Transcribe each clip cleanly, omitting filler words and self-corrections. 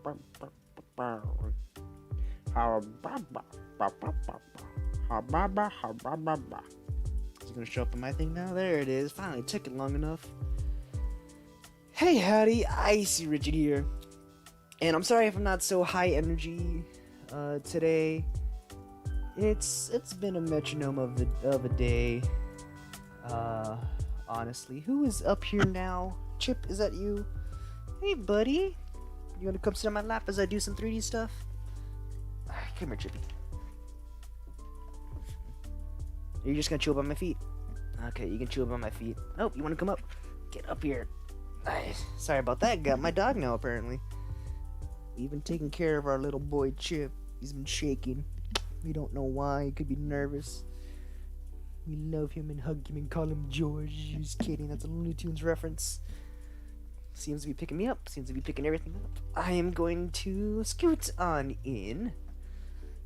Is it gonna show up on my thing now? There it is. Finally, it took it long enough. Hey, howdy, Icy Richard here. And I'm sorry if I'm not so high energy today. It's been a metronome of a day. Honestly, who is up here now? Chip, is that you? Hey, buddy. You wanna come sit on my lap as I do some 3D stuff? Come here, Chippy. You're just gonna chill by my feet? Okay, you can chill by my feet. Oh, you wanna come up? Get up here. Sorry about that. Got my dog now, apparently. We've been taking care of our little boy Chip. He's been shaking. We don't know why. He could be nervous. We love him and hug him and call him George. Just kidding. That's a Looney Tunes reference. Seems to be picking me up. Seems to be picking everything up. I am going to scoot on in.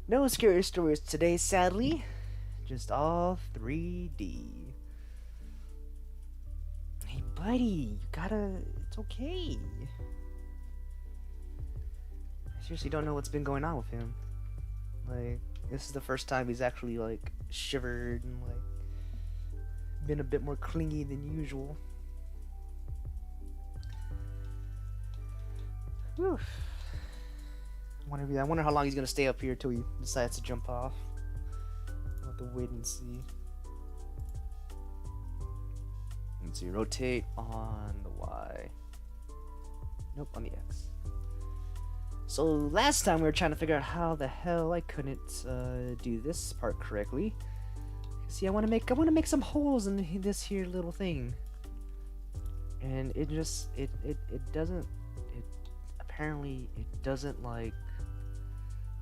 No scary stories today, sadly. Just all 3D. Hey, buddy, you gotta... It's okay. I seriously don't know what's been going on with him. Like, this is the first time he's actually, like, shivered and, like, been a bit more clingy than usual. Whew. I wonder how long he's gonna stay up here till he decides to jump off. I'll have to wait and see. Let's see, rotate on the Y. Nope, on the X. So last time we were trying to figure out how the hell I couldn't do this part correctly. See, I want to make some holes in this here little thing, and it doesn't. Apparently it doesn't like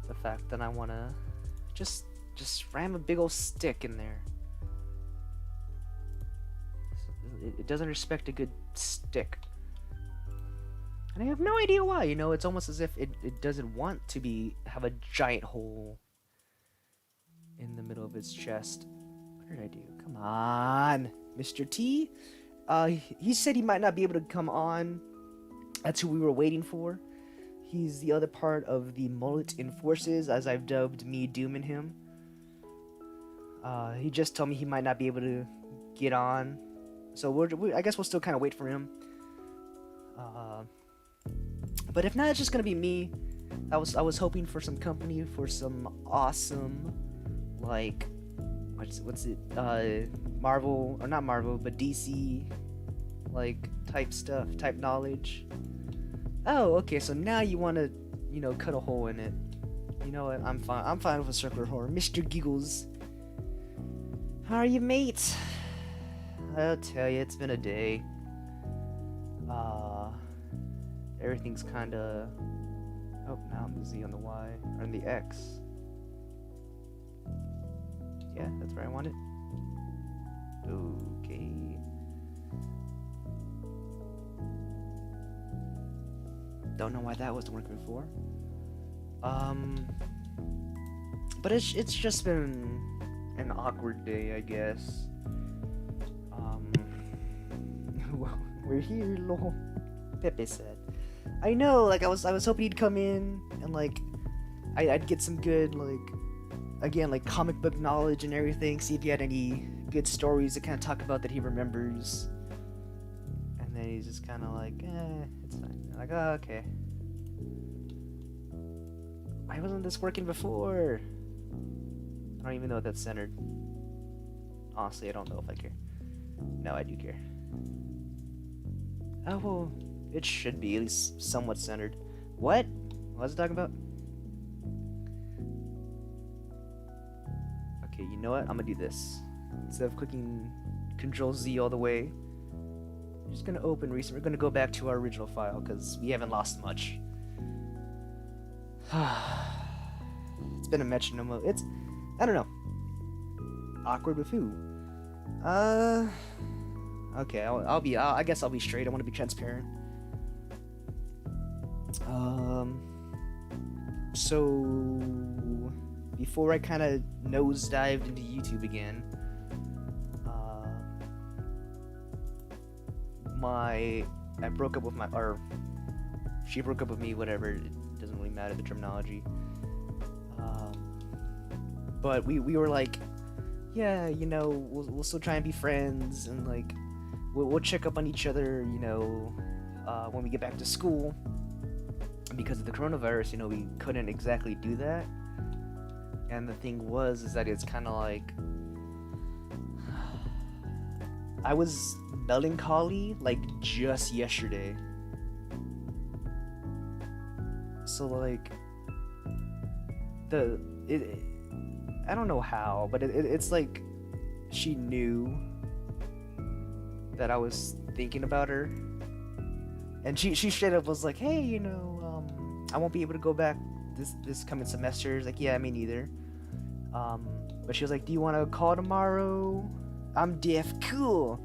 the fact that I want to just ram a big old stick in there. It doesn't respect a good stick. And I have no idea why, you know, it's almost as if it doesn't want to have a giant hole in the middle of its chest. What did I do? Come on, Mr. T. He said he might not be able to come on. That's who we were waiting for. He's the other part of the Mullet Enforces, as I've dubbed me dooming him. He just told me he might not be able to get on. So I guess we'll still kind of wait for him. But if not, it's just gonna be me. I was hoping for some company for some awesome, like, what's it? Marvel, or not Marvel, but DC, like, type stuff, type knowledge. Oh, okay. So now you want to, you know, cut a hole in it. You know what? I'm fine. I'm fine with a circular hole. Mr. Giggles, how are you, mate? I'll tell you, it's been a day. Everything's kinda... Oh, now I'm the Z on the Y, or on the X. Yeah, that's where I want it. Okay. Don't know why that wasn't working before. But it's just been an awkward day, I guess. We're here, lol. Pepe said. I know, like, I was hoping he'd come in and, like, I'd get some good, like, again, like, comic book knowledge and everything, see if he had any good stories to kind of talk about that he remembers. And then he's just kind of like, it's fine. I'm like, oh, okay. Why wasn't this working before? I don't even know if that's centered. Honestly, I don't know if I care. No, I do care. Oh, well, it should be at least somewhat centered. What? What was I talking about? Okay, you know what? I'm gonna do this. Instead of clicking Control Z all the way, I'm just gonna open recent. We're gonna go back to our original file because we haven't lost much. It's been a metronome. It's, I don't know. Awkward with who? Okay, I guess I'll be straight. I want to be transparent. So before I kind of nosedived into YouTube again, I broke up with she broke up with me, whatever. mad at the terminology. But we were like, yeah, you know, we'll still try and be friends, and like we'll check up on each other, you know, when we get back to school. Because of the coronavirus, you know, we couldn't exactly do that. And the thing is that it's kind of like I was melancholy like just yesterday. So like I don't know how, but it's like she knew that I was thinking about her, and she straight up was like, hey, you know, I won't be able to go back this coming semester. It's like, yeah, me neither. But she was like, do you want to call tomorrow? I'm deaf. Cool.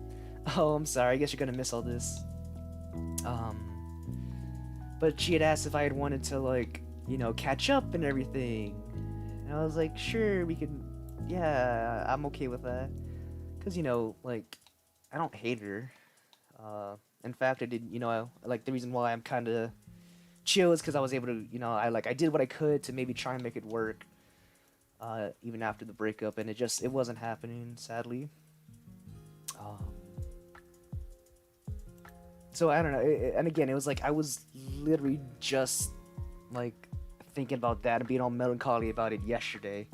Oh, I'm sorry, I guess you're gonna miss all this. But she had asked if I had wanted to, like, you know, catch up and everything. And I was like, sure, we can, yeah, I'm okay with that. Because, you know, like, I don't hate her. In fact, I did, you know, like, the reason why I'm kind of chill is because I was able to, you know, I did what I could to maybe try and make it work, even after the breakup, and it wasn't happening, sadly. So I don't know, and again, it was like I was literally just like thinking about that and being all melancholy about it yesterday.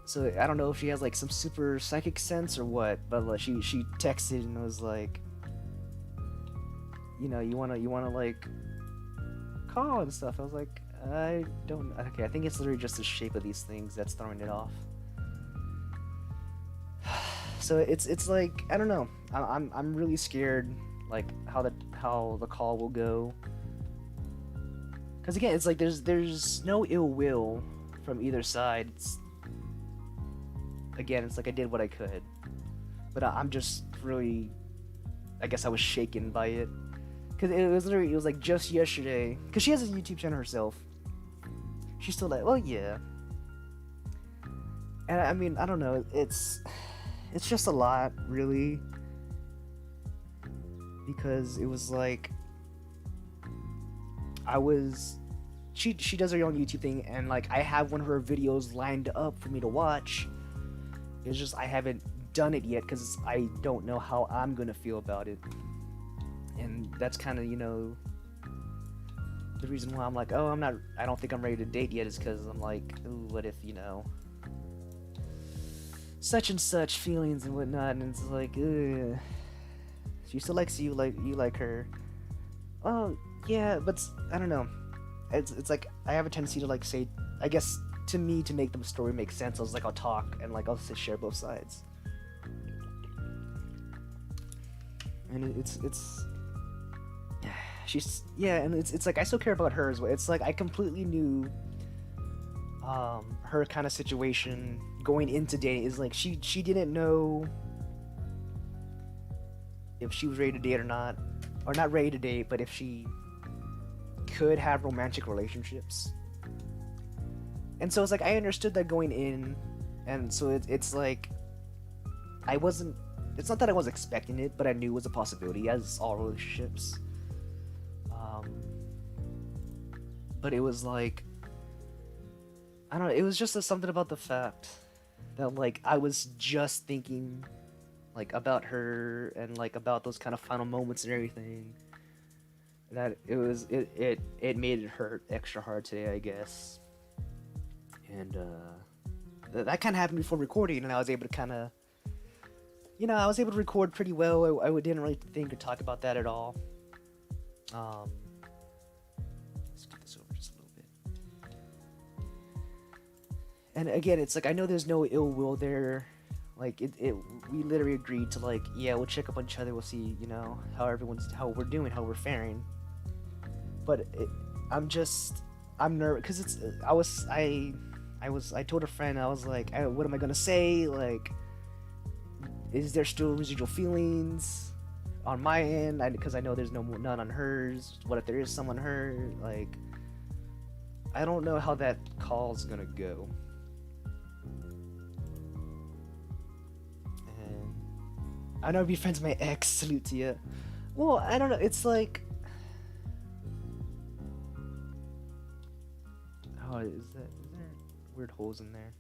So I don't know if she has like some super psychic sense or what, but like, she texted and was like, you know, you wanna like call and stuff. I was like, I don't. Okay, I think it's literally just the shape of these things that's throwing it off. So it's like, I don't know. I'm really scared, like how the call will go. Cause again, it's like there's no ill will from either side. It's like I did what I could, but I'm just really, I guess I was shaken by it. Cause it was like just yesterday. Cause she has a YouTube channel herself. She's still like, well, yeah. And I mean, I don't know. It's just a lot, really, because it was like she does her own YouTube thing, and like I have one of her videos lined up for me to watch. It's just I haven't done it yet because I don't know how I'm gonna feel about it, and that's kind of, you know, the reason why I'm like, oh, I don't think I'm ready to date yet, is because I'm like, ooh, what if, you know, such and such feelings and whatnot, and it's like, ugh. She still likes you like her. Oh yeah, but I don't know. It's like I have a tendency to like say, I guess to me, to make the story make sense, I was like, I'll talk and like I'll share both sides. And it's she's, yeah, and it's like I still care about her as well. It's like I completely knew her kind of situation going into dating. Is like she didn't know if she was ready to date or not ready to date, but if she could have romantic relationships. And so it's like I understood that going in, and so it's like it's not that I was expecting it, but I knew it was a possibility, as all relationships. But it was like, I don't know, it was just something about the fact that like I was just thinking like about her and like about those kind of final moments and everything, that it made it hurt extra hard today, I guess. And that kind of happened before recording, and I was able to kind of, you know, I was able to record pretty well. I didn't really think or talk about that at all. Let's do this over just a little bit. And again, it's like I know there's no ill will there. Like we literally agreed to like, yeah, we'll check up on each other. We'll see, you know, how we're doing, how we're faring. But I'm nervous because I told a friend, I was like, what am I gonna say? Like, is there still residual feelings on my end? Because I know there's none on hers. What if there is some on her? Like, I don't know how that call's gonna go. And I know I'd be friends with my ex. Salute to you. Well, I don't know. It's like, is there weird holes in there?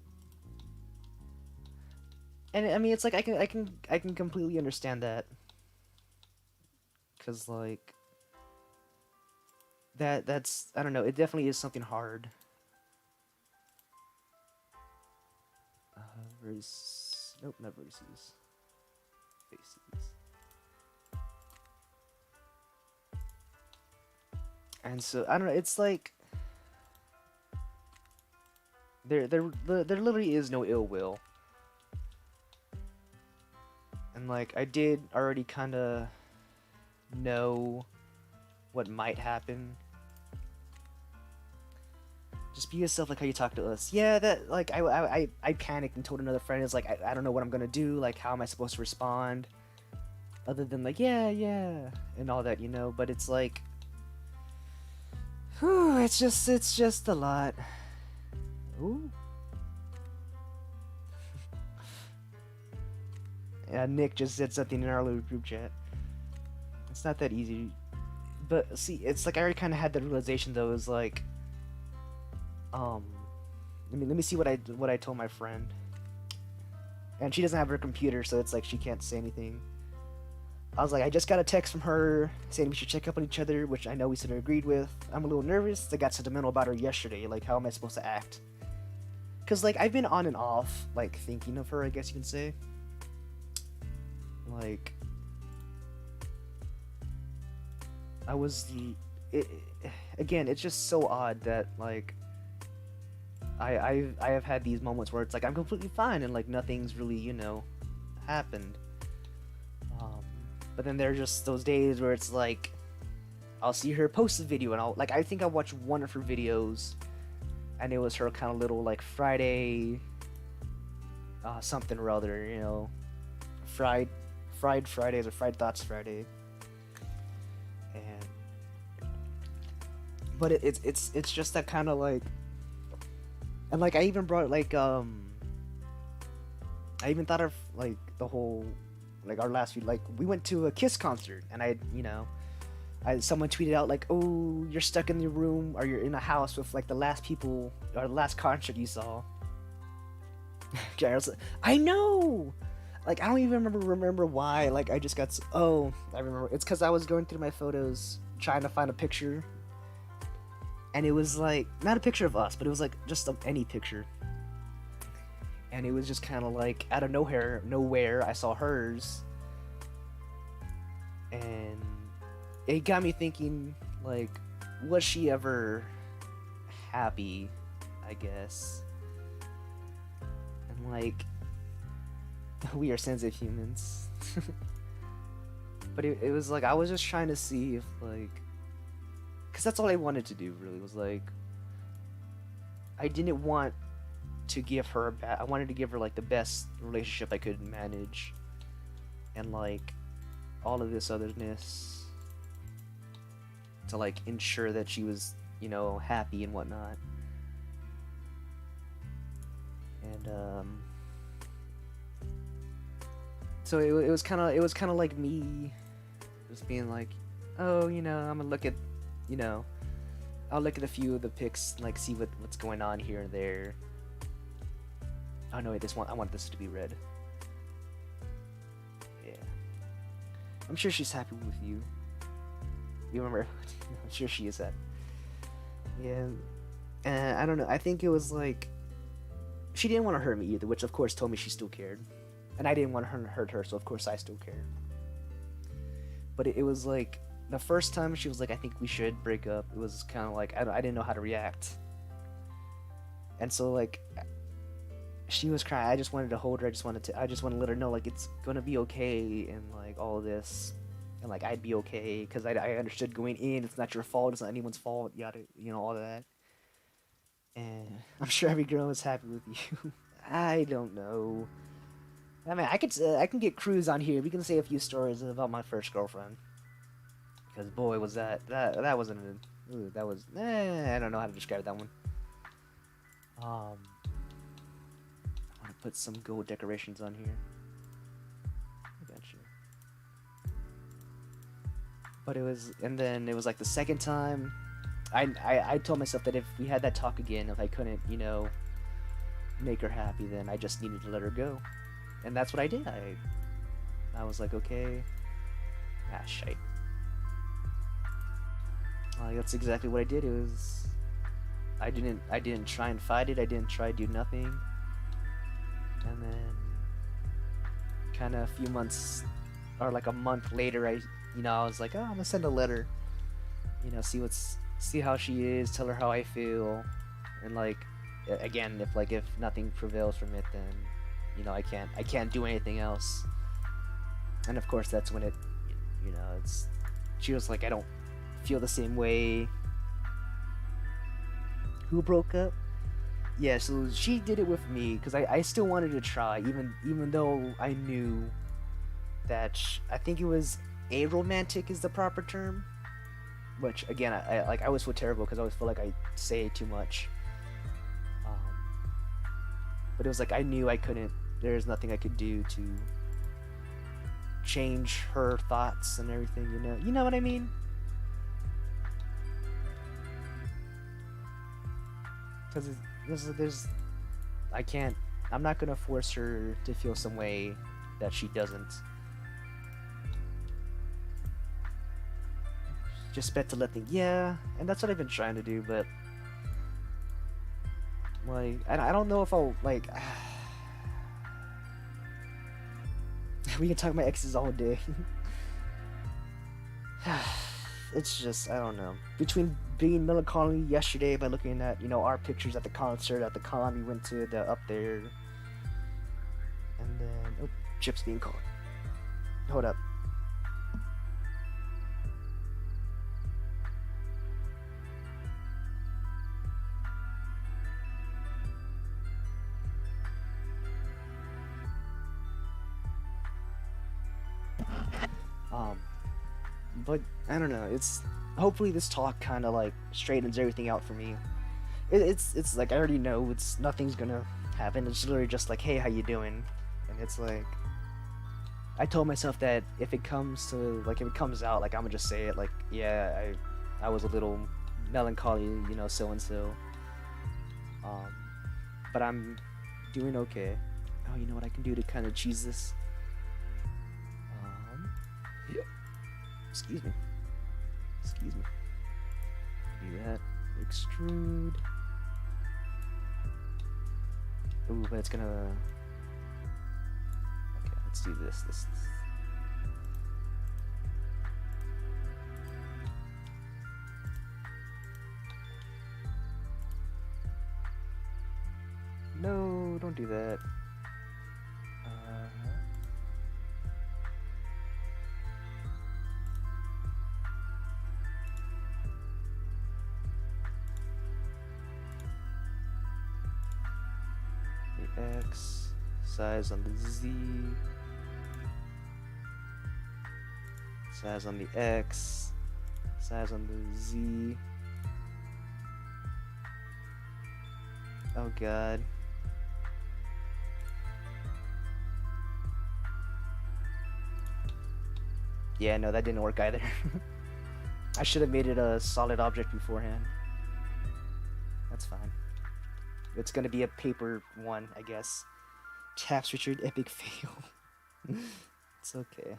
And I mean, it's like I can completely understand that, cause like that's I don't know. It definitely is something hard. Nope, not vertices. Faces. And so I don't know. It's like there literally is no ill will. And like I did already kind of know what might happen. Just be yourself, like how you talk to us. Yeah, that like I panicked and told another friend, it's like I don't know what I'm gonna do. Like how am I supposed to respond? Other than like yeah and all that, you know. But it's like, whew, it's just a lot. Ooh. Yeah, Nick just said something in our little group chat. It's not that easy. But see, it's like I already kind of had the realization though. Is like, let me see what I told my friend. And she doesn't have her computer, so it's like she can't say anything. I was like, I just got a text from her saying we should check up on each other, which I know we sort of agreed with. I'm a little nervous. I got sentimental about her yesterday. Like, how am I supposed to act? Because like I've been on and off, like thinking of her, I guess you can say. Like, I was, again, it's just so odd that like I have had these moments where it's like I'm completely fine and like nothing's really, you know, happened. But then there are just those days where it's like I'll see her post a video and I think I watched one of her videos and it was her kind of little like Friday something or other, you know, fried Fridays or fried thoughts Friday. But it's just that kind of like, and like I even brought like I even thought of like the whole like our last few, like we went to a Kiss concert and someone tweeted out like, oh, you're stuck in your room or you're in a house with like the last people or the last concert you saw. I know, like I don't even remember why. Like I just got I remember it's because I was going through my photos trying to find a picture. And it was like, not a picture of us, but it was like just any picture. And it was just kind of like, out of nowhere, I saw hers. And it got me thinking, like, was she ever happy, I guess? And like, we are sensitive humans. But it was like, I was just trying to see if like, because that's all I wanted to do, really, was like, I didn't want to give her I wanted to give her like the best relationship I could manage, and like all of this otherness to like ensure that she was, you know, happy and whatnot. And so it was kind of like me just being like, oh, you know, I'm gonna look at, you know, I'll look at a few of the pics, like see what's going on here and there. Oh no, wait, I want this to be red. Yeah, I'm sure she's happy with you. You remember? I'm sure she is happy. Yeah, and I don't know. I think it was like she didn't want to hurt me either, which of course told me she still cared, and I didn't want to hurt her, so of course I still cared. But it was like, the first time she was like, I think we should break up, it was kind of like, I didn't know how to react. And so like, she was crying, I just wanted to hold her, I just want to let her know like it's gonna be okay, and like all of this, and like I'd be okay, because I understood going in, it's not your fault, it's not anyone's fault, yada, you know, all of that. And I'm sure every girl is happy with you. I don't know. I mean, I can get Cruz on here, we can say a few stories about my first girlfriend. Because boy, was that wasn't a, ooh, that was, I don't know how to describe that one. I want to put some gold decorations on here eventually. But it was, and then it was like the second time, I told myself that if we had that talk again, if I couldn't, you know, make her happy, then I just needed to let her go. And that's what I did. I was like, okay, shite. That's exactly what I did. It was I didn't try and fight it. I didn't try to do nothing. And then kind of a few months or like a month later, I was like, oh, I'm gonna send a letter. You know, see how she is, tell her how I feel, and like again, if nothing prevails from it, then you know I can't do anything else. And of course, that's when she was like, I don't feel the same way. Who broke up? Yeah, so she did it with me because I still wanted to try, even though I knew that I think it was aromantic is the proper term. Which again, I always feel terrible because I always feel like I say too much. But it was like I knew I couldn't. There's nothing I could do to change her thoughts and everything. You know what I mean? Because I'm not gonna force her to feel some way that she doesn't. Just bet to let things, yeah, and that's what I've been trying to do, but like, I don't know if I'll, like, we can talk about exes all day. It's just, I don't know. Between being melancholy yesterday by looking at, our pictures at the concert, at the con we went to, up there, and then, oh, Chip's being called. Hold up. But I don't know. It's hopefully this talk kind of like straightens everything out for me. It's like I already know nothing's gonna happen. It's literally just like, hey, how you doing? And it's like I told myself that if it comes out, like I'm gonna just say it. Like, yeah, I was a little melancholy, so and so. But I'm doing okay. Oh, you know what I can do to kind of cheese this? Yeah. Excuse me. Do that. Extrude. Ooh, but it's gonna... Okay, let's do this. No, don't do that. X, size on the Z, size on the X, size on the Z. Oh god. Yeah, no, that didn't work either. I should have made it a solid object beforehand. That's fine. It's gonna be a paper one, I guess. Taps Richard, epic fail. It's okay.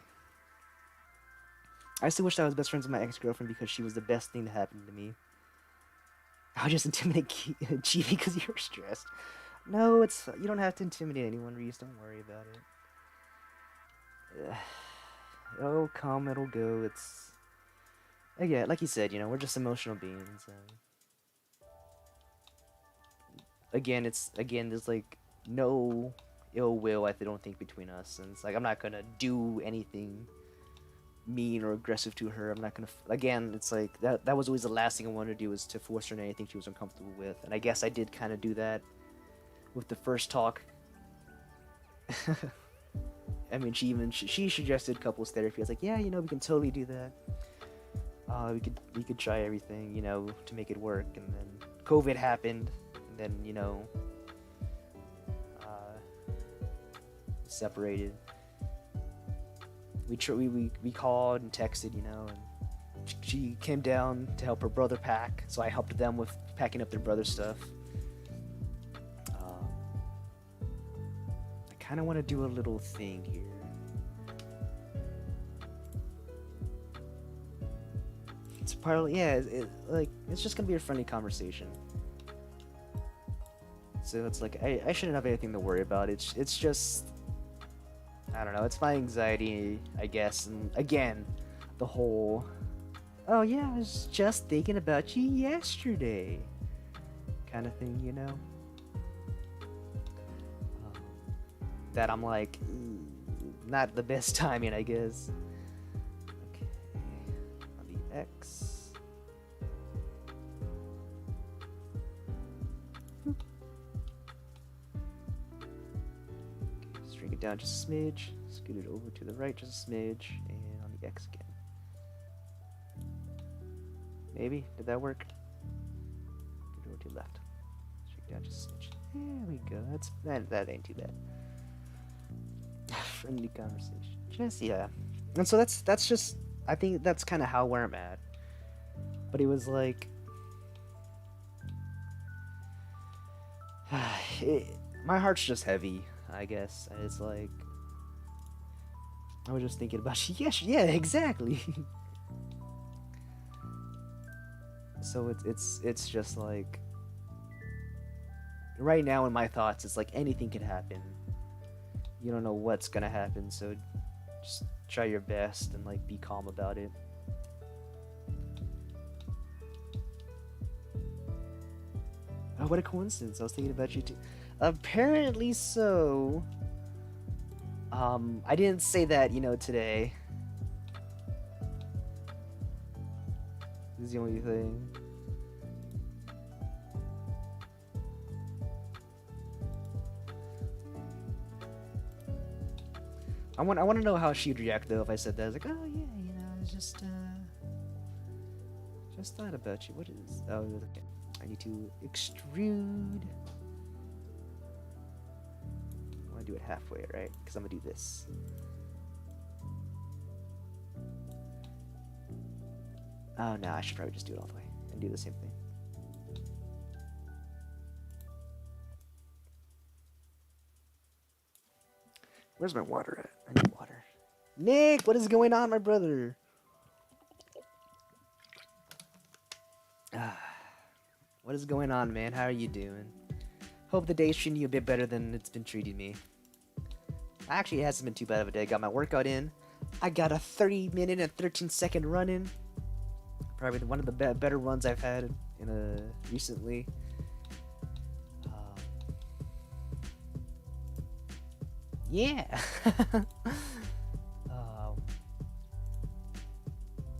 I still wish I was best friends with my ex-girlfriend because she was the best thing that happened to me. I'll just intimidate Chibi because you're stressed. No, you don't have to intimidate anyone, Reese. Don't worry about it. It'll come, it'll go. Again, like you said, we're just emotional beings. Again, there's like no ill will, I don't think, between us, and it's like I'm not gonna do anything mean or aggressive to her. I'm not gonna. Again, it's like that was always the last thing I wanted to do, was to force her into anything she was uncomfortable with, and I guess I did kind of do that with the first talk. I mean, she suggested couples therapy. I was like, yeah, we can totally do that. We could try everything, to make it work, and then COVID happened. And then, separated. We called and texted, and she came down to help her brother pack, so I helped them with packing up their brother's stuff. I kind of want to do a little thing here. It's partly, yeah, it's just gonna be a friendly conversation. So it's like I shouldn't have anything to worry about. It's just, I don't know. It's my anxiety, I guess. And again, the whole, oh yeah, I was just thinking about you yesterday, kind of thing, you know. That I'm like, not the best timing, I guess. Okay, on the X. Shrink it down just a smidge, scoot it over to the right just a smidge, and on the X again. Maybe? Did that work? Scoot over to the left. Shrink down just a smidge. There we go. That ain't too bad. Friendly conversation. Just, yeah. And so that's just, I think that's kind of where I'm at. But it was like, my heart's just heavy, I guess. It's like, I was just thinking about you. Yes, yeah, exactly. So it's just like, right now in my thoughts, it's like anything could happen. You don't know what's gonna happen, so just try your best and like be calm about it. Oh, what a coincidence! I was thinking about you too. Apparently so. I didn't say that, today. This is the only thing. I want to know how she'd react though if I said that. I was like, oh yeah, I just thought about you. What is? Oh, okay. I need to extrude. I want to do it halfway, right? Because I'm gonna do this. Oh no, I should probably just do it all the way and do the same thing. Where's my water at? I need water. Nick, what is going on, my brother? What is going on, man? How are you doing? Hope the day's treating you a bit better than it's been treating me. Actually, it hasn't been too bad of a day. Got my workout in. I got a 30-minute and 13-second run in. Probably one of the better runs I've had recently. Yeah.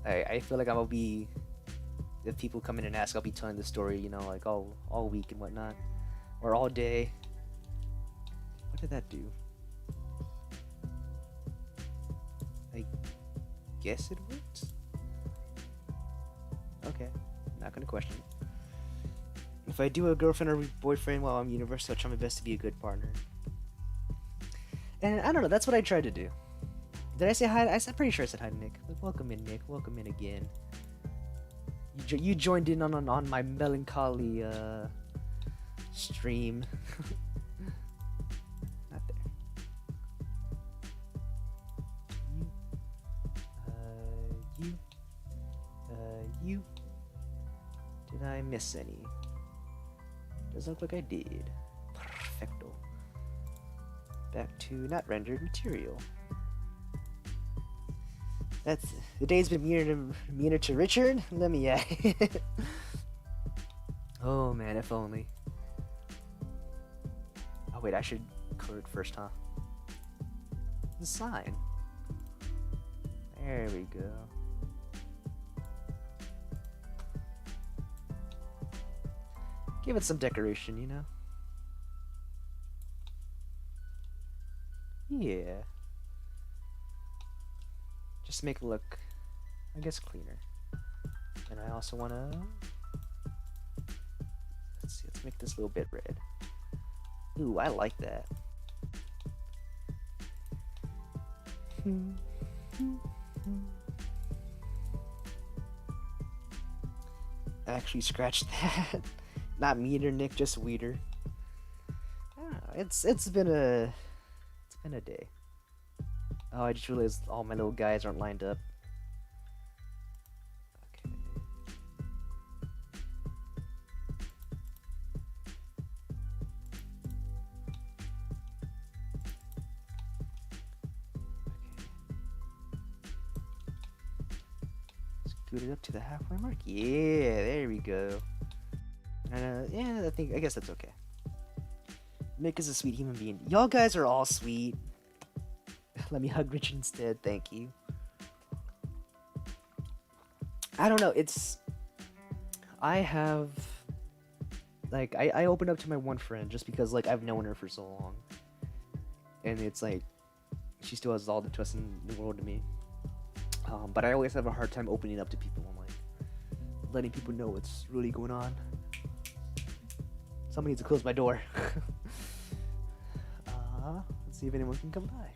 I feel like I'm gonna be, if people come in and ask, I'll be telling the story, like all week and whatnot, or all day. What did that do? I guess it worked. Okay, not gonna question it. If I do a girlfriend or boyfriend while I'm in university, I'll try my best to be a good partner. And I don't know, that's what I tried to do. Did I say hi? I'm pretty sure I said hi to Nick. But welcome in, Nick. Welcome in again. You joined in on my melancholy stream. Not there. You. Did I miss any? Doesn't look like I did. Perfecto. Back to not rendered material. That's the day's been meaner to Richard. Let me Oh man, if only. Oh wait, I should color it first, huh? The sign. There we go. Give it some decoration, Yeah. Just make it look, I guess, cleaner. And I also want to, let's make this a little bit red. Ooh, I like that. actually scratch that. Not Meter Nick, just Weeder. It's been a day. Oh, I just realized all my little guys aren't lined up. Okay. Scoot it up to the halfway mark. Yeah, there we go. Yeah, I guess that's okay. Mick is a sweet human being. Y'all guys are all sweet. Let me hug Rich instead, thank you. I don't know, I have... Like, I opened up to my one friend just because, like, I've known her for so long. And it's like, she still has all the trust in the world to me. But I always have a hard time opening up to people and, like, letting people know what's really going on. Somebody needs to close my door. Let's see if anyone can come by.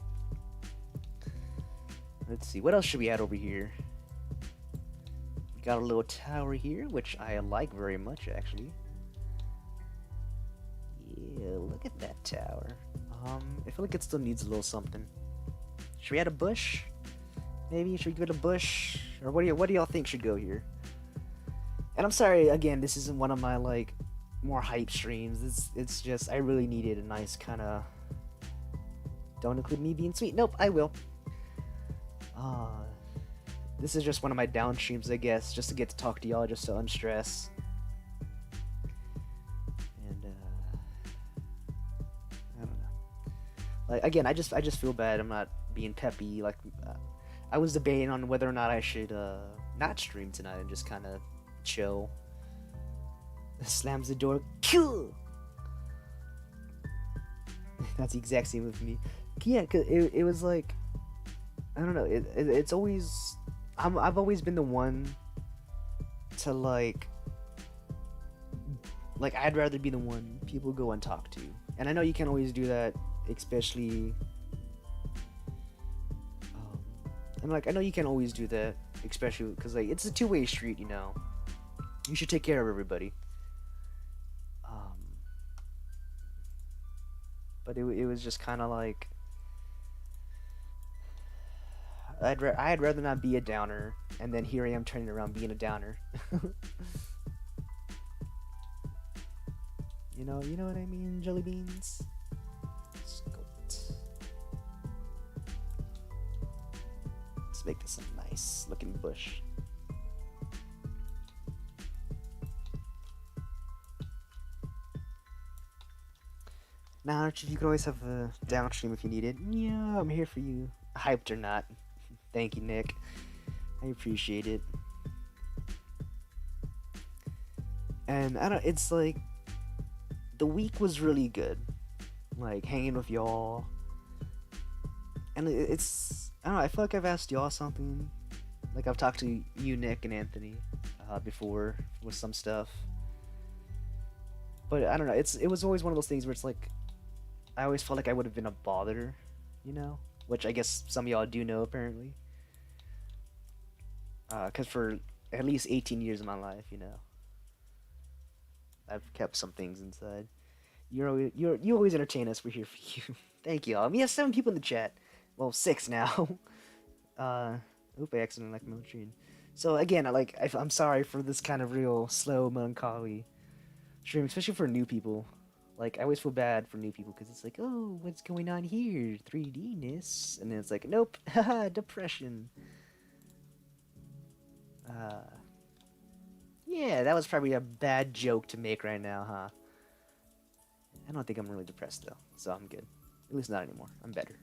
Let's see, what else should we add over here? We got a little tower here, which I like very much, actually. Yeah, look at that tower. I feel like it still needs a little something. Should we add a bush? Maybe, should we give it a bush? Or what do y'all think should go here? And I'm sorry, again, this isn't one of my, like, more hype streams. It's just, I really needed a nice kind of... Don't include me being sweet. Nope, I will. This is just one of my down streams, I guess, just to get to talk to y'all, just to unstress. And I don't know. Like, again, I just feel bad. I'm not being peppy. Like, I was debating on whether or not I should not stream tonight and just kind of chill. Slams the door. Kill. That's the exact same with me. Yeah, cause it was like, I don't know. It's always, I've always been the one to like I'd rather be the one people go and talk to, and I know you can't always do that, especially. And like I know you can't always do that, especially because like it's a two-way street, you know. You should take care of everybody. But it was just kind of like I'd rather not be a downer, and then here I am turning around being a downer. you know what I mean, jelly beans. Let's make this a nice looking bush. Now, Archie, you can always have a downstream if you need it. Yeah, I'm here for you. Hyped or not. Thank you, Nick. I appreciate it. And I don't, it's like, the week was really good. Like, hanging with y'all. And it's, I don't know, I feel like I've asked y'all something. Like, I've talked to you, Nick, and Anthony before with some stuff. But I don't know, it was always one of those things where it's like, I always felt like I would have been a bother, you know? Which I guess some of y'all do know, apparently. Because for at least 18 years of my life, you know, I've kept some things inside. You always entertain us. We're here for you. Thank you all. We have 7 people in the chat. Well, 6 now. Oop, I accidentally left my screen. So again, I'm sorry for this kind of real slow, melancholy stream, especially for new people. Like, I always feel bad for new people because it's like, oh, what's going on here? 3D-ness. And then it's like, nope, haha, depression. Yeah, that was probably a bad joke to make right now, huh? I don't think I'm really depressed, though, so I'm good. At least not anymore. I'm better.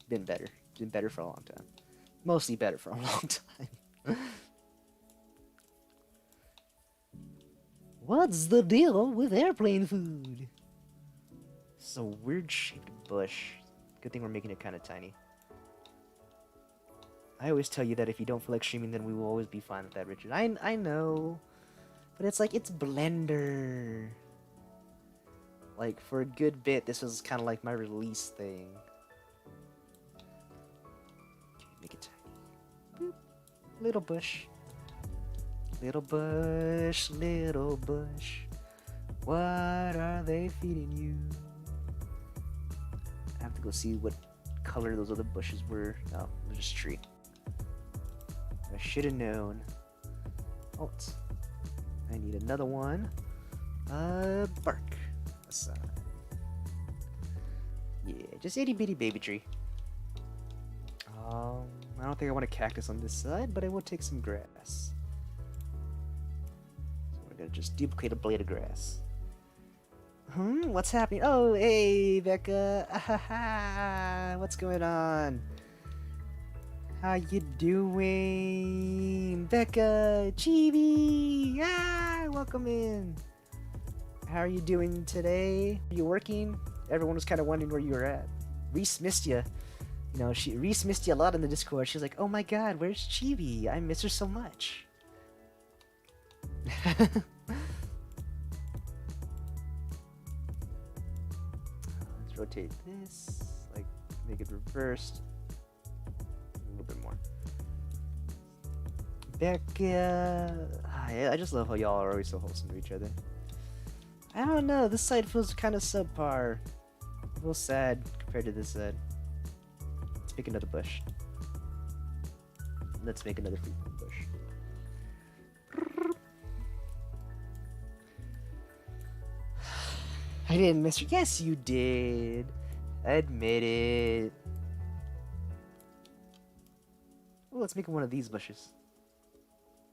Been better. Been better for a long time. Mostly better for a long time. What's the deal with airplane food? It's a weird shaped bush. Good thing we're making it kind of tiny. I always tell you that if you don't feel like streaming, then we will always be fine with that, Richard. I know. But it's like, it's Blender. Like, for a good bit, this was kind of like my release thing. Okay, make it tiny. Boop. Little bush. Little bush, what are they feeding you? I have to go see what color those other bushes were. No, it was just a tree. I should have known. Alt. I need another one. Bark. Aside. Yeah, just itty bitty baby tree. I don't think I want a cactus on this side, but I will take some grass. So we're gonna just duplicate a blade of grass. What's happening? Oh, hey, Becca. What's going on? How you doing? Becca, Chibi! Welcome in. How are you doing today? Are you working? Everyone was kind of wondering where you were at. Reese missed you. You know, Reese missed you a lot in the Discord. She was like, oh my god, where's Chibi? I miss her so much. Let's rotate this, like, make it reversed. A little bit more. Becca. I just love how y'all are always so wholesome to each other. I don't know, this side feels kind of subpar. A little sad compared to this side. Let's make another bush. Let's make another fruit bush. I didn't miss her. Yes, you did. Admit it. Ooh, let's make one of these bushes.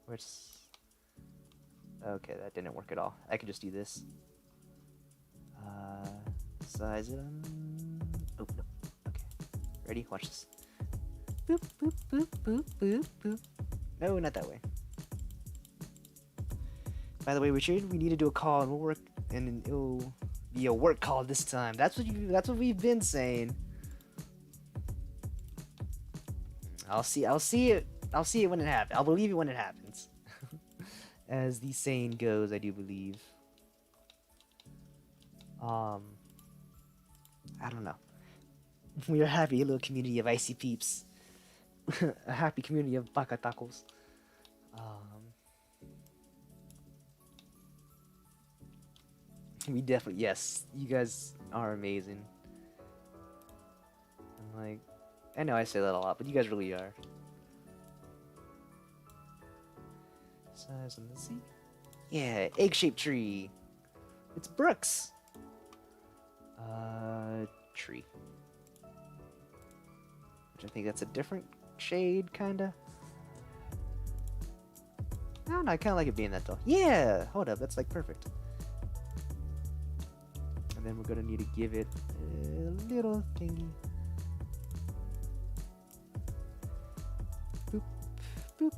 Where's... Okay, that didn't work at all. I could just do this. Size it. Oh, no. Okay. Ready? Watch this. Boop, boop, boop, boop, boop, boop. No, not that way. By the way, Richard, we need to do a call, and we'll work, and it'll be a work call this time. That's what we've been saying. I'll see it when it happens. I'll believe it when it happens. As the saying goes, I do believe. I don't know. We are a happy little community of icy peeps. A happy community of baka tacos. We definitely, yes, you guys are amazing. And like, I know I say that a lot, but you guys really are. Size on the Z. Yeah, egg-shaped tree. It's Brooks. Tree. Which I think that's a different shade, kinda. I don't know, I kinda like it being that though. Yeah! Hold up, that's like perfect. And then we're gonna need to give it a little thingy. Boop, boop.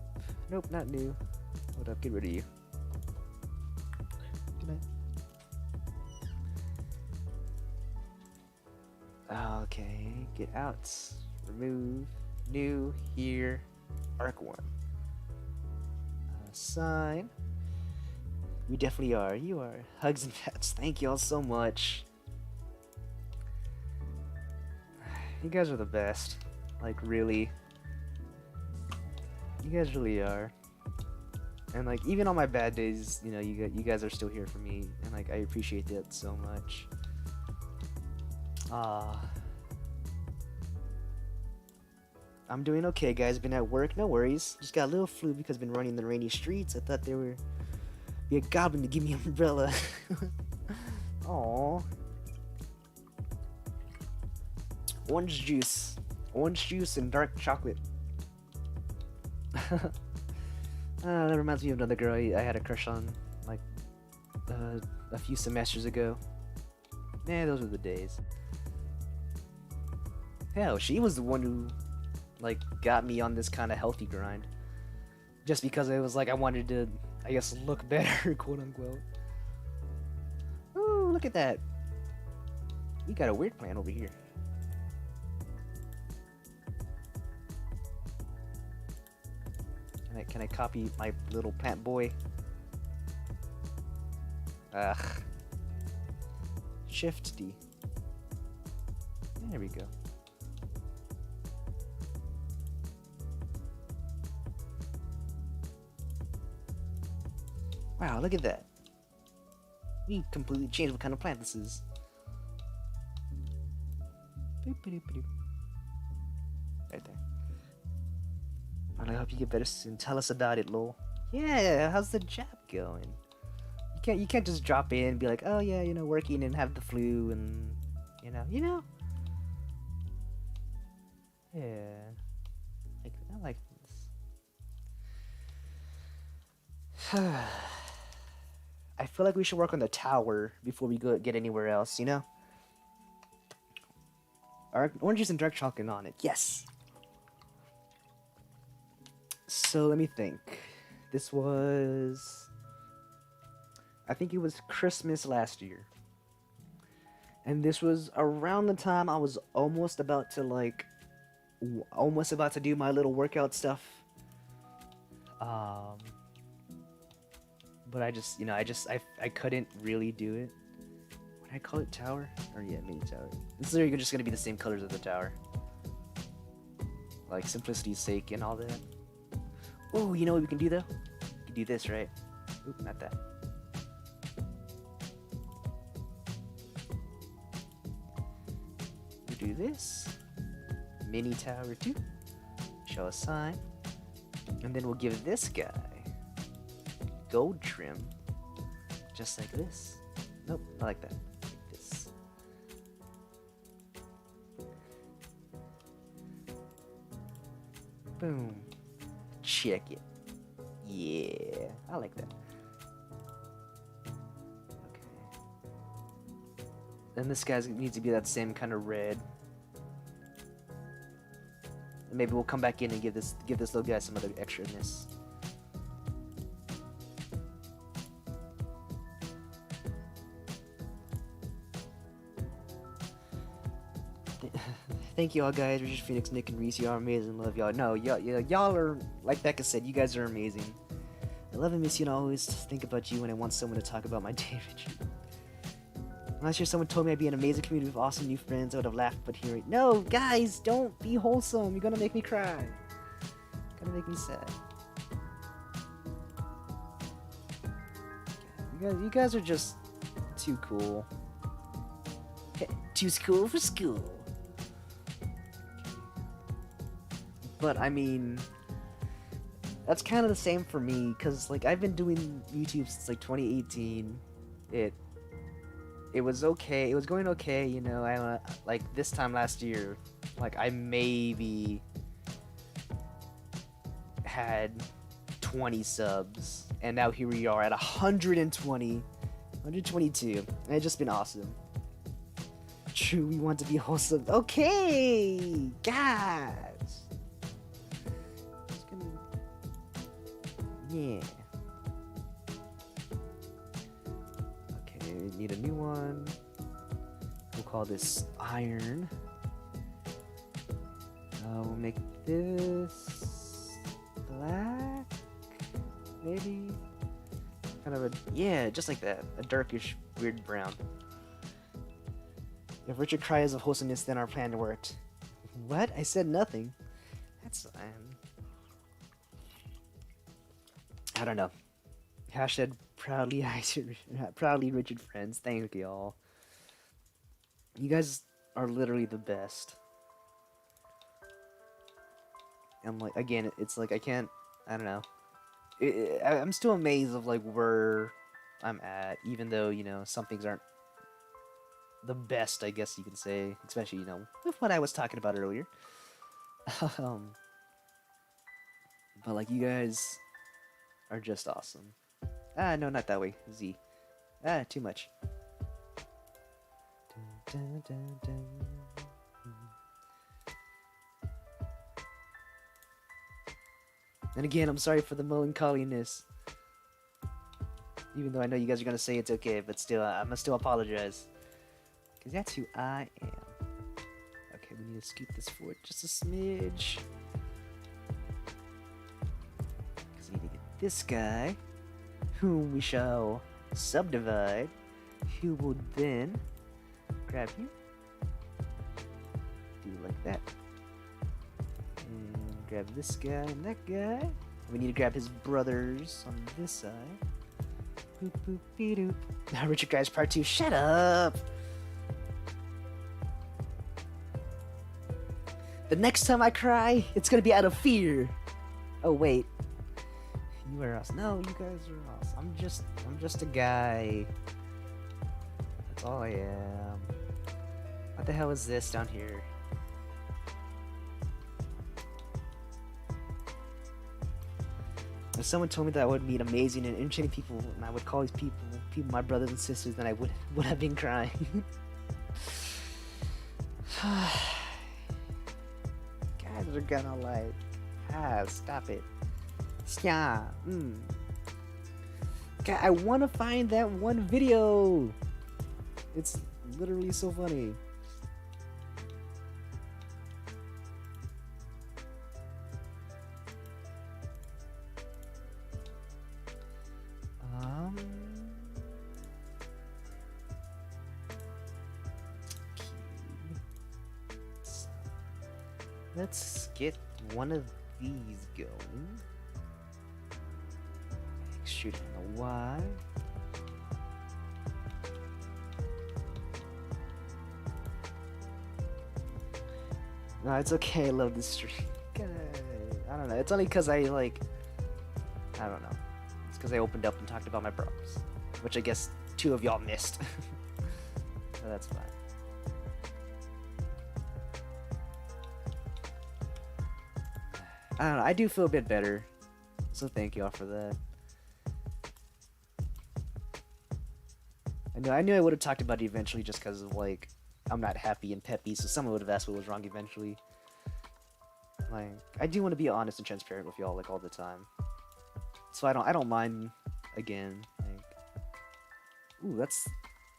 Nope, not new. Hold up, get rid of you. Good night. Okay, get out. Remove. New. Here. Arc 1. Sign. We definitely are. You are. Hugs and pets. Thank you all so much. You guys are the best. Like, really. You guys really are. And like, even on my bad days, you know, you guys are still here for me, and like, I appreciate that so much. I'm doing okay, guys. Been at work, no worries. Just got a little flu because I've been running the rainy streets. I thought there would be a goblin to give me an umbrella. Aww. Orange juice and dark chocolate. That reminds me of another girl I had a crush on, like, a few semesters ago. Man, those were the days. Hell, she was the one who, like, got me on this kind of healthy grind. Just because it was like I wanted to, I guess, look better, quote unquote. Ooh, look at that. We got a weird plant over here. Can I copy my little plant boy? Ugh. Shift D. There we go. Wow, look at that. We completely changed what kind of plant this is. Right there. Well, I hope you get better soon. Tell us about it, lol. Yeah, how's the job going? You can't just drop in and be like, oh yeah, working and have the flu and you know. Yeah, I like this. I feel like we should work on the tower before we get anywhere else. Orange juice and dark chocolate on it. Yes. So let me think. This was, I think it was Christmas last year. And this was around the time I was almost about to do my little workout stuff. But I couldn't really do it. What did I call it? Tower? Or yeah, mini tower. This is literally just gonna be the same colors of the tower. Like simplicity's sake and all that. Oh, you know what we can do though? We can do this, right? Oop, not that. We do this. Mini tower 2. Show a sign. And then we'll give this guy gold trim. Just like this. Nope, not like that. Like this. Boom. Check it. Yeah, I like that. Okay. Then this guy needs to be that same kind of red. And maybe we'll come back in and give this little guy some other extraness. Thank you all guys, Richard, Phoenix, Nick, and Reese. Y'all are amazing. Love y'all. No, y'all are, like Becca said, you guys are amazing. I love and miss you and I always think about you when I want someone to talk about my day, Richard. Last year someone told me I'd be an amazing community with awesome new friends. I would have laughed, but here it. No, guys, don't be wholesome. You're gonna make me cry. You're gonna make me sad. You guys are just too cool. Too cool for school. But I mean, that's kind of the same for me, cause like I've been doing YouTube since like 2018. It was okay. It was going okay, I like this time last year, like I maybe had 20 subs, and now here we are at 120, 122, and it's just been awesome. True, we want to be wholesome. Okay, guys. Yeah. Okay, need a new one. We'll call this iron. We'll make this black, maybe. Kind of yeah, just like that. A darkish, weird brown. If Richard cries of wholesomeness, then our plan worked. What? I said nothing. That's I don't know. Hashtag proudly Richard friends. Thank y'all. You guys are literally the best. And like again, it's like I don't know. I'm still amazed of like where I'm at, even though some things aren't the best, I guess you can say, especially with what I was talking about earlier. But like you guys are just awesome. No, not that way. Z. Too much. Dun, dun, dun, dun. And again, I'm sorry for the melancholiness. Even though I know you guys are gonna say it's okay, but still, I'm gonna still apologize. Because that's who I am. Okay, we need to scoot this forward just a smidge. Because we need to get this guy, whom we shall subdivide, who will then grab you. Do it like that. And grab this guy and that guy. We need to grab his brothers on this side. Boop, boop, be-doop. Now, Richard Guys Part 2. Shut up! The next time I cry, it's gonna be out of fear. Oh wait, you are us. No, you guys are us. I'm just a guy. That's all I am. What the hell is this down here? If someone told me that I would meet amazing and enchanting people, and I would call these people my brothers and sisters, then I would have been crying. Guys are gonna like, stop it. Yeah. God, I want to find that one video. It's literally so funny. Let's get one of these going. Shoot on the Y. No, it's okay. I love this stream. I don't know. It's only because I don't know. It's because I opened up and talked about my problems, which I guess 2 of y'all missed. So that's fine. I don't know. I do feel a bit better, so thank y'all for that. I knew I would have talked about it eventually, just because of like I'm not happy and peppy, so someone would have asked what was wrong eventually. Like, I do want to be honest and transparent with y'all like all the time, so I don't mind. Again, like, ooh,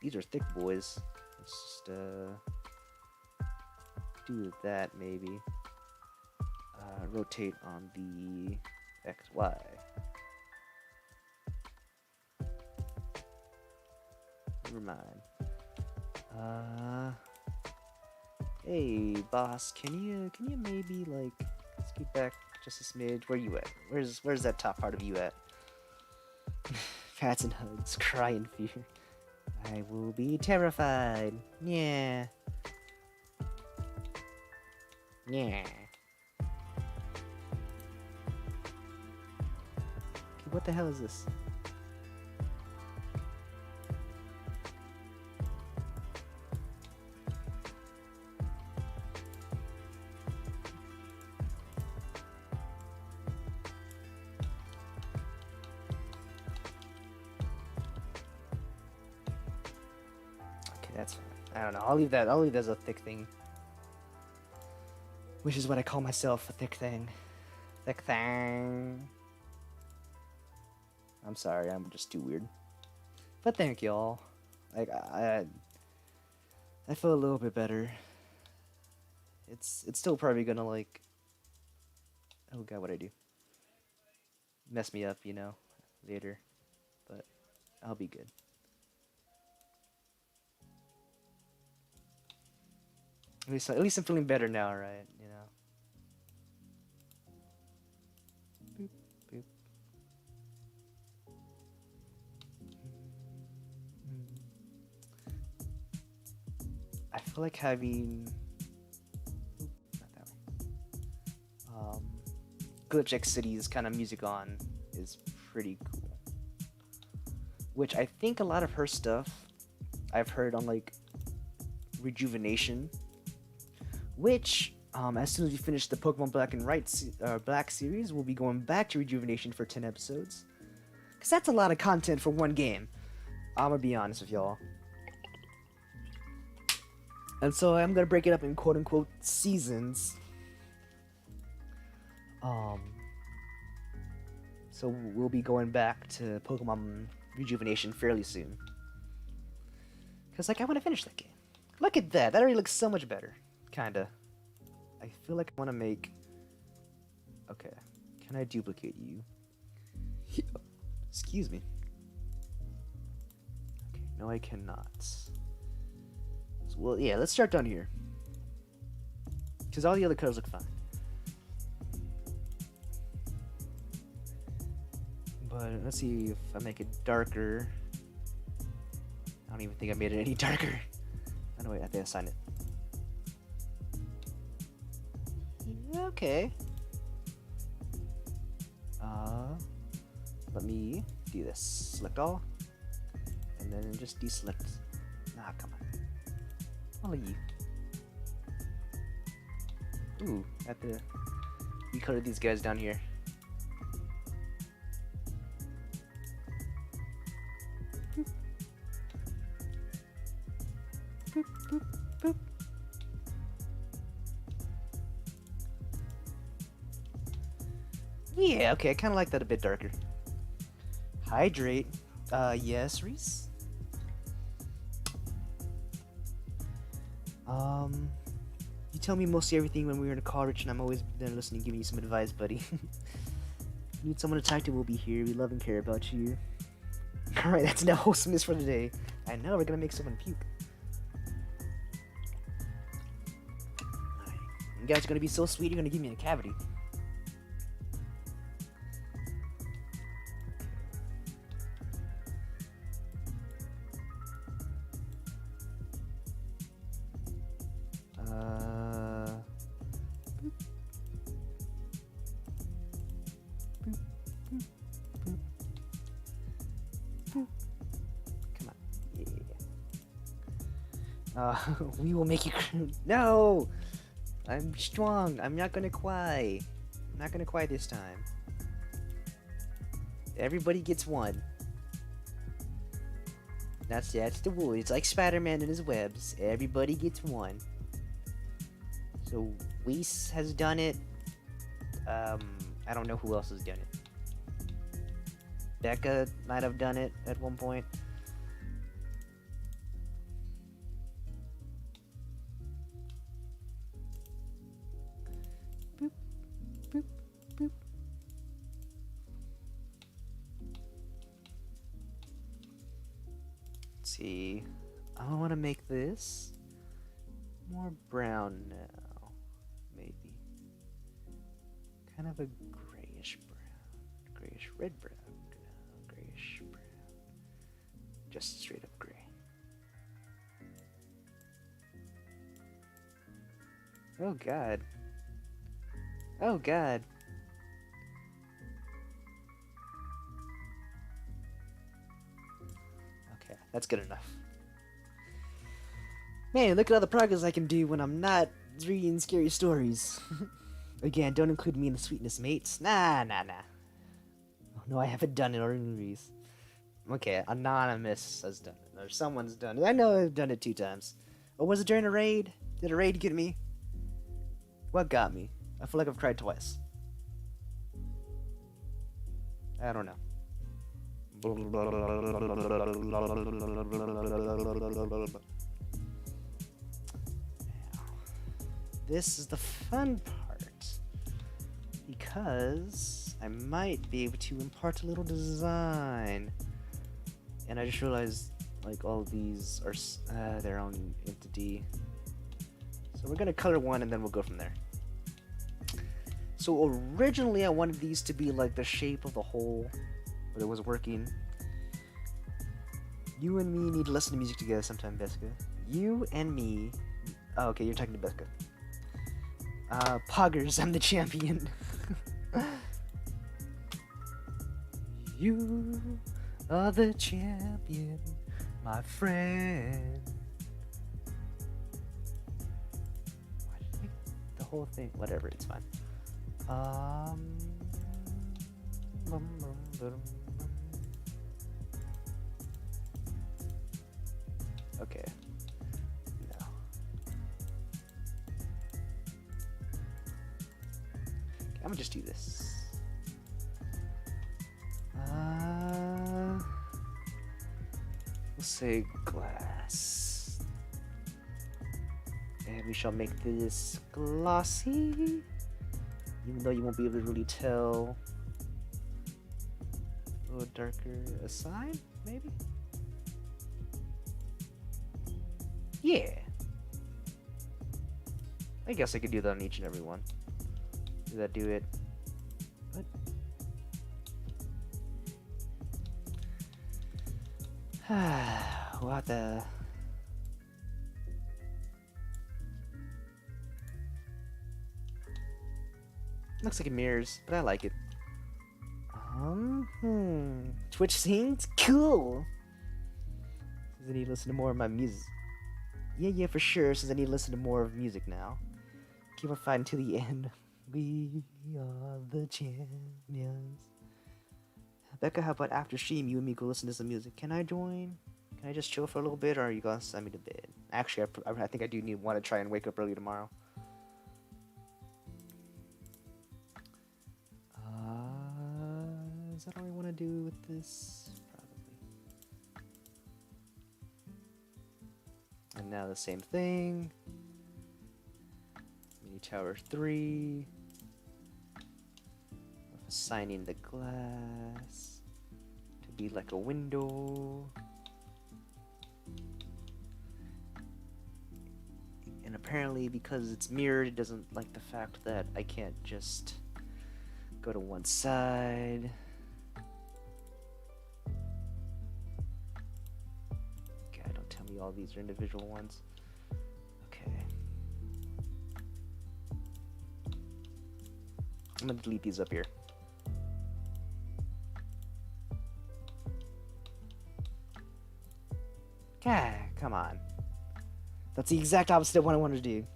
these are thick boys. Let's just do that maybe. Rotate on the XY. Never mind. Hey boss, can you maybe like scoot back just a smidge? Where you at? Where's that top part of you at? Pats and hugs, cry in fear. I will be terrified. Yeah. Yeah. What the hell is this? Okay, that's fine. I don't know. I'll leave that as a thick thing. Which is what I call myself, a thick thing. Thick thing. I'm sorry, I'm just too weird. But thank y'all. Like, I feel a little bit better. It's still probably gonna like, oh god, what'd I do? Mess me up, you know, later. But I'll be good. At least I'm feeling better now, right? You know. I feel like having Glitch X City's kind of music on is pretty cool. Which I think a lot of her stuff I've heard on like Rejuvenation, which as soon as we finish the Pokemon Black and Black series, we'll be going back to Rejuvenation for 10 episodes. Because that's a lot of content for one game. I'm gonna be honest with y'all. And so I'm gonna break it up in quote-unquote seasons. So we'll be going back to Pokemon Rejuvenation fairly soon. Cause like I want to finish that game. Look at that. That already looks so much better. Kinda. I feel like I want to make. Okay. Can I duplicate you? Excuse me. Okay. No, I cannot. Well, yeah, let's start down here. Because all the other colors look fine. But let's see if I make it darker. I don't even think I made it any darker. Oh no, wait, I think I signed it. Yeah, okay. Let me do this. Select all. And then just deselect. Ah, come on. All of you. Ooh, I have to recolor these guys down here. Boop. Boop, boop, boop. Yeah, okay, I kind of like that a bit darker. Hydrate. Yes, Reese? You tell me mostly everything when we were in college, and I'm always there listening, giving you some advice, buddy. If you need someone to talk to, we'll be here. We love and care about you. Alright, that's now wholesomeness for today. I know, we're gonna make someone puke. Alright, you guys are gonna be so sweet, you're gonna give me a cavity. We will make you. No! I'm strong. I'm not gonna cry. I'm not gonna cry this time. Everybody gets one. That's the rule. It's like Spider-Man and his webs. Everybody gets one. So Weiss has done it. I don't know who else has done it. Becca might have done it at one point. Boop, boop, boop. Let's see. I want to make this more brown now. Maybe. Kind of a grayish brown. Grayish red brown. No, grayish brown. Just straight up gray. Oh god. Oh god. Okay, that's good enough. Man, look at all the progress I can do when I'm not reading scary stories. Again, don't include me in the sweetness, mates. Nah. Oh, no, I haven't done it, or movies. Okay, Anonymous has done it. Or someone's done it. I know I've done it 2 times. Oh, was it during a raid? Did a raid get me? What got me? I feel like I've tried twice. I don't know. This is the fun part, because I might be able to impart a little design. And I just realized, like, all of these are their own entity. So we're gonna color one and then we'll go from there. So originally I wanted these to be like the shape of the hole, but it wasn't working. You and me need to listen to music together sometime, Beska. You and me. Oh, okay, you're talking to Beska. Poggers, I'm the champion. You are the champion, my friend. Why did I make the whole thing? Whatever, it's fine. Okay. No. I'm gonna just do this. We'll say glass. And we shall make this glossy. Even though you won't be able to really tell. A little darker aside, maybe? Yeah. I guess I could do that on each and every one. Do it. What? What the... Looks like it mirrors, but I like it. Twitch scenes? Cool! Says I need to listen to more of my music. Yeah, for sure. Says I need to listen to more of music now. Keep on fighting to the end. We are the champions. Becca, how about after stream, you and me go listen to some music? Can I join? Can I just chill for a little bit, or are you gonna send me to bed? Actually, I think I do want to try and wake up early tomorrow. Is that all I want to do with this? Probably. And now the same thing. Mini Tower 3. Assigning the glass to be like a window. And apparently because it's mirrored, it doesn't like the fact that I can't just go to one side. Okay, don't tell me all these are individual ones. Okay. I'm gonna delete these up here. God, come on. That's the exact opposite of what I wanted to do.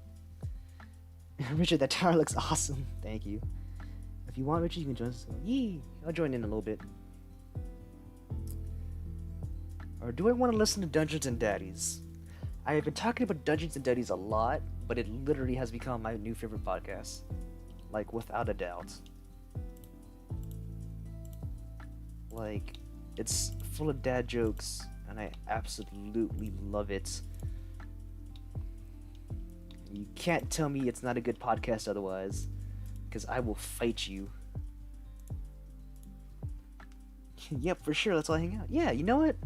Richard, that tower looks awesome. Thank you. If you want, Richard, you can join us. Yee! I'll join in a little bit. Or do I want to listen to Dungeons and Daddies? I have been talking about Dungeons and Daddies a lot, but it literally has become my new favorite podcast. Like, without a doubt. Like, it's full of dad jokes, and I absolutely love it. You can't tell me it's not a good podcast otherwise, because I will fight you. Yep, for sure, let's all hang out. Yeah, you know what?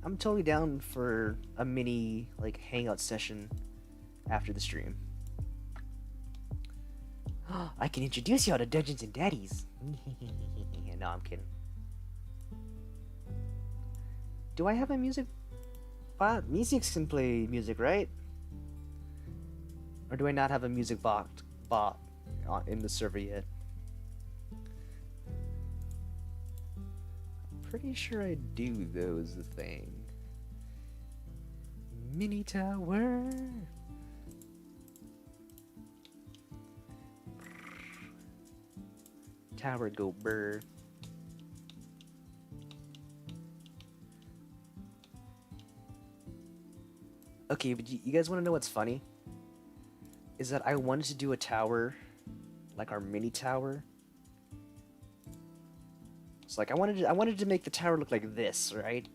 I'm totally down for a mini, like, hangout session after the stream. I can introduce y'all to Dungeons and Daddies. No, I'm kidding. Do I have a music bot? Musics can play music, right? Or do I not have a music bot in the server yet? Pretty sure I do, though, is the thing. Mini tower. Tower go burr. Okay, but you guys want to know what's funny? Is that I wanted to do a tower, like our mini tower. It's like I wanted to make the tower look like this, right?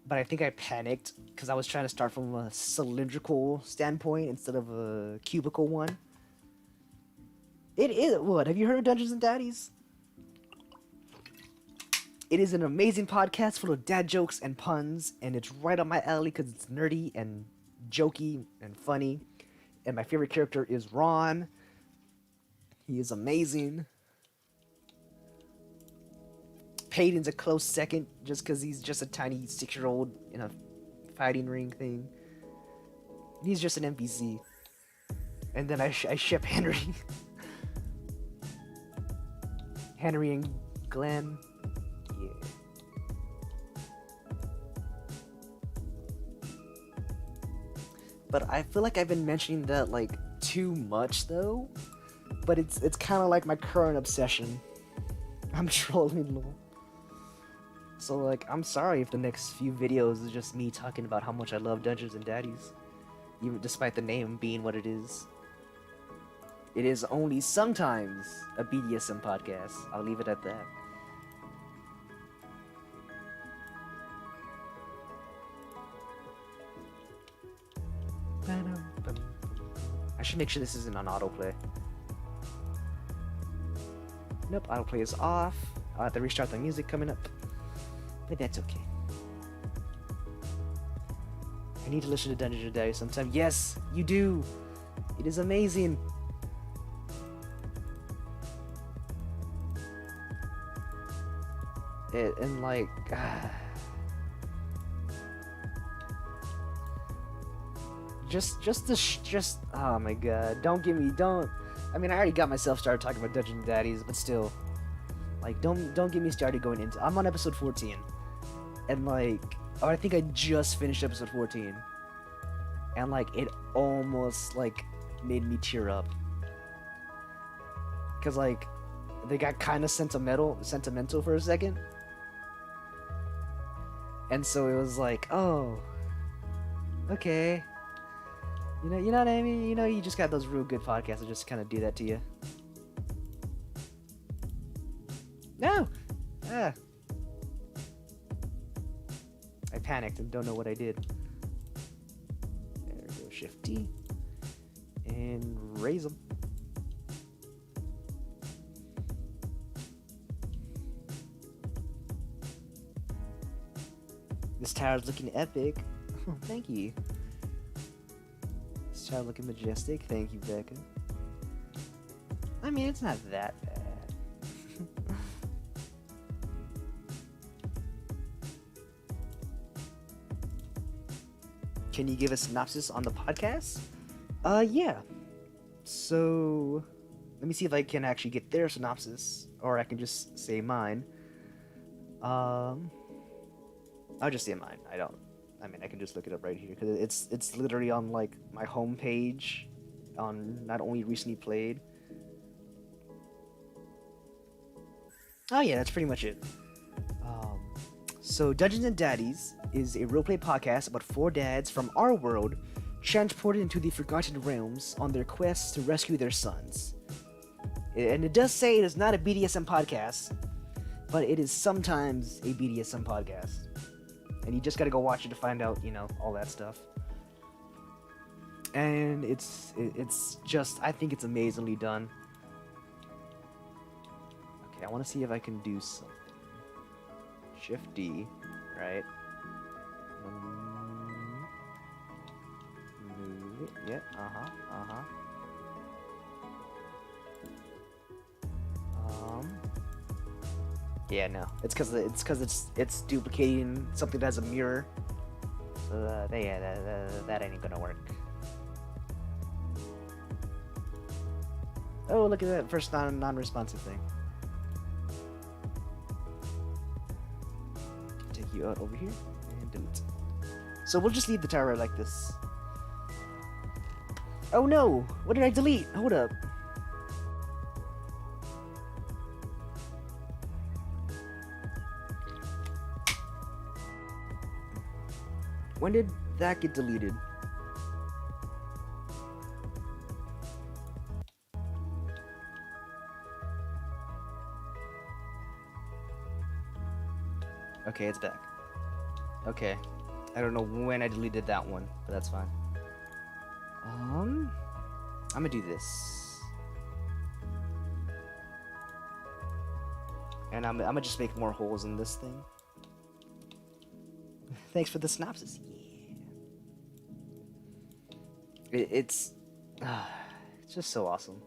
But I think I panicked because I was trying to start from a cylindrical standpoint instead of a cubical one. It is what? Have you heard of Dungeons and Daddies? It is an amazing podcast full of dad jokes and puns, and it's right up my alley because it's nerdy and jokey and funny. And my favorite character is Ron. He is amazing. Payton's a close second just because he's just a tiny 6-year-old in a fighting ring thing. He's just an NPC. And then I ship Henry. Henry and Glenn. Yeah. But I feel like I've been mentioning that like too much though. But it's kind of like my current obsession. I'm trolling lol. So like I'm sorry if the next few videos is just me talking about how much I love Dungeons and Daddies, even despite the name being what it is. It is only sometimes a BDSM podcast. I'll leave it at that. I should make sure this isn't on autoplay. Nope, autoplay is off. I'll have to restart the music coming up. But that's okay. I need to listen to Dungeons and Daddies sometime. Yes, you do! It is amazing! And like... just oh my god, don't I mean, I already got myself started talking about Dungeon Daddies, but still, like, don't get me started going into. I'm on episode 14, and like, oh, I think I just finished episode 14, and like, it almost like made me tear up, cause like, they got kind of sentimental for a second, and so it was like, oh, okay. You know what I mean? You know, you just got those real good podcasts that just kind of do that to you. No! Ah. I panicked and don't know what I did. There we go, Shift T. And raise them. This tower's looking epic. Oh, thank you. Child looking majestic. Thank you, Becca. I mean, it's not that bad. Can you give a synopsis on the podcast? Yeah. So, let me see if I can actually get their synopsis, or I can just say mine. I'll just say mine. I mean, I can just look it up right here, because it's literally on, like, my homepage on Not Only Recently Played. Oh yeah, that's pretty much it. So Dungeons and Daddies is a roleplay podcast about 4 dads from our world transported into the Forgotten Realms on their quest to rescue their sons. And it does say it is not a BDSM podcast, but it is sometimes a BDSM podcast. And you just gotta go watch it to find out, you know, all that stuff. And it's just, I think it's amazingly done. Okay, I want to see if I can do something. Shift D, right? Move it. Yeah. Yeah, no. It's because it's duplicating something that has a mirror. So that ain't gonna work. Oh, look at that first non-responsive thing. Take you out over here and delete. So we'll just leave the tower like this. Oh no! What did I delete? Hold up. When did that get deleted? Okay, it's back. Okay. I don't know when I deleted that one, but that's fine. I'm gonna do this. And I'm gonna just make more holes in this thing. Thanks for the synopsis. Yeah. It's just so awesome.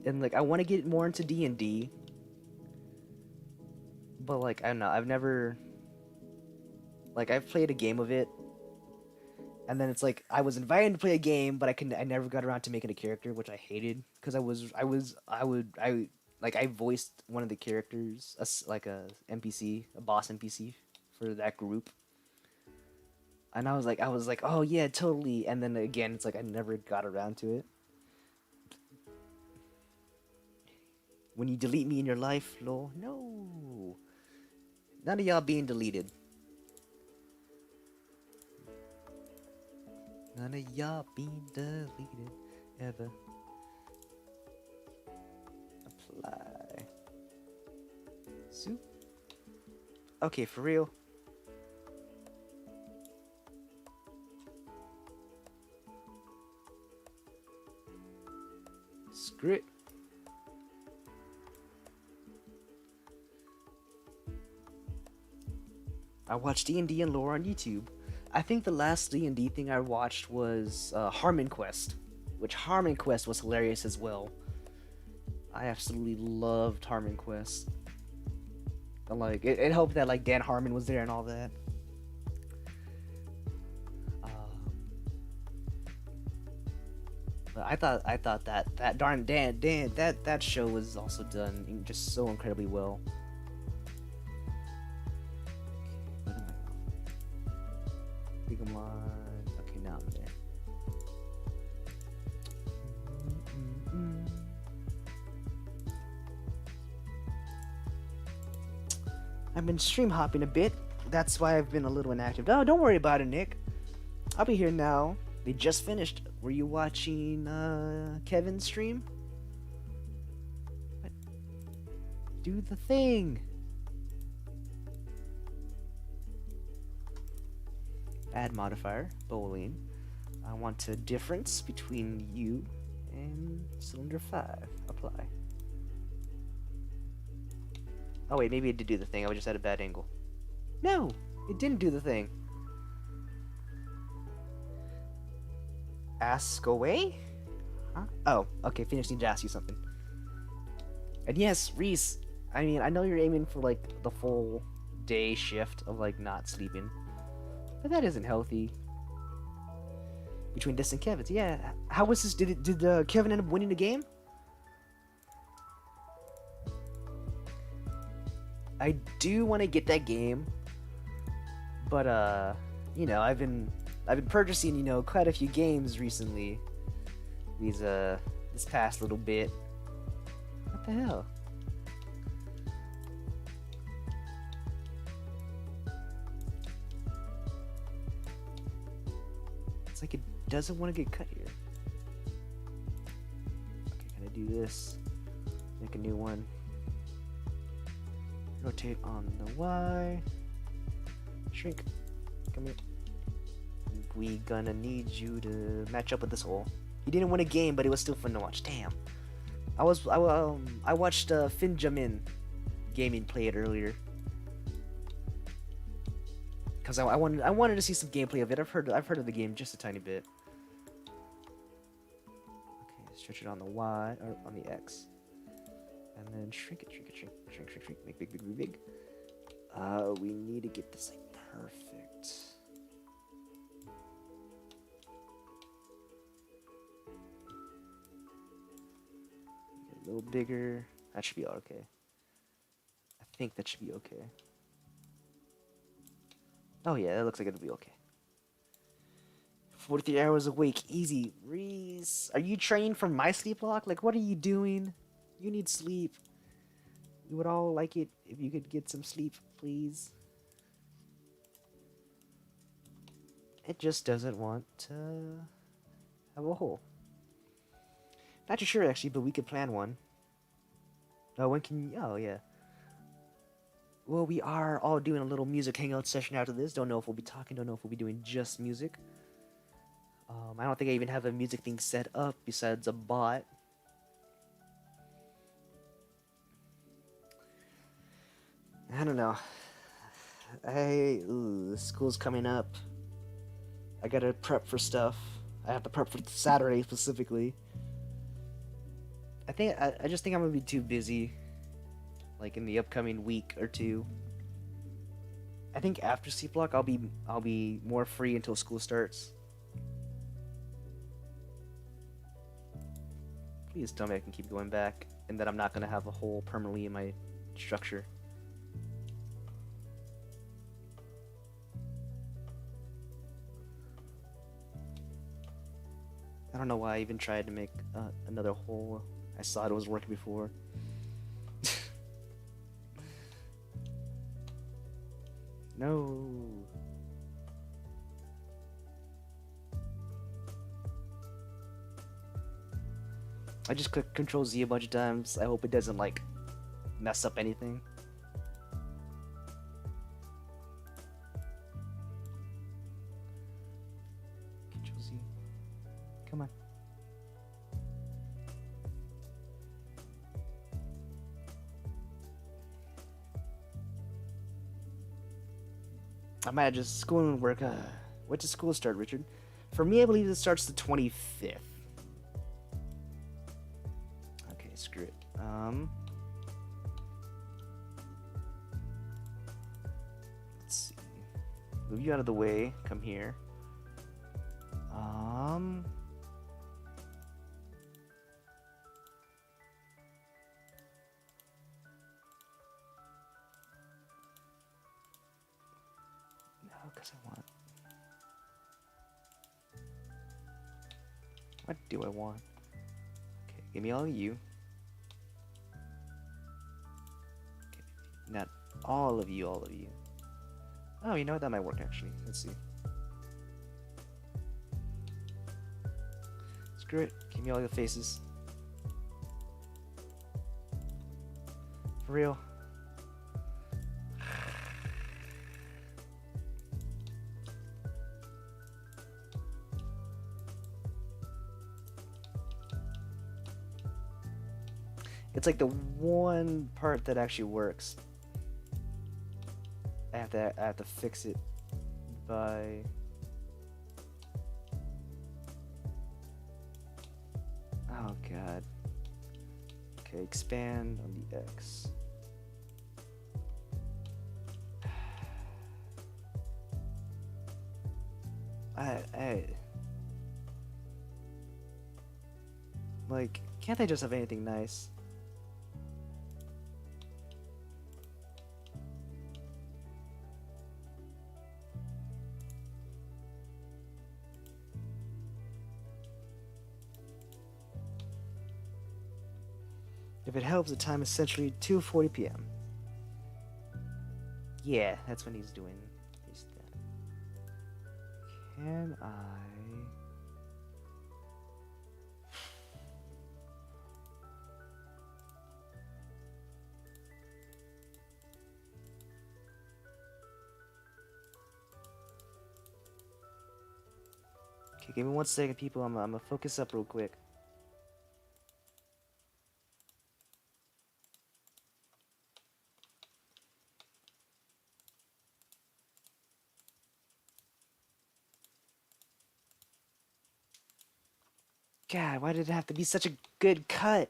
And like, I want to get more into D&D, but like, I don't know. I've never, like, I've played a game of it, and then it's like I was invited to play a game, but I never got around to making a character, which I hated, because I voiced one of the characters, like a NPC, a boss NPC for that group. And I was like, oh yeah, totally. And then again, it's like I never got around to it. When you delete me in your life, lol. No. None of y'all being deleted. None of y'all being deleted ever. Apply. Soup. Okay, for real. Screw it. I watched D&D and lore on YouTube. I think the last D&D thing I watched was Harmon Quest, which Harmon Quest was hilarious as well. I absolutely loved Harmon Quest. And like, it helped that like Dan Harmon was there and all that. But I thought that darn Dan that show was also done just so incredibly well. What am I on? I think I'm on. Okay, now I'm there. I've been stream hopping a bit. That's why I've been a little inactive. Oh, don't worry about it, Nick. I'll be here now. They just finished. Were you watching Kevin's stream? What? Do the thing. Add modifier, bowling. I want a difference between you and cylinder 5. Apply. Oh wait, maybe it did do the thing. I was just at a bad angle. No, it didn't do the thing. Ask away? Huh? Oh, okay, Phoenix needs to ask you something. And yes, Reese, I mean, I know you're aiming for, like, the full day shift of, like, not sleeping. But that isn't healthy. Between this and Kevin's, yeah. How was this? Did Kevin end up winning the game? I do want to get that game, but you know, I've been purchasing, you know, quite a few games recently. This past little bit. What the hell? It's like it doesn't want to get cut here. Okay, can I do this? Make a new one. Rotate on the Y. Shrink. Come here. We gonna need you to match up with this hole. He didn't win a game, but it was still fun to watch. Damn. I watched Finjamin Gaming play it earlier. Cause I wanted to see some gameplay of it. I've heard of the game just a tiny bit. Okay, stretch it on the Y or on the X. And then shrink it, make big. We need to get this like perfect. Get a little bigger. That should be okay. I think that should be okay. Oh yeah, that looks like it'll be okay. 43 hours awake, easy. Reese, are you trained from my sleep lock? Like, what are you doing? You need sleep. We would all like it if you could get some sleep, please. It just doesn't want to have a hole. Not too sure actually, but we could plan one. Oh, when can you? Oh, yeah. Well, we are all doing a little music hangout session after this. Don't know if we'll be talking. Don't know if we'll be doing just music. I don't think I even have a music thing set up besides a bot. I don't know. School's coming up. I gotta prep for stuff. I have to prep for Saturday specifically. I just think I'm gonna be too busy, like in the upcoming week or two. I think after C block I'll be more free until school starts. Please tell me I can keep going back and that I'm not gonna have a hole permanently in my structure. I don't know why I even tried to make another hole. I saw it was working before. No. I just clicked Control Z a bunch of times. I hope it doesn't like mess up anything. Control Z. Come on. I might just school and work. When does school start, Richard? For me, I believe it starts the 25th. Okay, screw it. Let's see. Move you out of the way. Come here. Because I want. What do I want? Okay, give me all of you. Okay, not all of you, all of you. Oh, you know what? That might work actually. Let's see. Screw it. Give me all your faces. For real. It's like the one part that actually works. I have to fix it by. Oh god. Okay, expand on the X. Like, can't they just have anything nice? If it helps, the time is essentially 2:40 p.m. Yeah, that's when he's doing his thing. Can I... Okay, give me 1 second, people. I'm gonna focus up real quick. God, why did it have to be such a good cut?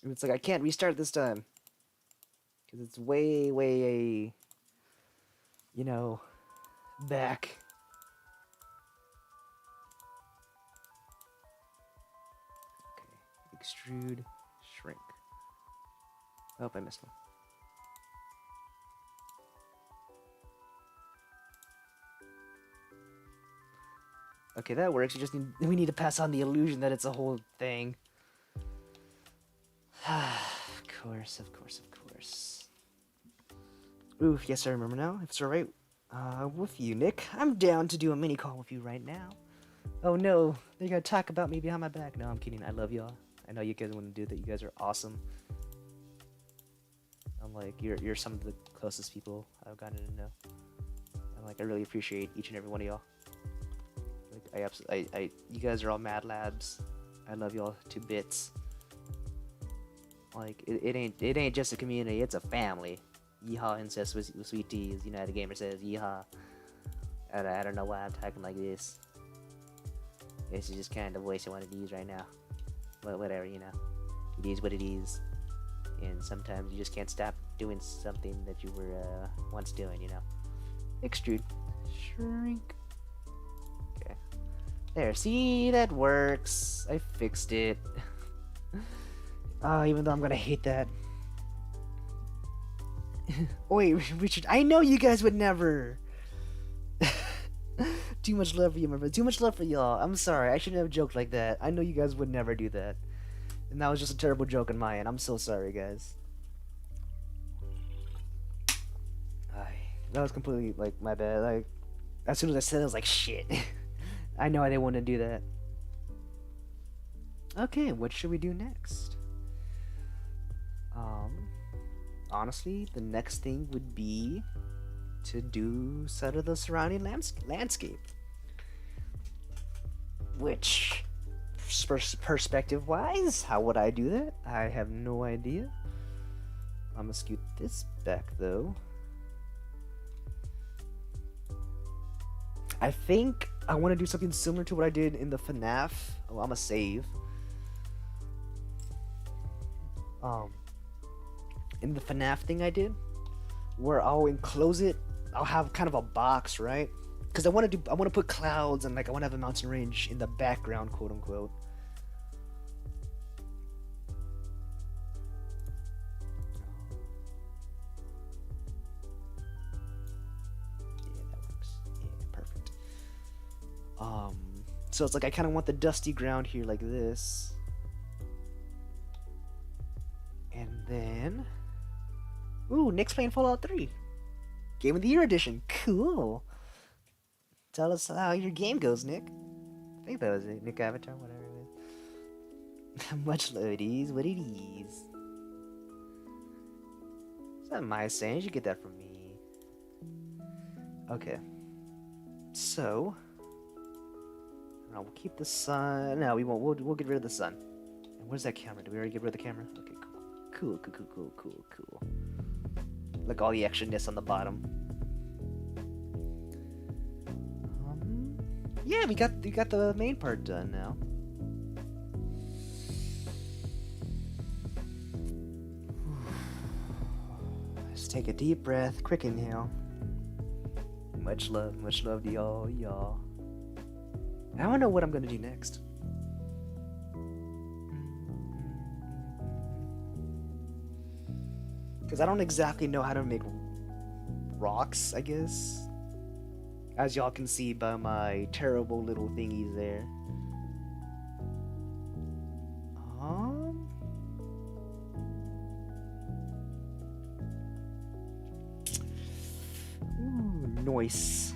It's like I can't restart this time. Because it's way, you know, back. Okay, extrude, shrink. Oh, I missed one. Okay, that works. We need to pass on the illusion that it's a whole thing. Of course. Oof, yes, I remember now. If it's alright with you, Nick, I'm down to do a mini call with you right now. Oh no, they're gonna talk about me behind my back. No, I'm kidding. I love y'all. I know you guys want to do that. You guys are awesome. I'm like, you're some of the closest people I've gotten to know. I'm like, I really appreciate each and every one of y'all. Like, you guys are all mad labs. I love y'all to bits. Like, it ain't just a community, it's a family. Yeehaw incest with sweet teas. You know how the gamer says yeehaw. I don't know why I'm talking like this. This is just kind of the voice I want to use right now. But whatever, you know. It is what it is. And sometimes you just can't stop doing something that you were once doing, you know. Extrude. Shrink. Okay. There, see, that works. I fixed it. Even though I'm gonna hate that. Wait, Richard, I know you guys would never. Too much love for you, my friend. Too much love for y'all. I'm sorry, I shouldn't have joked like that. I know you guys would never do that. And that was just a terrible joke on my end. I'm so sorry, guys. That was completely, like, my bad. Like, as soon as I said it, I was like, shit. I know I didn't want to do that. Okay, what should we do next? Honestly, the next thing would be to do sort of the surrounding landscape. Which, perspective-wise, how would I do that? I have no idea. I'm gonna scoot this back, though. I think I want to do something similar to what I did in the FNAF. Oh, I'm gonna save. In the FNAF thing I did, where I'll enclose it, I'll have kind of a box, right? Because I want to put clouds and like I want to have a mountain range in the background, quote unquote. So it's like I kind of want the dusty ground here like this. And then... Ooh, Nick's playing Fallout 3. Game of the Year edition. Cool. Tell us how your game goes, Nick. I think that was it. Nick Avatar, whatever it is. Much love, it is what it is. Is that my saying? You should get that from me. Okay. So... we'll keep the sun. No, we won't. We'll get rid of the sun. And where's that camera? Did we already get rid of the camera? Okay, cool. Cool. Look, all the extraness on the bottom. Yeah, we got the main part done now. Let's take a deep breath. Quick inhale. Much love to y'all. I don't know what I'm gonna do next. Because I don't exactly know how to make rocks, I guess. As y'all can see by my terrible little thingies there. Ooh, nice.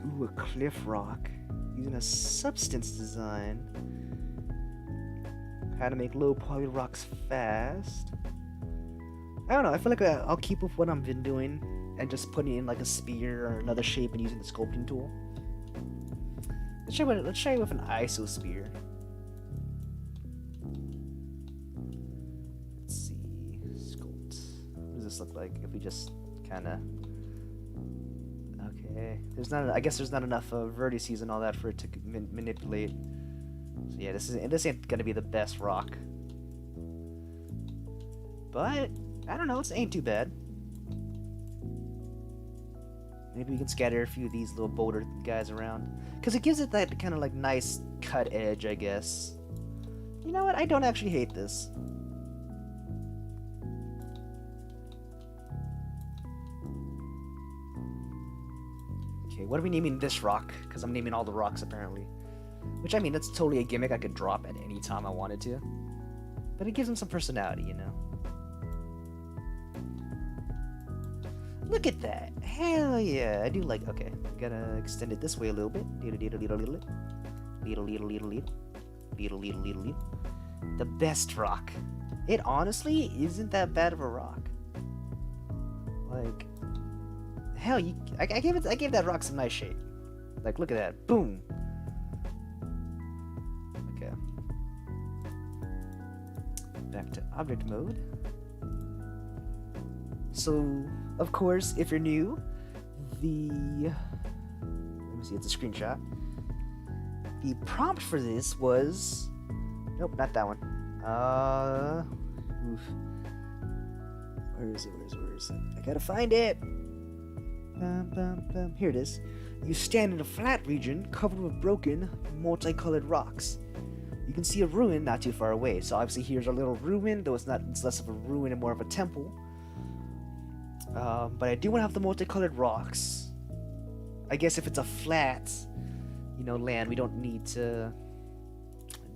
Ooh, a cliff rock. Using a substance design. How to make low poly rocks fast. I don't know, I feel like I'll keep with what I've been doing and just putting in like a spear or another shape and using the sculpting tool. Let's try it with an ISO spear. Let's see. Sculpt. What does this look like if we just kinda... Okay. I guess there's not enough vertices and all that for it to manipulate. So yeah, this ain't gonna be the best rock. But I don't know, it ain't too bad. Maybe we can scatter a few of these little boulder guys around. Because it gives it that kind of like nice cut edge, I guess. You know what? I don't actually hate this. Okay, what are we naming this rock? Because I'm naming all the rocks apparently. Which, I mean, that's totally a gimmick I could drop at any time I wanted to. But it gives them some personality, you know? Look at that! Hell yeah! I do like... Okay, gotta extend it this way a little bit. The best rock. It honestly isn't that bad of a rock. Like... Hell, I gave that rock some nice shape. Like, look at that. Boom! Okay. Back to object mode. So, of course, if you're new, let me see, it's a screenshot. The prompt for this was... Nope, not that one. Oof. Where is it? I gotta find it! Here it is. You stand in a flat region covered with broken, multicolored rocks. You can see a ruin not too far away. So obviously here's our little ruin, though it's less of a ruin and more of a temple. But I do want to have the multicolored rocks. I guess if it's a flat, land, we don't need to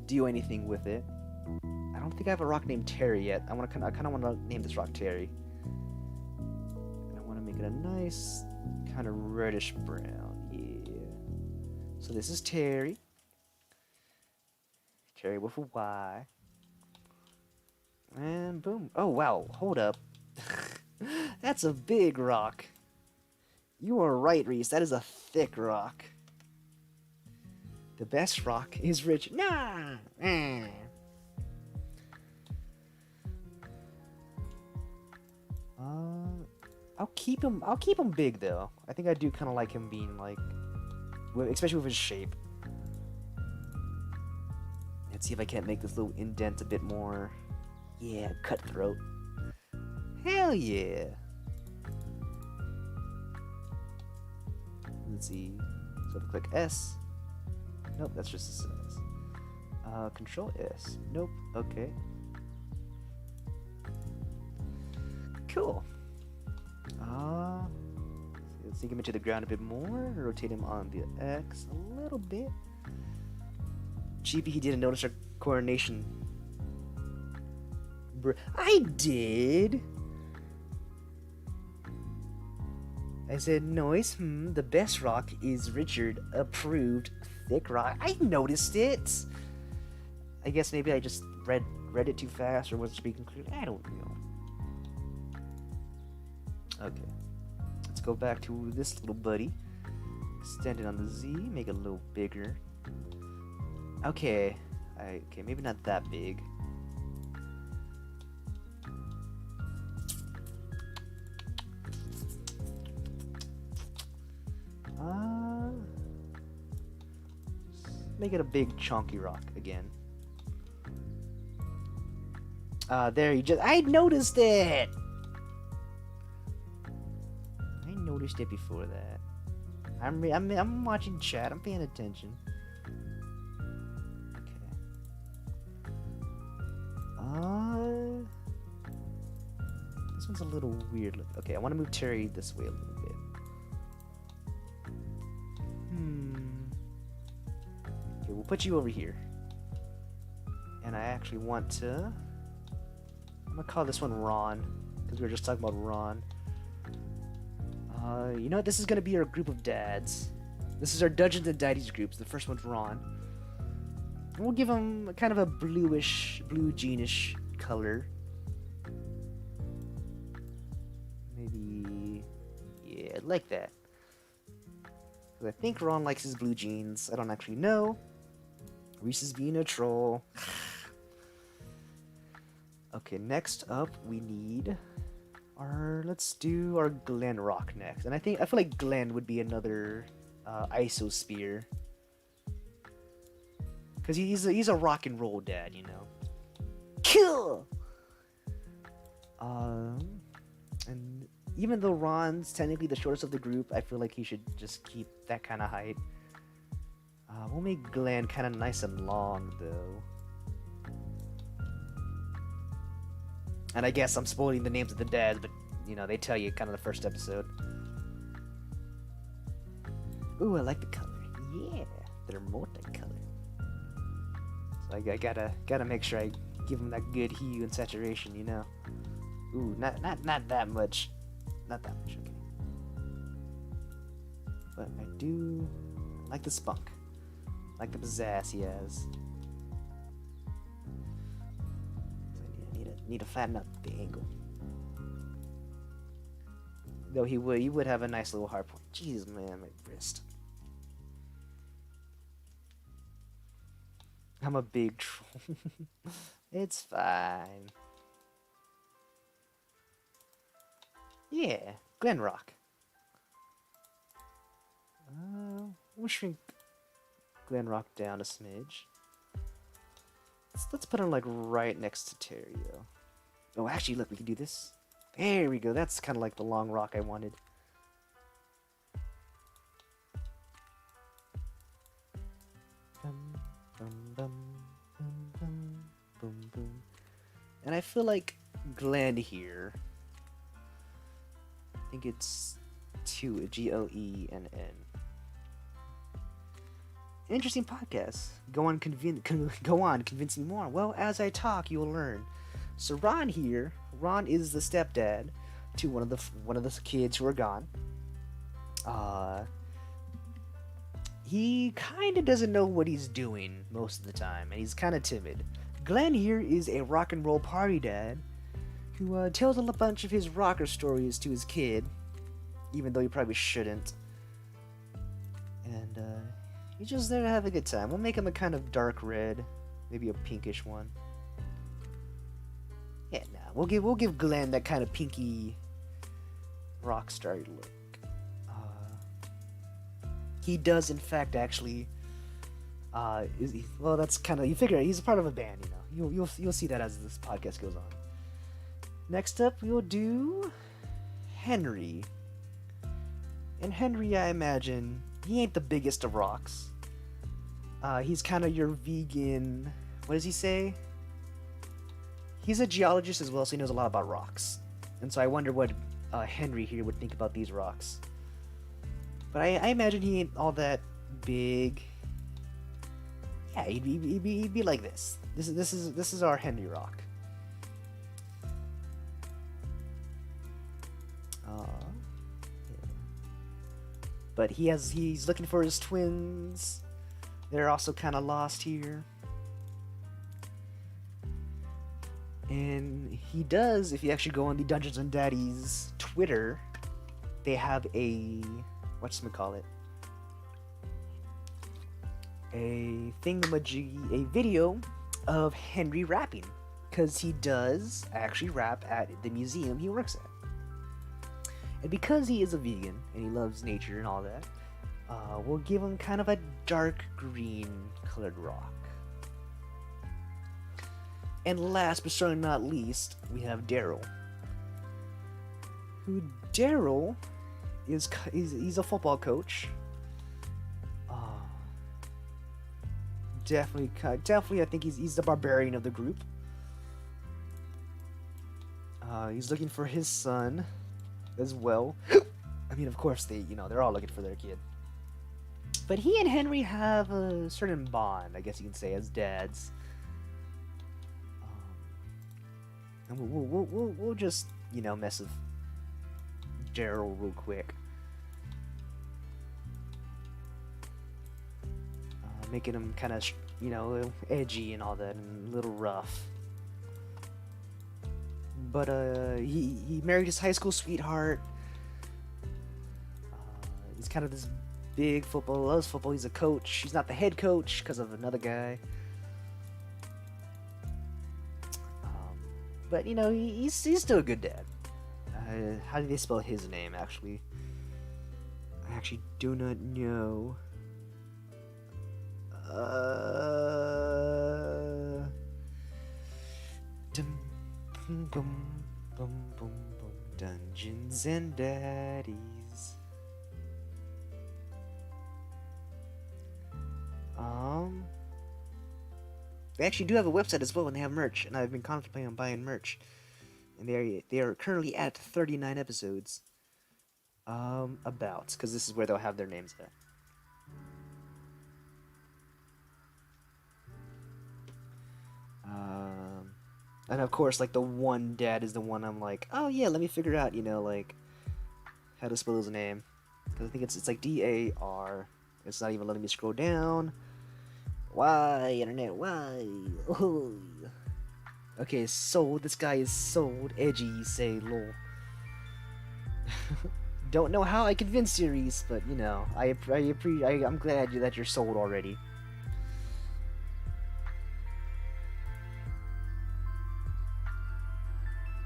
do anything with it. I don't think I have a rock named Terry yet. I kind of want to name this rock Terry. And I want to make it a nice kind of reddish brown. Yeah. So this is Terry. Terry with a Y. And boom. Oh wow, hold up. That's a big rock. You are right, Reese. That is a thick rock. The best rock is rich. Nah. I'll keep him big though. I think I do kind of like him being like, especially with his shape. Let's see if I can't make this little indent a bit more. Yeah, cutthroat. Hell yeah. Let's see. So if I click S. Nope, that's just a size. Control S. Nope. Okay. sink him into the ground a bit more. Rotate him on the X a little bit. Cheapy, he didn't notice our coordination. I did. I said noise. The best rock is Richard approved thick rock. I noticed it. I guess maybe I just read it too fast or wasn't speaking clearly. I don't know. Okay. Let's go back to this little buddy. Extend it on the Z. Make it a little bigger. Okay. Okay, maybe not that big. Make it a big chunky rock again. There you just... I noticed it! I noticed it before that. I'm watching chat. I'm paying attention. Okay. This one's a little weird looking. Okay, I want to move Terry this way a little bit. Okay, we'll put you over here. And I actually want to... I'm gonna call this one Ron, because we were just talking about Ron. You know what? This is gonna be our group of dads. This is our Dungeons and Daddies groups. The first one's Ron. And we'll give him kind of a bluish, blue jeanish color. Maybe... yeah, like that. Because I think Ron likes his blue jeans. I don't actually know. Reese is being a troll. Okay, next up we need our... let's do our Glen rock next. And I feel like Glen would be another isosphere. Because he's a rock and roll dad, you know. Kill! And even though Ron's technically the shortest of the group, I feel like he should just keep that kind of height. We'll make Glen kind of nice and long, though. And I guess I'm spoiling the names of the dads, but, you know, they tell you kind of the first episode. Ooh, I like the color. Yeah, they're multicolored. So I gotta make sure I give them that good hue and saturation, you know. Ooh, not that much. Not that much, okay. But I do like the spunk. Like the pizzazz he has. Need to flatten up the angle. Though he would have a nice little hard point. Jesus, man, my wrist. I'm a big troll. It's fine. Yeah, Glenrock. We'll shrink Glenrock down a smidge. Let's put him like right next to Terrio. Oh, actually, look, we can do this. There we go. That's kind of like the long rock I wanted. Bum, bum, bum, bum, bum, boom, boom. And I feel like Glen here. I think it's Glenn. Interesting podcast. Go on, convince me more. Well, as I talk, you will learn. So Ron here, Ron is the stepdad to one of the kids who are gone. He kind of doesn't know what he's doing most of the time, and he's kind of timid. Glenn here is a rock and roll party dad who tells a bunch of his rocker stories to his kid, even though he probably shouldn't. And he's just there to have a good time. We'll make him a kind of dark red, maybe a pinkish one. Yeah, nah, we'll give Glenn that kind of pinky rock star look. He does, in fact, actually. Well, that's kind of, you figure he's a part of a band, you know. You'll see that as this podcast goes on. Next up, we'll do Henry. And Henry, I imagine, he ain't the biggest of rocks. He's kind of your vegan. What does he say? He's a geologist as well, so he knows a lot about rocks. And so I wonder what Henry here would think about these rocks. But I imagine he ain't all that big. Yeah, he'd be like this. This is our Henry Rock. Yeah. But he's looking for his twins. They're also kind of lost here. And he does, if you actually go on the Dungeons and Daddies Twitter, they have a whatchamacallit, a thingamajiggy, a video of Henry rapping, because he does actually rap at the museum he works at. And because he is a vegan and he loves nature and all that, we'll give him kind of a dark green colored rock. And last but certainly not least, we have Daryl. Who Daryl is he's a football coach. Definitely, I think he's the barbarian of the group. He's looking for his son as well. I mean, of course they're all looking for their kid. But he and Henry have a certain bond, I guess you can say, as dads. And we'll just mess with Daryl real quick, making him kind of edgy and all that, and a little rough. But he married his high school sweetheart. He's kind of this big football, loves football. He's a coach. He's not the head coach because of another guy. But he's still a good dad. How do they spell his name? Actually, I actually do not know. Dungeons and Daddies. They actually do have a website as well, and they have merch, and I've been contemplating on buying merch. And they are currently at 39 episodes. Because this is where they'll have their names at. And of course, like, the one dad is the one I'm like, oh yeah, let me figure out, like, how to spell his name. Because I think it's like D-A-R. It's not even letting me scroll down. Why, internet, why? Oh. Okay, sold. This guy is sold. Edgy, you say, lol. Don't know how I convinced you, Reese, but, I'm glad that you're sold already.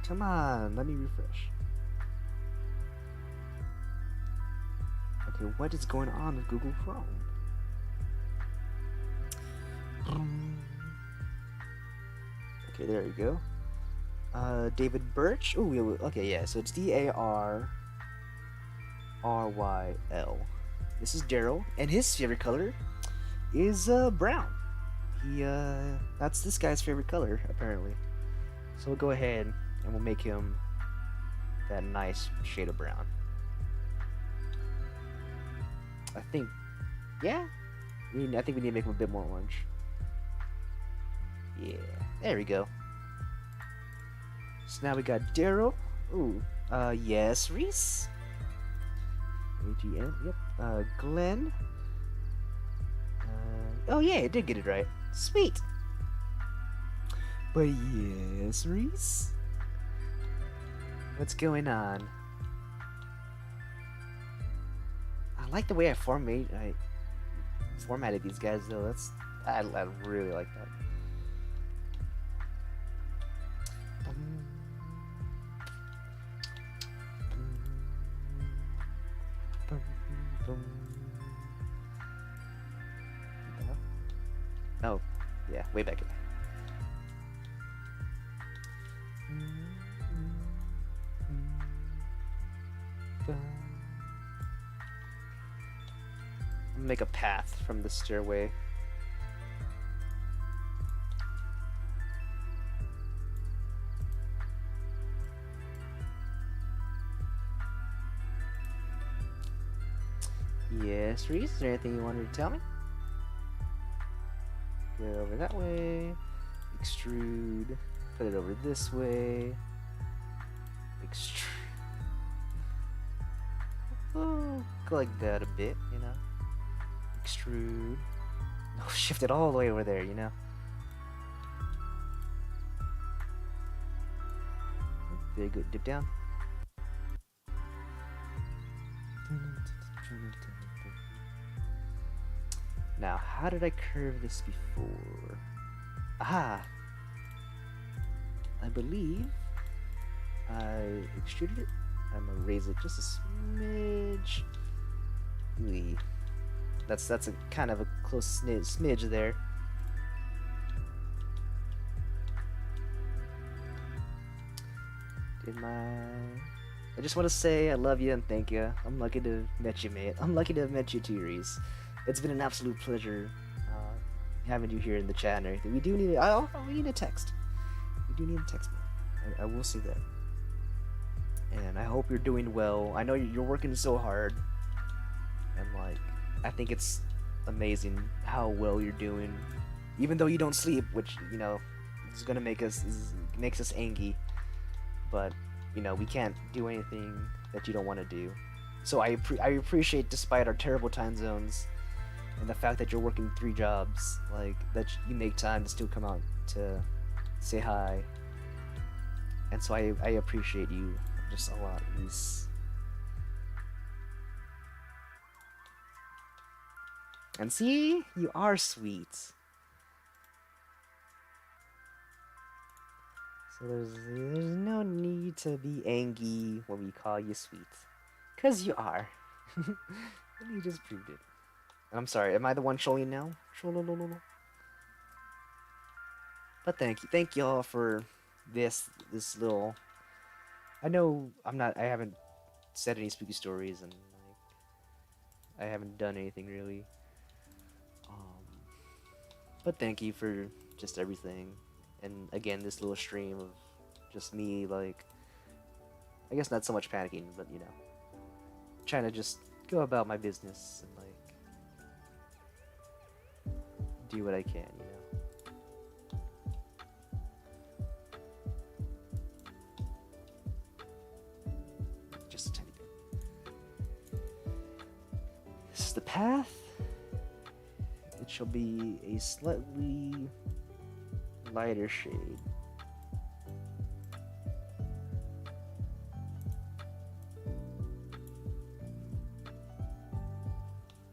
Come on, let me refresh. Okay, what is going on with Google Chrome? Okay, there you go. David Birch. Ooh, okay, yeah. So it's D-A-R-R-Y-L. This is Daryl, and his favorite color is brown. That's this guy's favorite color, apparently. So we'll go ahead and we'll make him that nice shade of brown. I think, yeah. I think we need to make him a bit more orange. Yeah, there we go. So now we got Daryl. Ooh, yes, Reese. A-G-N, yep. Glenn. Oh yeah, I did get it right. Sweet. But yes, Reese. What's going on? I like the way I formatted these guys, though. I really like that. Oh, yeah, way back here. Make a path from the stairway. Yes, Reese, is there anything you wanted to tell me? Go over that way. Extrude. Put it over this way. Extrude. Oh, go like that a bit, you know. Extrude. No, shift it all the way over there, you know. Very good. Dip down. Now, how did I curve this before? Aha! I believe I extruded it. I'm gonna raise it just a smidge. Ooh. That's a kind of a close smidge there. I just want to say I love you and thank you. I'm lucky to have met you, mate. I'm lucky to have met you too, Reese. It's been an absolute pleasure having you here in the chat and everything. We do need we need a text. We do need a text, man. I will say that. And I hope you're doing well. I know you're working so hard, and like I think it's amazing how well you're doing, even though you don't sleep, which you know is gonna makes us angry. But you know we can't do anything that you don't want to do. So I appreciate, despite our terrible time zones and the fact that you're working 3 jobs, like that you make time to still come out to say hi. And so I appreciate you just a lot, Reese. And see, you are sweet. So there's no need to be angry when we call you sweet. 'Cause you are. You just proved it. And I'm sorry, am I the one trolling now? But thank you all for this little. I know I haven't said any spooky stories, and like I haven't done anything really. But thank you for just everything, and again this little stream of just me, like I guess not so much panicking, but you know, trying to just go about my business and like do what I can, you know. Just a tiny bit. This is the path. It shall be a slightly lighter shade.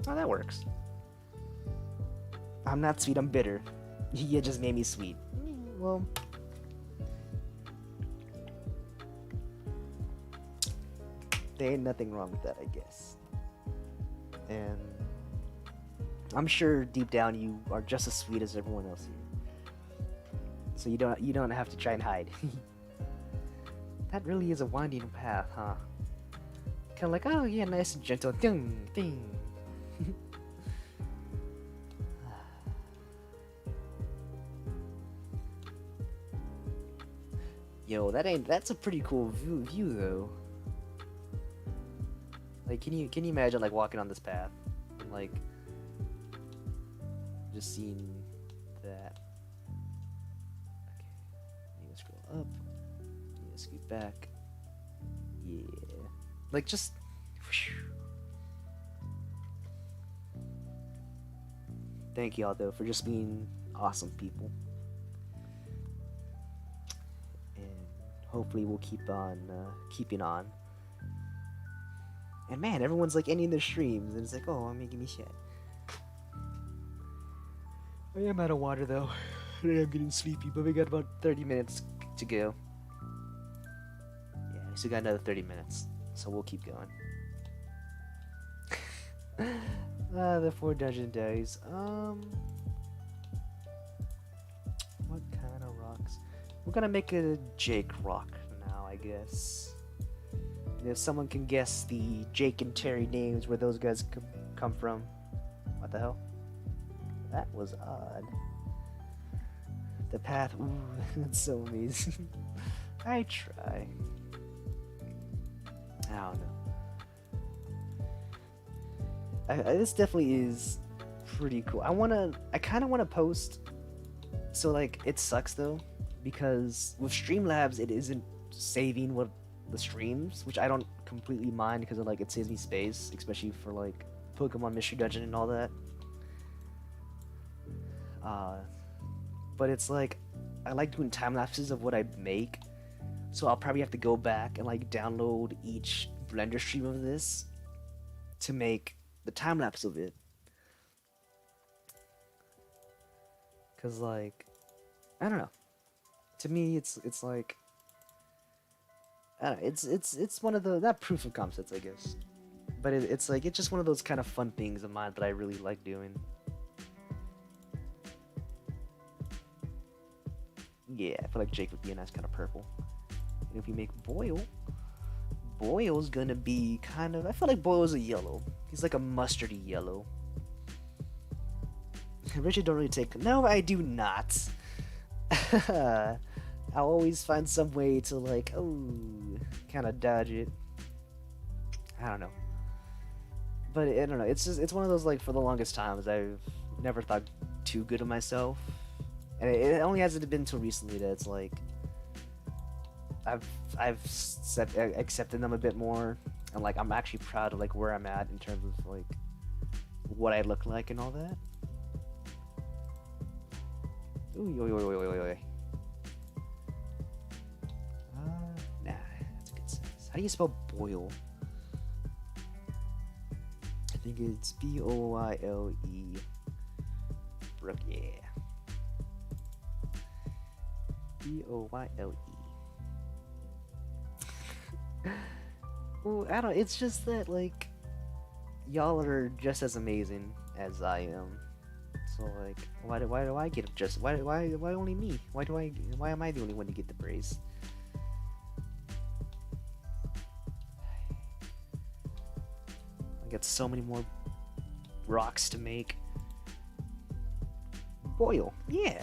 Oh, that works. I'm not sweet, I'm bitter. You just made me sweet. Well, there ain't nothing wrong with that, I guess. And I'm sure deep down you are just as sweet as everyone else here. So you don't have to try and hide. That really is a winding path, huh? Kind of like, oh yeah, nice and gentle. Ding, ding. Yo, that's a pretty cool view though. Like, can you imagine like walking on this path and like just seeing that? Okay, need to scroll up. Need to scoot back. Yeah, like just. Whoosh. Thank y'all though for just being awesome people. Hopefully we'll keep on keeping on. And man, everyone's like ending their streams and it's like, oh, I'm making me shit. I am out of water though. I am getting sleepy, but we got about 30 minutes to go. Yeah, we still got another 30 minutes, so we'll keep going. The 4 dungeon days. What kind of rocks? We're gonna make a Jake rock now, I guess. And if someone can guess the Jake and Terry names, where those guys come from. What the hell? That was odd. The path, ooh, that's so amazing. I try. I don't know. This definitely is pretty cool. I kind of wanna post. So like, it sucks though, because with Streamlabs, it isn't saving what the streams, which I don't completely mind because like it saves me space, especially for like Pokemon Mystery Dungeon and all that. But it's like, I like doing time lapses of what I make, so I'll probably have to go back and like download each Blender stream of this to make the time lapse of it. Cause like, I don't know. To me, it's like, I don't know, it's one of the, not proof of concepts, I guess, but it's like, it's just one of those kind of fun things of mine that I really like doing. Yeah, I feel like Jake would be a nice kind of purple. And if we make Boyle, Boyle's gonna be kind of, I feel like Boyle's a yellow. He's like a mustardy yellow. Richard don't really take, no, I do not. I'll always find some way to like, oh, kind of dodge it. I don't know. But I don't know, it's just, it's one of those like, for the longest times, I've never thought too good of myself. And it only hasn't been until recently that it's like I've accepted them a bit more, and like I'm actually proud of like where I'm at in terms of like what I look like and all that. Ooh, nah, that's a good sense. How do you spell Boyle? I think it's B-O-Y-L-E. Brook, yeah. B-O-Y-L-E. Well, I don't. It's just that like y'all are just as amazing as I am. So like, why do I get just why only me? Why am I the only one to get the praise? I got so many more rocks to make. Boyle, yeah.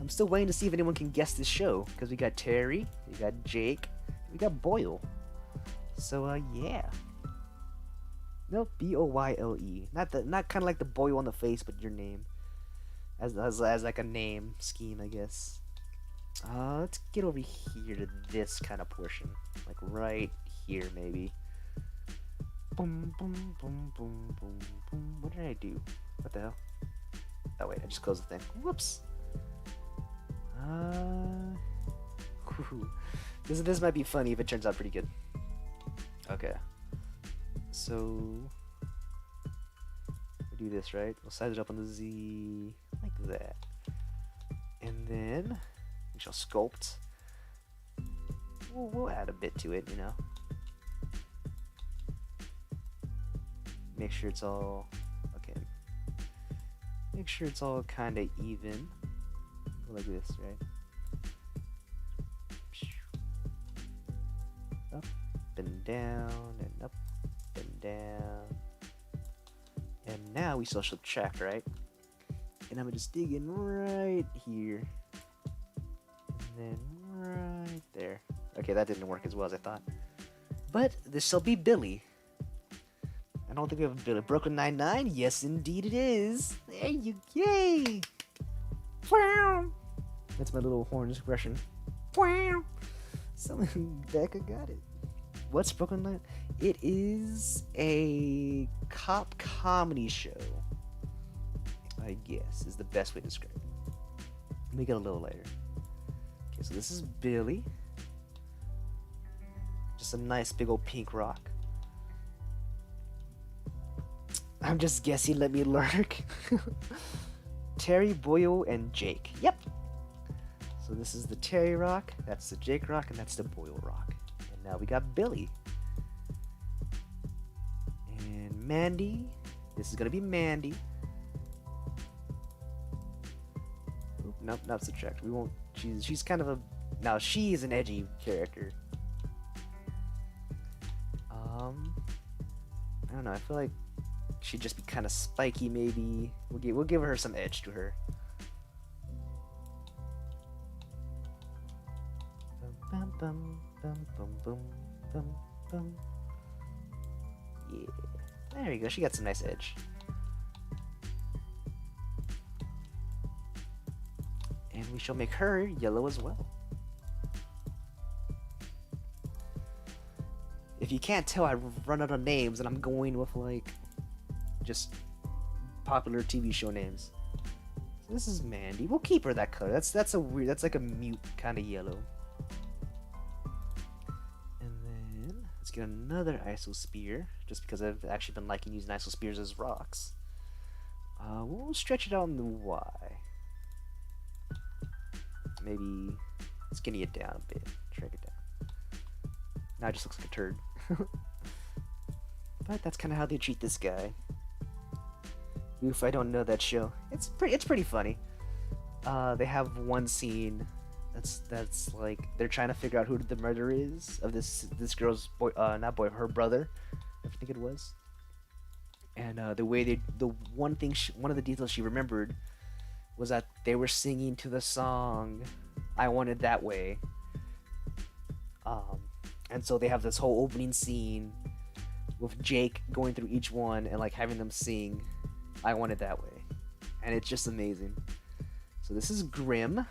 I'm still waiting to see if anyone can guess this show, because we got Terry, we got Jake, we got Boyle. So yeah. Nope, B-O-Y-L-E. Not kind of like the Boyle on the face, but your name. As like a name scheme, I guess. Let's get over here to this kind of portion, like right here maybe. Boom, boom, boom, boom, boom, boom. What did I do? What the hell? Oh wait, I just closed the thing. Whoops. This might be funny if it turns out pretty good. Okay. So we do this, right? We'll size it up on the Z like that. And then we shall sculpt. We'll add a bit to it, you know. Make sure it's all okay. Make sure it's all kind of even. Like this, right? Up and down and up and down. And now we still subtract, right? And I'm gonna just dig in right here. And then right there. Okay, that didn't work as well as I thought. But this shall be Billy. I don't think we have a Billy. Brooklyn Nine-Nine? Yes, indeed it is. There you yay! That's my little horn expression. Someone Becca got it. What's Brooklyn Nine? It is a cop comedy show, I guess, is the best way to describe it. Let me get a little later. Okay, so this is Billy. Just a nice big old pink rock. I'm just guessing, let me lurk. Terry, Boyle, and Jake. Yep. So this is the Terry rock, that's the Jake rock, and that's the Boyle rock. And now we got Billy. And Mandy. This is gonna be Mandy. Oop, nope, not subtract. We won't. She's kind of a. Now she is an edgy character. I don't know. I feel like she'd just be kind of spiky. Maybe we'll give her some edge to her. Bum, bum, bum, bum, bum, bum, bum. Yeah. There you go. She got some nice edge. And we shall make her yellow as well. If you can't tell, I run out of names, and I'm going with like just popular TV show names. So this is Mandy. We'll keep her that color. That's a weird. That's like a mute kind of yellow. And then let's get another ISO spear, just because I've actually been liking using ISO spears as rocks. We'll stretch it out in the Y. Maybe skinny it down a bit. Shrink it down. Now it just looks like a turd. But that's kind of how they treat this guy. Oof, I don't know that show. It's pretty funny. They have one scene that's like they're trying to figure out who the murderer is of this girl's boy, not boy, her brother, I think it was. And one of the details she remembered was that they were singing to the song "I Want It That Way." And so they have this whole opening scene with Jake going through each one and like having them sing "I Want It That Way," and it's just amazing. So this is Grim,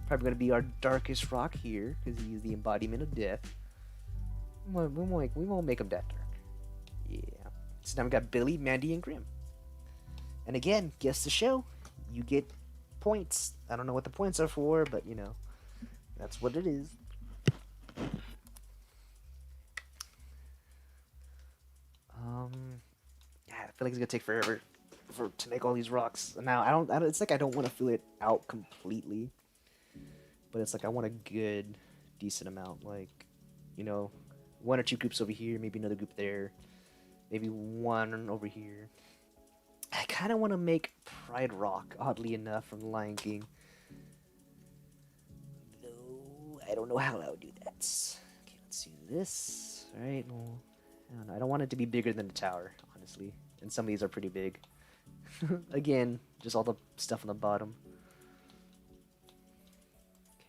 probably going to be our darkest rock here because he's the embodiment of death. We won't make him that dark. Yeah. So now we got Billy, Mandy, and Grim. And again, guess the show. You get points. I don't know what the points are for, but you know, that's what it is. Yeah, I feel like it's gonna take forever to make all these rocks. Now I don't. It's like I don't want to fill it out completely, but it's like I want a good, decent amount. Like, you know, one or two groups over here, maybe another group there, maybe one over here. I kind of want to make Pride Rock, oddly enough, from The Lion King. Though I don't know how I would do that. Okay, let's do this. All right. Well, I don't want it to be bigger than the tower, honestly. And some of these are pretty big. Again, just all the stuff on the bottom. Okay.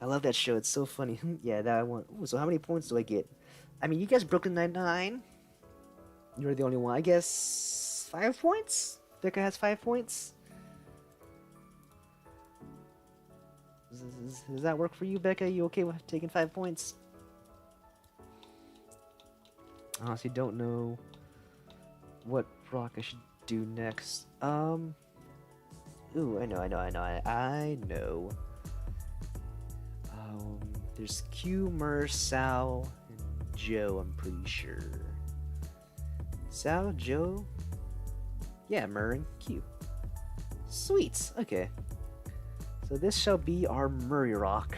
I love that show. It's so funny. Yeah, that I want. Ooh, so how many points do I get? I mean, you guys Brooklyn Nine-Nine. You're the only one. I guess 5 points? Becca has 5 points. Does that work for you, Becca? You okay with taking 5 points? I honestly don't know what rock I should do next. Ooh, I know. There's Q, Mer, Sal, and Joe, I'm pretty sure. Sal, Joe? Yeah, Mer and Q. Sweet, okay. So this shall be our Murray Rock.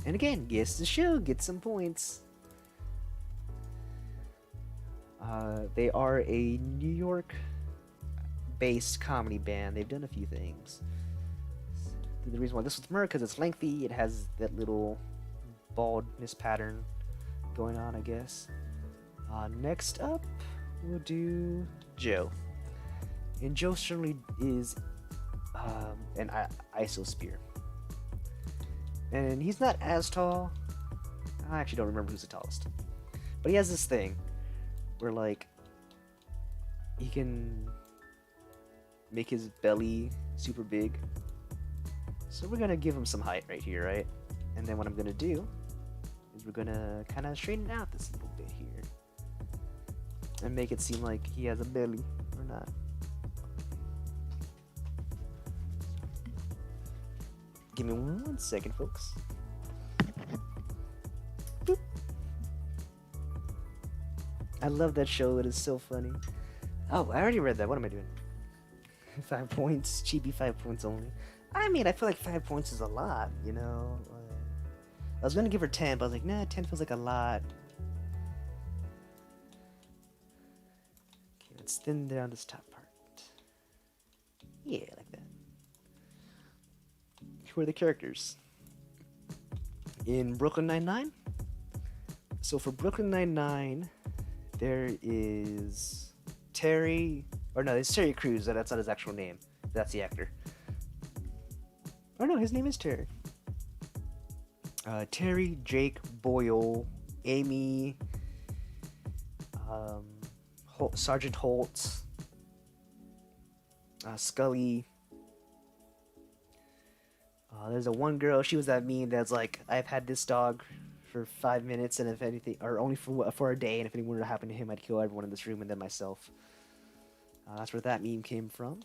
And again, guess the show, get some points. They are a New York-based comedy band. They've done a few things. The reason why this was Murray, because it's lengthy, it has that little baldness pattern going on, I guess. Next up, we'll do Joe. And Joe certainly is an ISO spear. And he's not as tall. I actually don't remember who's the tallest. But he has this thing where, like, he can make his belly super big. So we're going to give him some height right here, right? And then what I'm going to do is we're going to kind of straighten out this little bit here. And make it seem like he has a belly or not. Give me 1 second, folks. Boop. I love that show. It is so funny. Oh, I already read that. What am I doing? 5 points. Chibi 5 points only. I mean, I feel like 5 points is a lot, you know? I was going to give her 10, but I was like, nah, 10 feels like a lot. Okay, let's thin down this top part. Yeah, like that. Who are the characters? In Brooklyn Nine-Nine? So for Brooklyn Nine-Nine, there is Terry... Or no, it's Terry Crews. That's not his actual name. That's the actor. Oh no, his name is Terry. Terry, Jake, Boyle, Amy, Sergeant Holt, Scully. There's a one girl. She was that meme that's like, I've had this dog for 5 minutes, and if anything, or only for a day, and if anything were to happen to him, I'd kill everyone in this room and then myself. That's where that meme came from.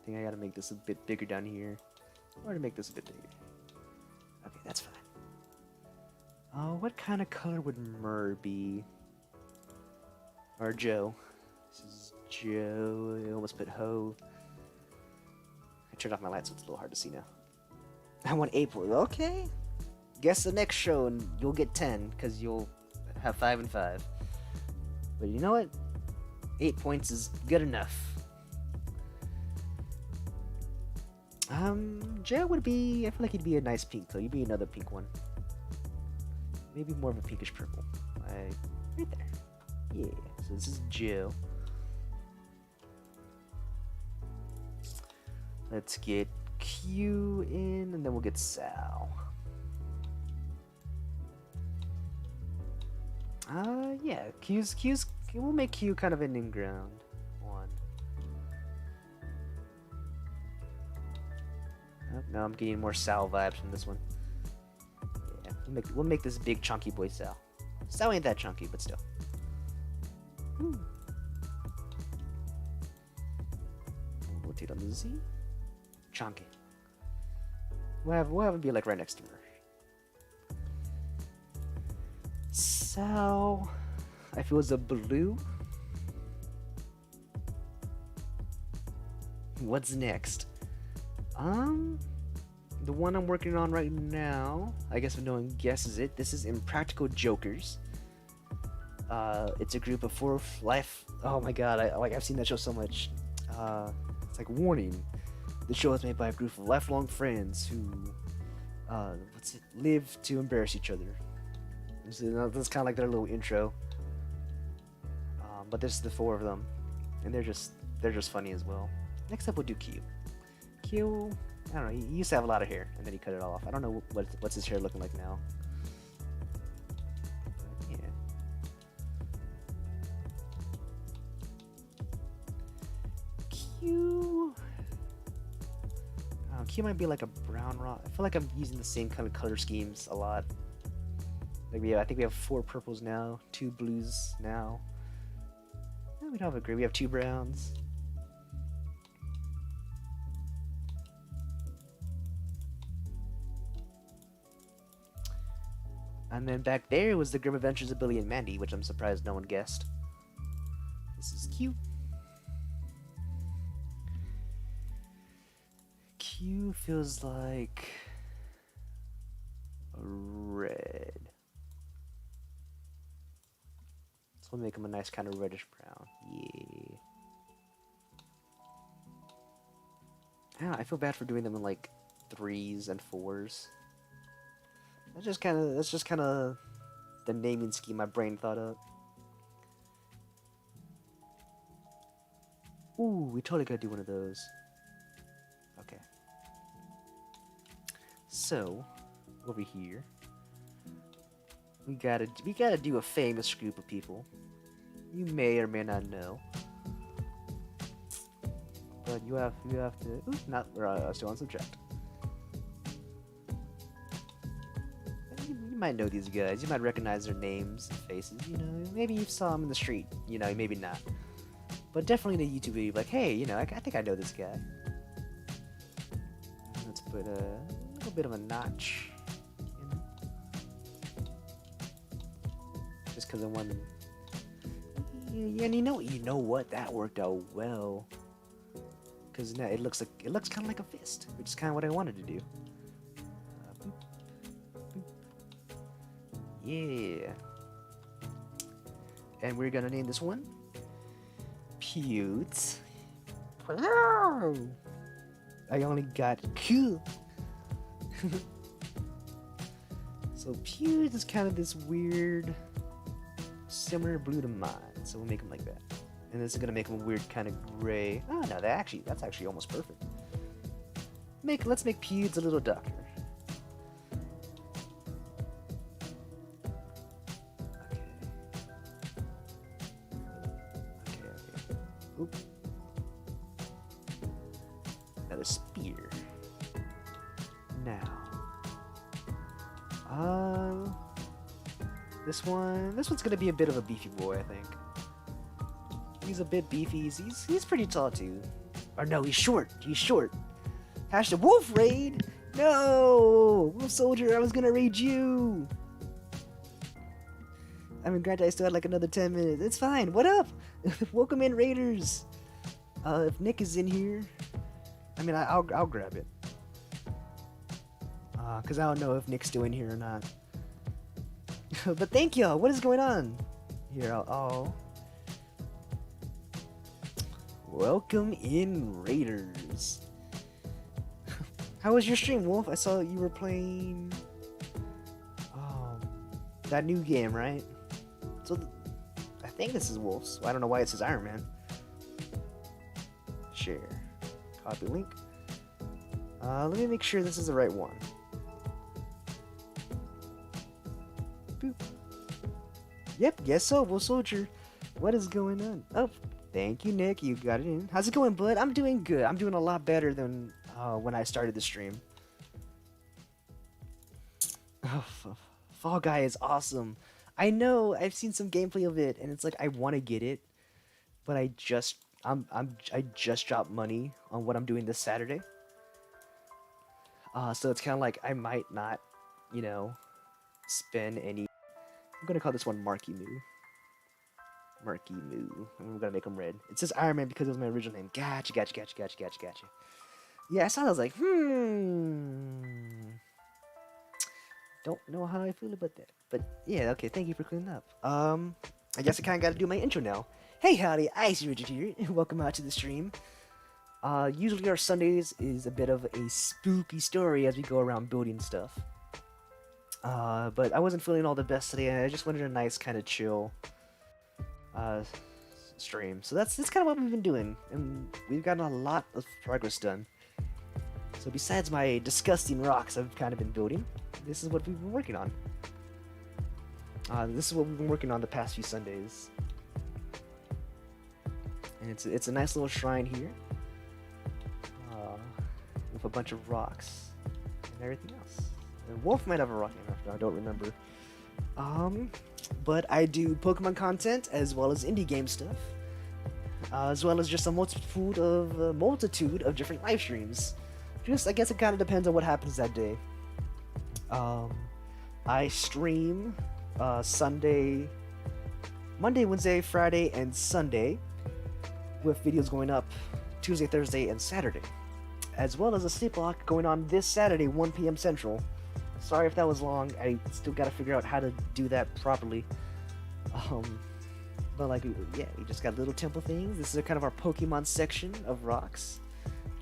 I think I gotta make this a bit bigger down here, or to make this a bit bigger. Okay, that's fine. What kind of color would Mur be? Or Joe? This is Joe. I almost put Ho. I turned off my light, so it's a little hard to see now. I want April. Okay. Guess the next show, and you'll get 10, because you'll have 5 and 5. But you know what? 8 points is good enough. Joe would be... I feel like he'd be a nice pink, though. You'd be another pink one. Maybe more of a pinkish purple. Right there. Yeah. So this is Joe. Let's get Q in, and then we'll get Sal. Yeah, we'll make Q kind of an in-ground one. Oh, no, I'm getting more Sal vibes from this one. Yeah, we'll make this big chunky boy Sal. Sal ain't that chunky, but still. We'll rotate on the Z. Chunky. We'll have him be like right next to her. Sal, I feel it's a blue. What's next? The one I'm working on right now, I guess if no one guesses it, this is Impractical Jokers. It's a group of 4 life. Oh my god, I've seen that show so much. It's like, warning. The show is made by a group of lifelong friends who, live to embarrass each other. So that's kind of like their little intro. But this is the 4 of them, and they're just funny as well. Next up, we'll do Q. Q, I don't know. He used to have a lot of hair, and then he cut it all off. I don't know what's his hair looking like now. But, yeah. Q. Q might be like a brown rock. I feel like I'm using the same kind of color schemes a lot. Like I think we have 4 purples now, 2 blues now. No, we don't have a gray. We have 2 browns. And then back there was the Grim Adventures of Billy and Mandy, which I'm surprised no one guessed. This is Q. Q feels like a red. So we'll make him a nice kind of reddish brown. Yeah. I feel bad for doing them in like 3s and 4s. That's just kind of the naming scheme my brain thought up. Ooh, we totally gotta do one of those. Okay. So, over here, we gotta do a famous group of people. You may or may not know, but you have to. Ooh, we're still on subject. You might know these guys. You might recognize their names and faces. You know, maybe you saw them in the street. You know, maybe not. But definitely in the YouTube video, like, hey, you know, I think I know this guy. Let's put a little bit of a notch. Just because I wanted. Yeah, and you know what? That worked out well. Because now it looks kind of like a fist, which is kind of what I wanted to do. Yeah. And we're gonna name this one Pewt. I only got Q. So Pewt is kind of this weird, similar blue to mine. So we'll make him like that. And this is gonna make them a weird kind of gray. Oh no, that's actually almost perfect. Let's make Pewds a little darker. Okay. Oop. Now the spear. Now. This one's gonna be a bit of a beefy boy, I think. He's a bit beefy. He's pretty tall too. Or no, he's short. He's short. Hashtag wolf raid. No, wolf soldier. I was gonna raid you. I mean, granted, I still had like another 10 minutes. It's fine. What up? Welcome in, raiders. If Nick is in here, I mean, I'll grab it. Cause I don't know if Nick's still in here or not. But thank y'all. What is going on? Here, I'll. Welcome in, raiders. How was your stream, Wolf? I saw you were playing that new game, right? So I think this is Wolf's. So I don't know why it says Iron Man. Share. Copy link. Let me make sure this is the right one. Boop. Yep, guess so, Wolf Soldier. What is going on? Oh, thank you, Nick. You got it in. How's it going, bud? I'm doing good. I'm doing a lot better than when I started the stream. Oh, Fall Guy is awesome. I know. I've seen some gameplay of it, and it's like I want to get it, but I just dropped money on what I'm doing this Saturday. So it's kind of like I might not, you know, spend any. I'm gonna call this one Marky Moo. Marky Moo. I'm gonna make him red. It says Iron Man because it was my original name. Gotcha. Yeah, I saw that. I was like, don't know how I feel about that. But yeah, okay, thank you for cleaning up. I guess I kind of got to do my intro now. Hey, howdy, Icy Richard here. Welcome out to the stream. Usually our Sundays is a bit of a spooky story as we go around building stuff. But I wasn't feeling all the best today, and I just wanted a nice kind of chill stream. So that's kind of what we've been doing, and we've gotten a lot of progress done. So besides my disgusting rocks I've kind of been building, this is what we've been working on. This is what we've been working on the past few Sundays. And it's a nice little shrine here. With a bunch of rocks and everything else. And Wolf might have a rock in I don't remember. But I do Pokemon content as well as indie game stuff. As well as just a multitude of different live streams. I guess it kind of depends on what happens that day. I stream Monday, Wednesday, Friday, and Sunday, with videos going up Tuesday, Thursday, and Saturday, as well as a sleep block going on this Saturday, 1 p.m. Central. Sorry if that was long. I still got to figure out how to do that properly. But like, yeah, we just got little temple things. This is kind of our Pokemon section of rocks.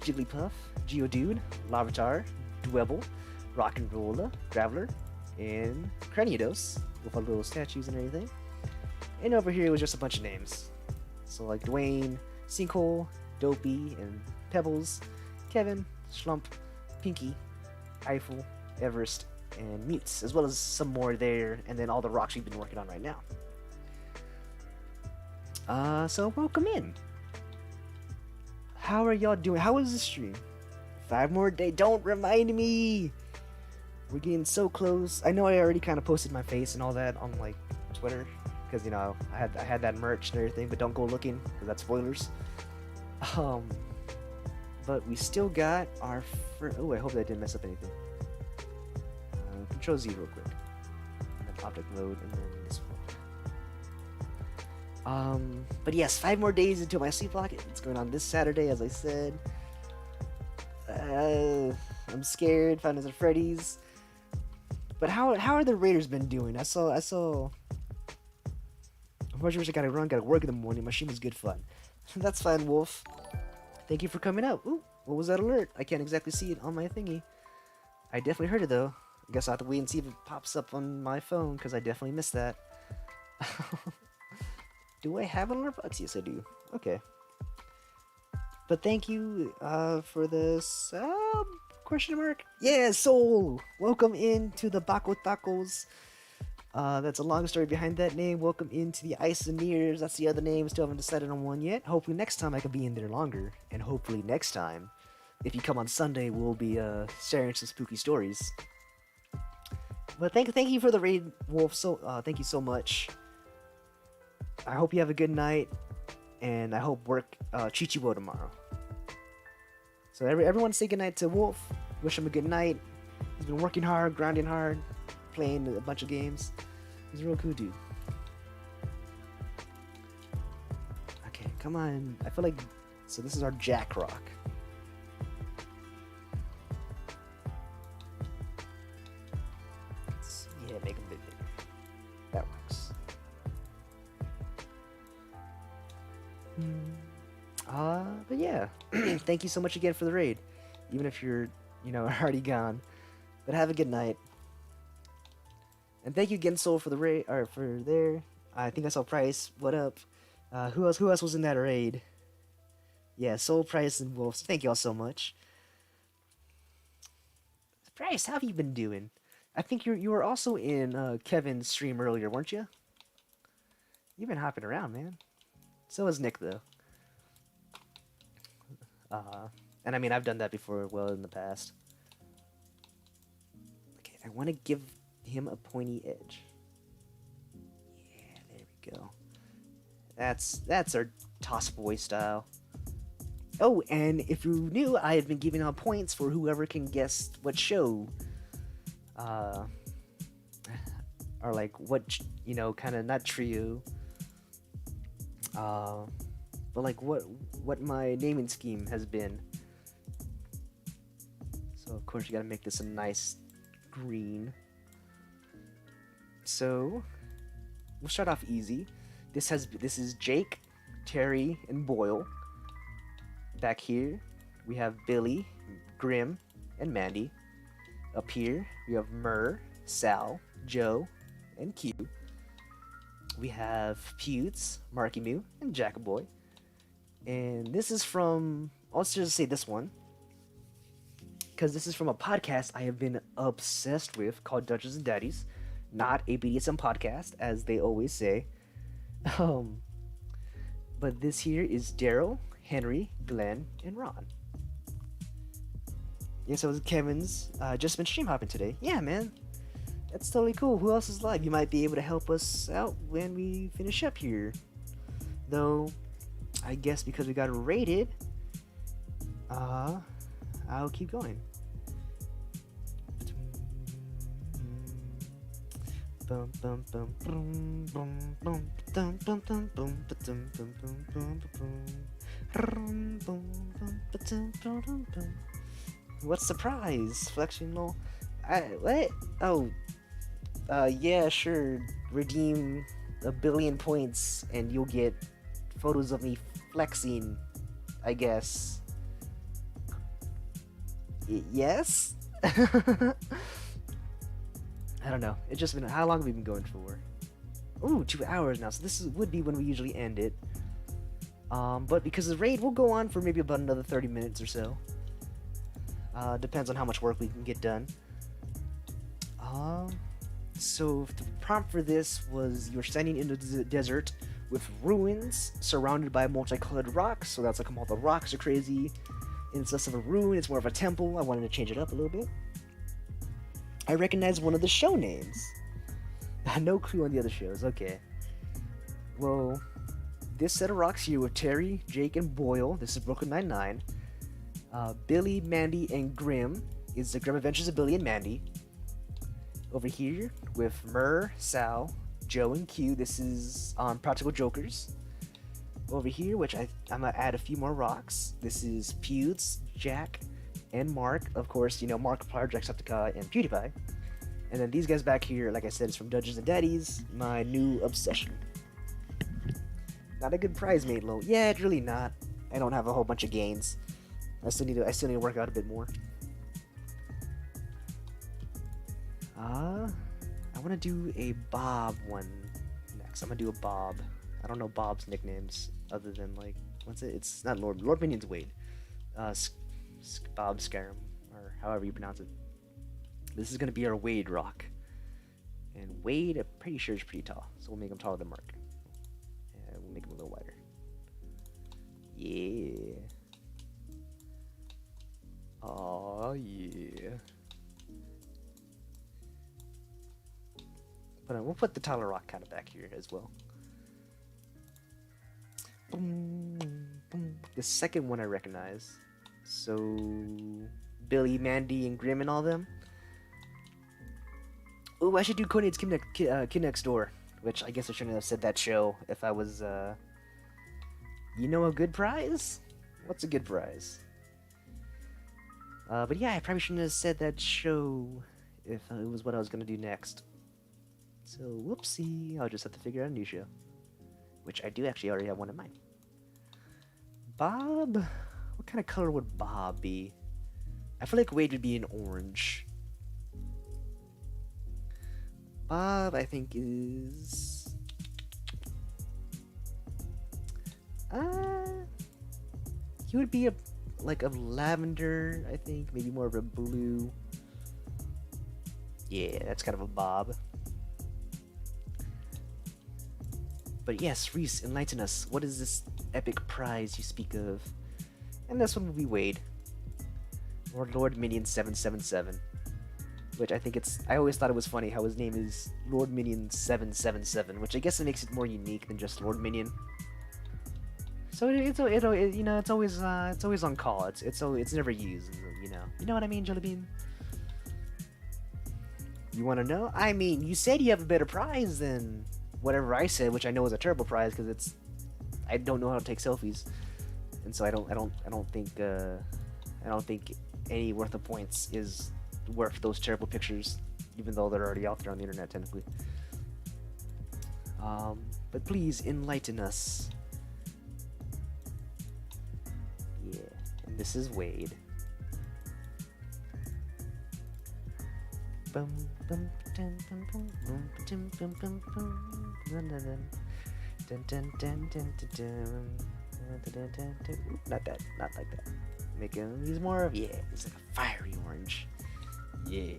Jigglypuff, Geodude, Larvitar, Dwebble, Rock'n'Rolla, Graveler, and Cranidos, with our little statues and everything. And over here was just a bunch of names. So like Dwayne, Sinkhole, Dopey, and Pebbles, Kevin, Schlump, Pinky, Eiffel, Everest, and Mutes, as well as some more there, and then all the rocks we've been working on right now. So welcome in. How are y'all doing? How was the stream? 5 more days. Don't remind me. We're getting so close. I know I already kind of posted my face and all that on like Twitter, because you know I had that merch and everything, but don't go looking because that's spoilers. But we still got our oh, I hope that didn't mess up anything. Control Z real quick, and then object mode, and then this one. But yes, 5 more days until my sleep block. It's going on this Saturday, as I said. I'm scared. Five Nights at Freddy's. But how are the Raiders been doing? I saw. Unfortunately, I gotta work in the morning. My stream was good fun. That's fine, Wolf. Thank you for coming out. Ooh, what was that alert? I can't exactly see it on my thingy. I definitely heard it though. I guess I'll have to wait and see if it pops up on my phone, because I definitely missed that. Do I have 100 bucks? Yes, I do. Okay. But thank you for this question mark. Yeah, Soul. Welcome into the Bako Tacos. That's a long story behind that name. Welcome into the Isoneers. That's the other name. Still haven't decided on one yet. Hopefully next time I can be in there longer. And hopefully next time, if you come on Sunday, we'll be sharing some spooky stories. But thank you for the raid, Wolf. So thank you so much. I hope you have a good night, and I hope work treats you well tomorrow. So everyone say good night to Wolf. Wish him a good night. He's been working hard, grinding hard, playing a bunch of games. He's a real cool dude. Okay, come on. I feel like... So this is our Jack Rock. Yeah, make him a bit bigger. That works. But yeah. Thank you so much again for the raid. Even if you're, already gone. But have a good night. And thank you again, Soul, for the raid, or for there. I think I saw Price. What up? Who else was in that raid? Yeah, Soul, Price, and Wolf. So thank you all so much. Price, how have you been doing? I think you were also in Kevin's stream earlier, weren't you? You've been hopping around, man. So is Nick, though. And I mean, I've done that before, well, in the past. Okay, I want to give him a pointy edge. Yeah, there we go. That's our Toss Boy style. Oh, and if you knew, I had been giving out points for whoever can guess what show, or like what, kind of not trio, but like what my naming scheme has been. So of course you gotta make this a nice green. So we'll start off easy. This is Jake, Terry, and Boyle. Back here we have Billy, Grim, and Mandy. Up here we have Mur, Sal, Joe, and Q. We have Pewds, Marky Moo, and Jackaboy. And this is from, I'll just say this one, because this is from a podcast I have been obsessed with called Dungeons and Daddies, not a BDSM podcast, as they always say. But this here is Daryl, Henry, Glenn, and Ron. Yeah, so Kevin's just been stream hopping today. Yeah, man. That's totally cool. Who else is live? You might be able to help us out when we finish up here. Though, I guess because we got rated, I'll keep going. What's the prize? Flexional. What? Oh. Yeah, sure. Redeem 1 billion points and you'll get photos of me flexing, I guess. Yes? I don't know. It's just been... How long have we been going for? Ooh, 2 hours now. So this would be when we usually end it. But because the raid will go on for maybe about another 30 minutes or so. Depends on how much work we can get done. So the prompt for this was you're standing in the desert with ruins surrounded by multicolored rocks. So that's like all the rocks are crazy. And it's less of a ruin, it's more of a temple. I wanted to change it up a little bit. I recognize one of the show names. No clue on the other shows. Okay. Well, this set of rocks here with Terry, Jake, and Boyle. This is Brooklyn Nine-Nine. Billy, Mandy, and Grim is the Grim Adventures of Billy and Mandy. Over here with Mur, Sal, Joe, and Q. This is on Practical Jokers. Over here, which I'm gonna add a few more rocks. This is Pewds, Jack, and Mark. Of course, Markiplier, Jacksepticeye, and PewDiePie. And then these guys back here, like I said, is from Dungeons and Daddies, my new obsession. Not a good prize, mate, low. Yeah, it's really not. I don't have a whole bunch of gains. I still need to work out a bit more. I want to do a Bob one next. I'm gonna do a Bob. I don't know Bob's nicknames other than like what's it? It's not Lord. Lord Minion's Wade. Bob Scarum, or however you pronounce it. This is gonna be our Wade rock, and Wade, I'm pretty sure is pretty tall, so we'll make him taller than Mark. And we'll make him a little wider. Yeah. Oh yeah. But we'll put the taller rock kind of back here as well. Boom, boom. The second one I recognize. So Billy, Mandy, and Grim and all them. Oh, I should do Coden's Kid Next Door, which I guess I shouldn't have said that show if I was, you know, a good prize? What's a good prize? But yeah, I probably shouldn't have said that show if it was what I was gonna do next. So, whoopsie, I'll just have to figure out a new show. Which I do actually already have one in mind. Bob? What kind of color would Bob be? I feel like Wade would be an orange. Bob, I think, is... he would be like a lavender, I think. Maybe more of a blue. Yeah, that's kind of a Bob. But yes, Reese, enlighten us. What is this epic prize you speak of? And this one will be Wade. Or Lord Minion 777. Which I think it's... I always thought it was funny how his name is Lord Minion 777. Which I guess it makes it more unique than just Lord Minion. So it's you know, it's always on call. It's never used, you know. You know what I mean, Jellybean? You want to know? I mean, you said you have a better prize than whatever I said, which I know is a terrible prize because it's... I don't know how to take selfies, and so I don't think any worth of points is worth those terrible pictures, even though they're already out there on the internet technically. But please enlighten us. Yeah, and this is Wade. Bum bum dun bum bum bum dum bum bum bum dun dun dun dun dun dun dun dun. Not that, not like that. Make him. He's more of, yeah. He's like a fiery orange. Yeah.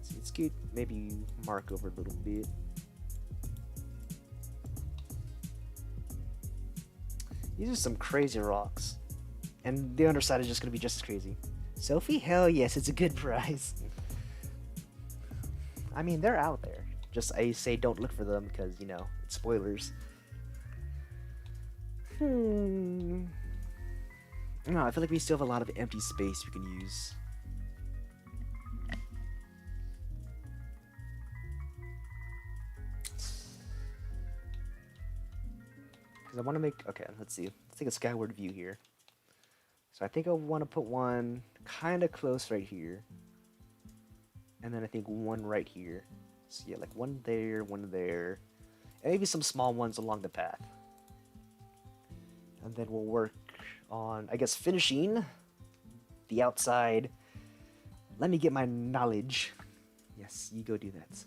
See, it's good. Maybe mark over a little bit. These are some crazy rocks. And the underside is just going to be just as crazy. Sophie? Hell yes, it's a good prize. I mean, they're out there. Just, I say don't look for them because, you know, it's spoilers. No, I feel like we still have a lot of empty space we can use. Because I want to make... Okay, let's see. Let's take a skyward view here. So I think I want to put one kind of close right here. And then I think one right here. So yeah, like one there, and maybe some small ones along the path. And then we'll work on, I guess, finishing the outside. Let me get my knowledge. Yes, you go do that.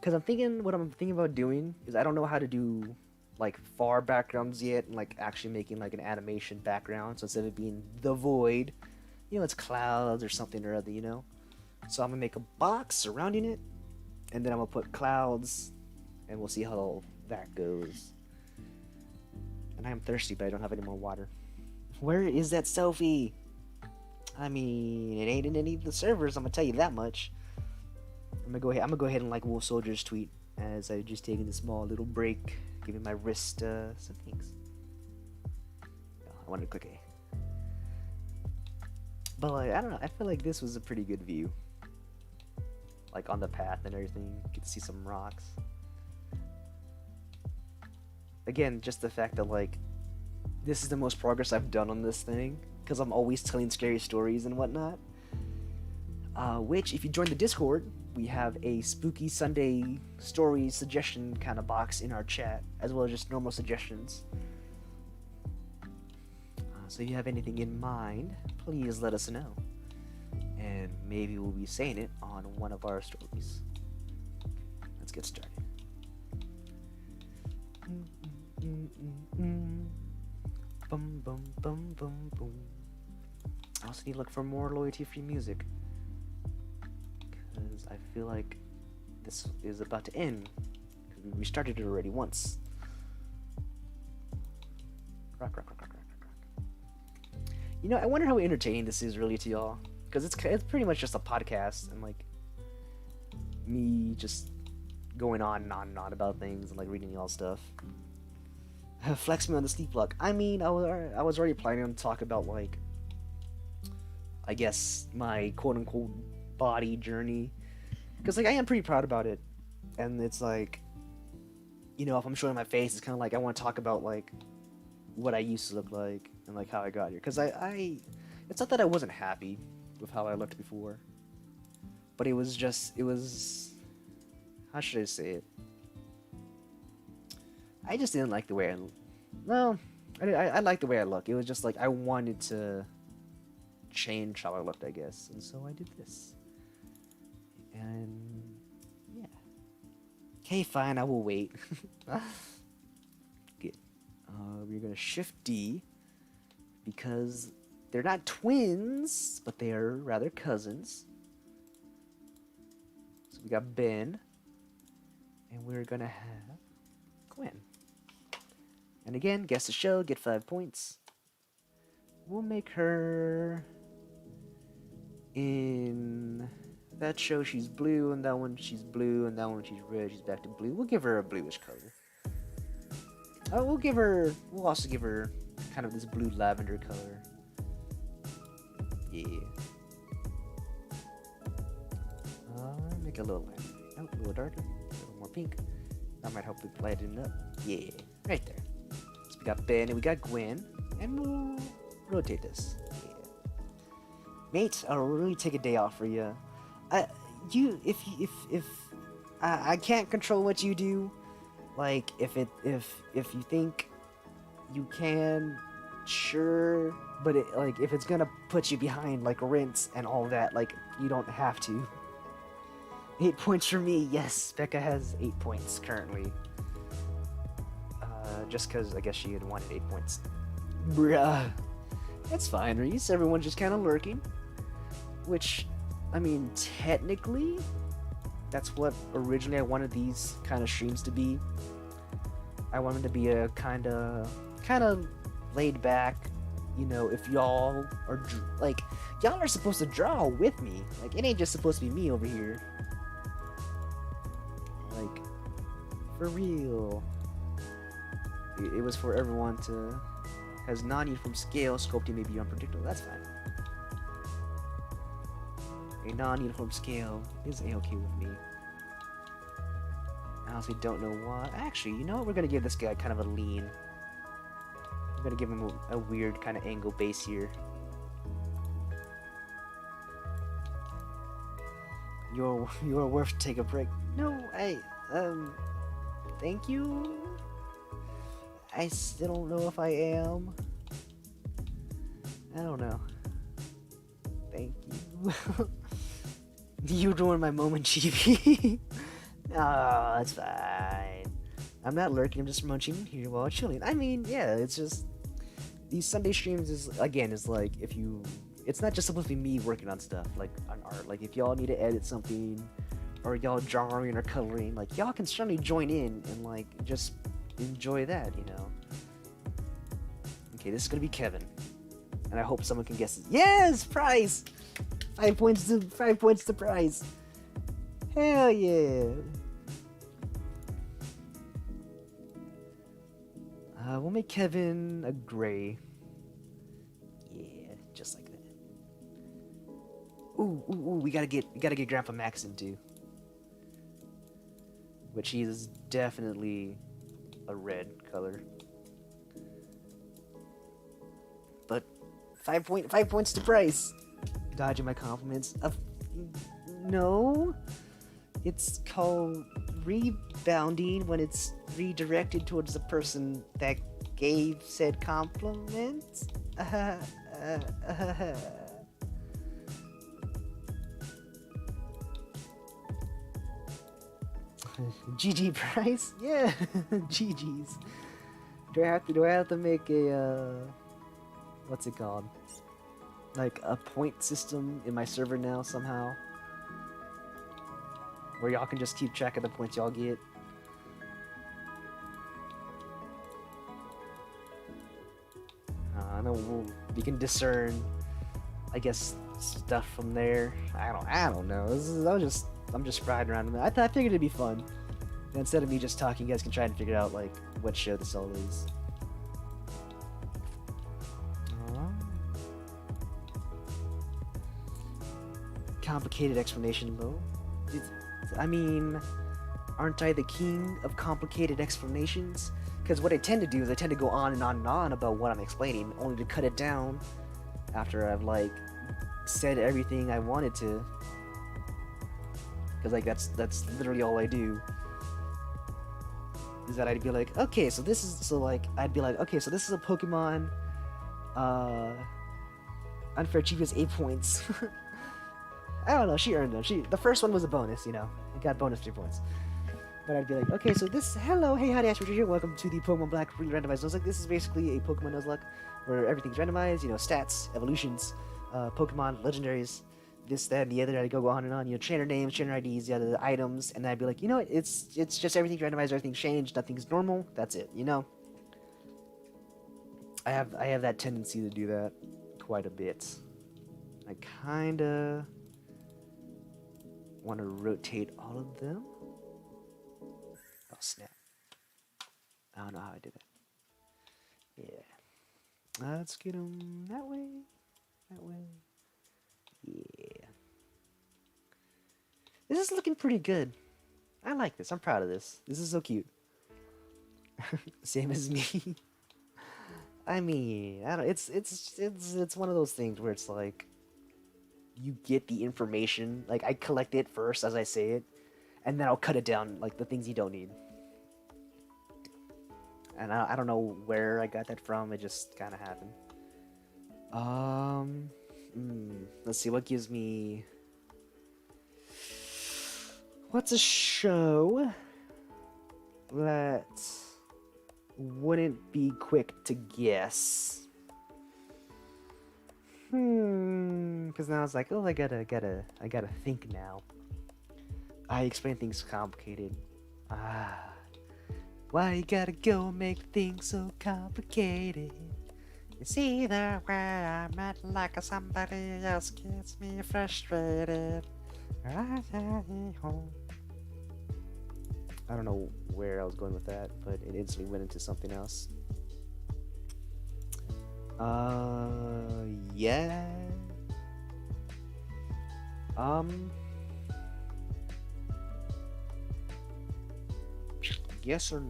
Because what I'm thinking about doing is I don't know how to do like far backgrounds yet, and like actually making like an animation background. So instead of being the void, you know, it's clouds or something or other, you know. So I'm gonna make a box surrounding it, and then I'm gonna put clouds, and we'll see how that goes. And I am thirsty, but I don't have any more water. Where is that Sophie? I mean, it ain't in any of the servers. I'm gonna tell you that much. I'm gonna go ahead and like Wolf Soldier's tweet as I just taking a small little break, giving my wrist some things. Oh, I wanted to click A. But like, I don't know. I feel like this was a pretty good view. Like on the path and everything, you get to see some rocks. Again, just the fact that like this is the most progress I've done on this thing, because I'm always telling scary stories and whatnot. Which, if you join the Discord, we have a spooky Sunday story suggestion kind of box in our chat, as well as just normal suggestions. So if you have anything in mind, please let us know. and maybe we'll be saying it on one of our stories. Let's get started. Bum bum bum bum boom. I also need to look for more loyalty-free music, because I feel like this is about to end, because we restarted it already once. Rock, rock, rock, rock, rock, rock. You know, I wonder how entertaining this is really to y'all, because it's pretty much just a podcast and like me just going on and on and on about things and like reading y'all stuff. Flex me on the sleep luck. I mean, I was already planning on talk about like, I guess, my quote-unquote body journey, because like I am pretty proud about it, and it's like, you know, if I'm showing my face, it's kind of like I want to talk about like what I used to look like and like how I got here, because it's not that I wasn't happy with how I looked before, but it was how should I say it? I just didn't like the way I like the way I look. It was just like I wanted to change how I looked, I guess, and so I did this. And yeah. Okay, fine, I will wait. Good. We're gonna shift D, because they're not twins, but they are rather cousins. So we got Ben, and we're gonna have Gwen. And again, guess the show, get 5 points. We'll make her, in that show she's blue, and that one she's blue, and that one she's red, she's back to blue. We'll give her a bluish color. We'll also give her kind of this blue lavender color. Yeah. Make it a little lighter. Oh, a little darker. A little more pink. That might help with lighten it up. Yeah, right there. So we got Ben and we got Gwen, and we'll rotate this. Yeah. Mate, I'll really take a day off for you. If I can't control what you do, like if you think you can, sure, but like if it's gonna put you behind like rinse and all that, like you don't have to. 8 points for me. Yes, Becca has 8 points currently. Just because I guess she had wanted 8 points. Bruh. That's fine, Reese. Everyone's just kind of lurking. Which, I mean, technically, that's what originally I wanted these kind of streams to be. I wanted to be a kind of laid back. You know, if y'all are like, y'all are supposed to draw with me. Like, it ain't just supposed to be me over here. Like, for real. It was for everyone to has non-uniform scale. Sculpting may be unpredictable. That's fine. A non-uniform scale is a-okay with me. I honestly don't know why. Actually, you know what? We're gonna give this guy kind of a lean. We're gonna give him a weird kind of angle base here. You're worth to take a break. No, thank you. I still don't know if I am. I don't know. Thank you. You ruined my moment, GB. Oh, that's fine. I'm not lurking, I'm just munching here while chilling. I mean, yeah, it's just these Sunday streams is like it's not just supposed to be me working on stuff like on art. Like if y'all need to edit something or y'all drawing or coloring, like y'all can certainly join in and like just enjoy that, you know. Okay, this is gonna be Kevin, and I hope someone can guess it. Yes, prize. 5 points to prize. Hell yeah. We'll make Kevin a gray. Yeah, just like that. Ooh, we gotta get Grandpa Max in too. Which he is definitely a red color. But 5 points to price. Dodging my compliments. No. It's called rebounding when it's redirected towards the person that gave said compliment. GG price? Yeah, GG's. Do I have to make a what's it called? Like a point system in my server now somehow, where y'all can just keep track of the points y'all get. I know we can discern, I guess, stuff from there. I don't know. I'm just riding around. I figured it'd be fun. And instead of me just talking, you guys can try and figure out like what show this all is. Complicated explanation, though. I mean, aren't I the king of complicated explanations? Because what I tend to do is I tend to go on and on and on about what I'm explaining, only to cut it down after I've like said everything I wanted to. Because like that's literally all I do. Is that I'd be like, okay, so this is I'd be like, okay, so this is a Pokemon. Unfair achievement is 8 points. I don't know. She earned them. The first one was a bonus, you know. It got bonus 3 points. But I'd be like, okay, so this, hello, hey, howdy, Ash Richard here. Welcome to the Pokemon Black Randomized Nuzlocke. This is basically a Pokemon Nuzlocke where everything's randomized, you know, stats, evolutions, Pokemon, legendaries, this, that, and the other. I'd go on and on, you know, trainer names, trainer IDs, the items, and then I'd be like, you know what, it's just everything's randomized, everything's changed, nothing's normal, that's it, you know? I have that tendency to do that quite a bit. I kinda want to rotate all of them. Oh snap. I don't know how I did that. Yeah. Let's get them that way. That way. Yeah. This is looking pretty good. I like this. I'm proud of this. This is so cute. Same as me. I mean, I don't, it's one of those things where it's like you get the information, like I collect it first as I say it, and then I'll cut it down, like the things you don't need. And I don't know where I got that from, it just kind of happened. Let's see, what gives me... What's a show that wouldn't be quick to guess? Because now it's like, oh, I gotta think now. I explain things complicated. Why you gotta go make things so complicated? It's either where I'm at like somebody else gets me frustrated. I don't know where I was going with that, but it instantly went into something else. Yeah. Yes or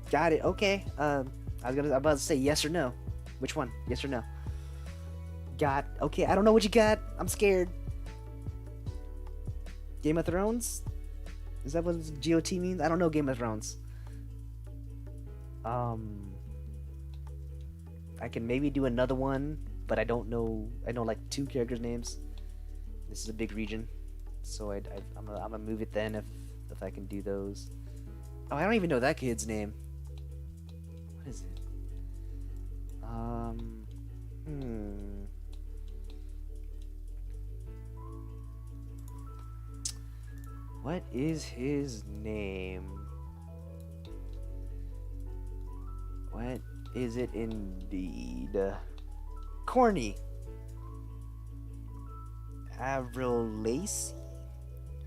got it. Okay. I'm about to say yes or no. Which one? Yes or no? Got. Okay. I don't know what you got. I'm scared. Game of Thrones? Is that what GOT means? I don't know Game of Thrones. I can maybe do another one, but I don't know. I know like 2 characters' names. This is a big region, so I'm gonna move it then if I can do those. Oh, I don't even know that kid's name. What is it? What is his name? What is it indeed? Corny. Avril Lacy?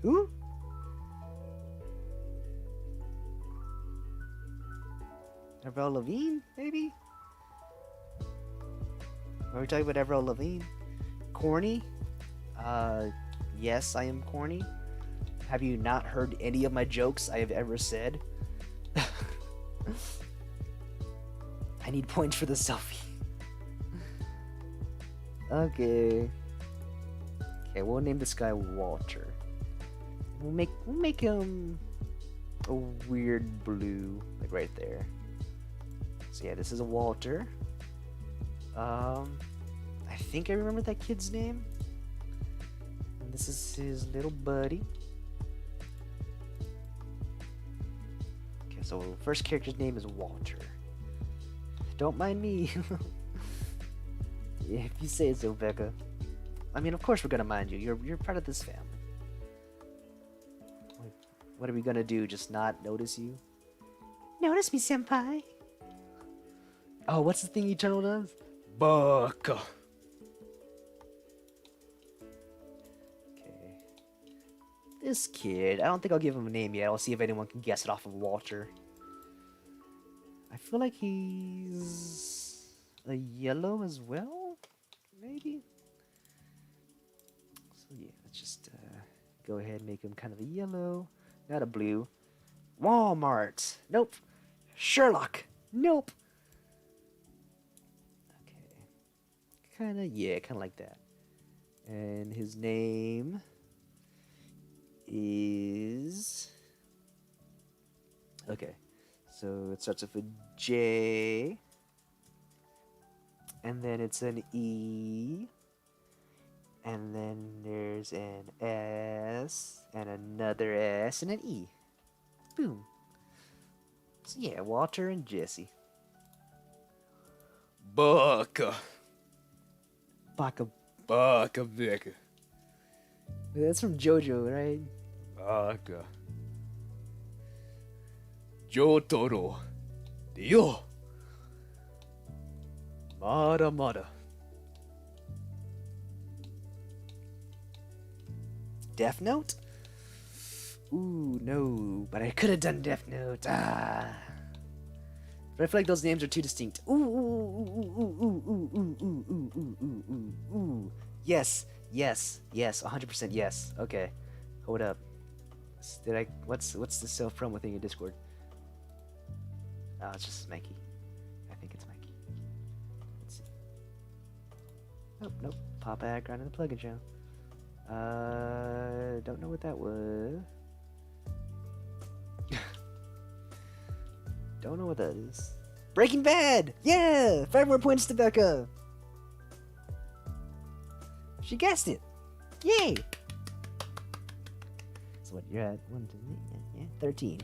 Who? Avril Lavigne, maybe? Are we talking about Avril Lavigne? Corny? Yes, I am corny. Have you not heard any of my jokes I have ever said? I need points for the selfie. Okay. Okay, we'll name this guy Walter. We'll make him a weird blue, like right there. So yeah, this is a Walter. I think I remember that kid's name. And this is his little buddy. So first character's name is Walter. Don't mind me. If you say so, Becca. I mean, of course we're gonna mind you. You're part of this family. What are we gonna do? Just not notice you? Notice me, senpai. Oh, what's the thing Eternal does? Baka. Okay. This kid, I don't think I'll give him a name yet. I'll see if anyone can guess it off of Walter. I feel like he's a yellow as well, maybe? So yeah, let's just go ahead and make him kind of a yellow. Not a blue. Walmart. Nope. Sherlock. Nope. Okay. Kind of like that. And his name is... Okay. So it starts with a J. And then it's an E. And then there's an S, and another S, and an E. Boom. So yeah, Walter and Jesse. Baka. Baka. Baka Becca. That's from JoJo, right? Baka. Jotaro. Dio. Mada Mada. Death Note? Ooh, no. But I could have done Death Note. But I feel like those names are too distinct. Ooh. Yes. 100% yes. Okay. Hold up. What's the self-promo thing in Discord? Oh, it's just Mikey. I think it's Mikey. Let's see. Nope. Pop ad grind in the plugin channel. Don't know what that was. Don't know what that is. Breaking Bad! Yeah! 5 more points to Becca! She guessed it! Yay! So what, you're at 1, 2, 13.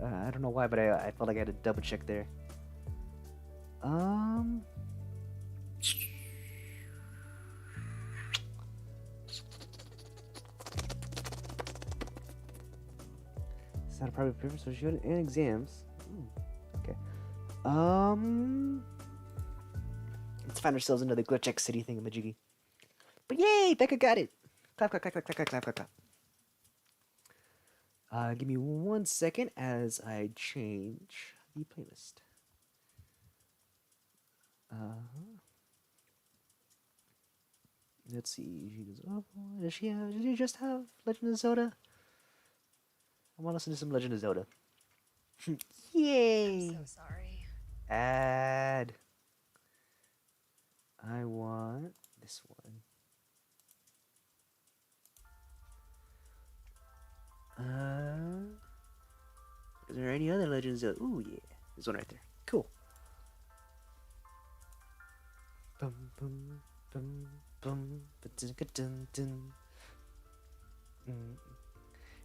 I don't know why, but I felt like I had to double check there. It's not a private paper, so she had in exams. Okay. Let's find ourselves another glitch X City thingamajiggy. But yay! Becca got it! Clap, clap, clap, clap, clap, clap, clap, clap. Give me 1 second as I change the playlist. Let's see. She goes, oh, does she just have Legend of Zelda? I want to listen to some Legend of Zelda. Yay! I'm so sorry. Add. I want this one. Is there any other Legend of Zelda? Ooh, yeah. There's one right there. Cool. Bum, bum, bum, bum, ba-dun, dun.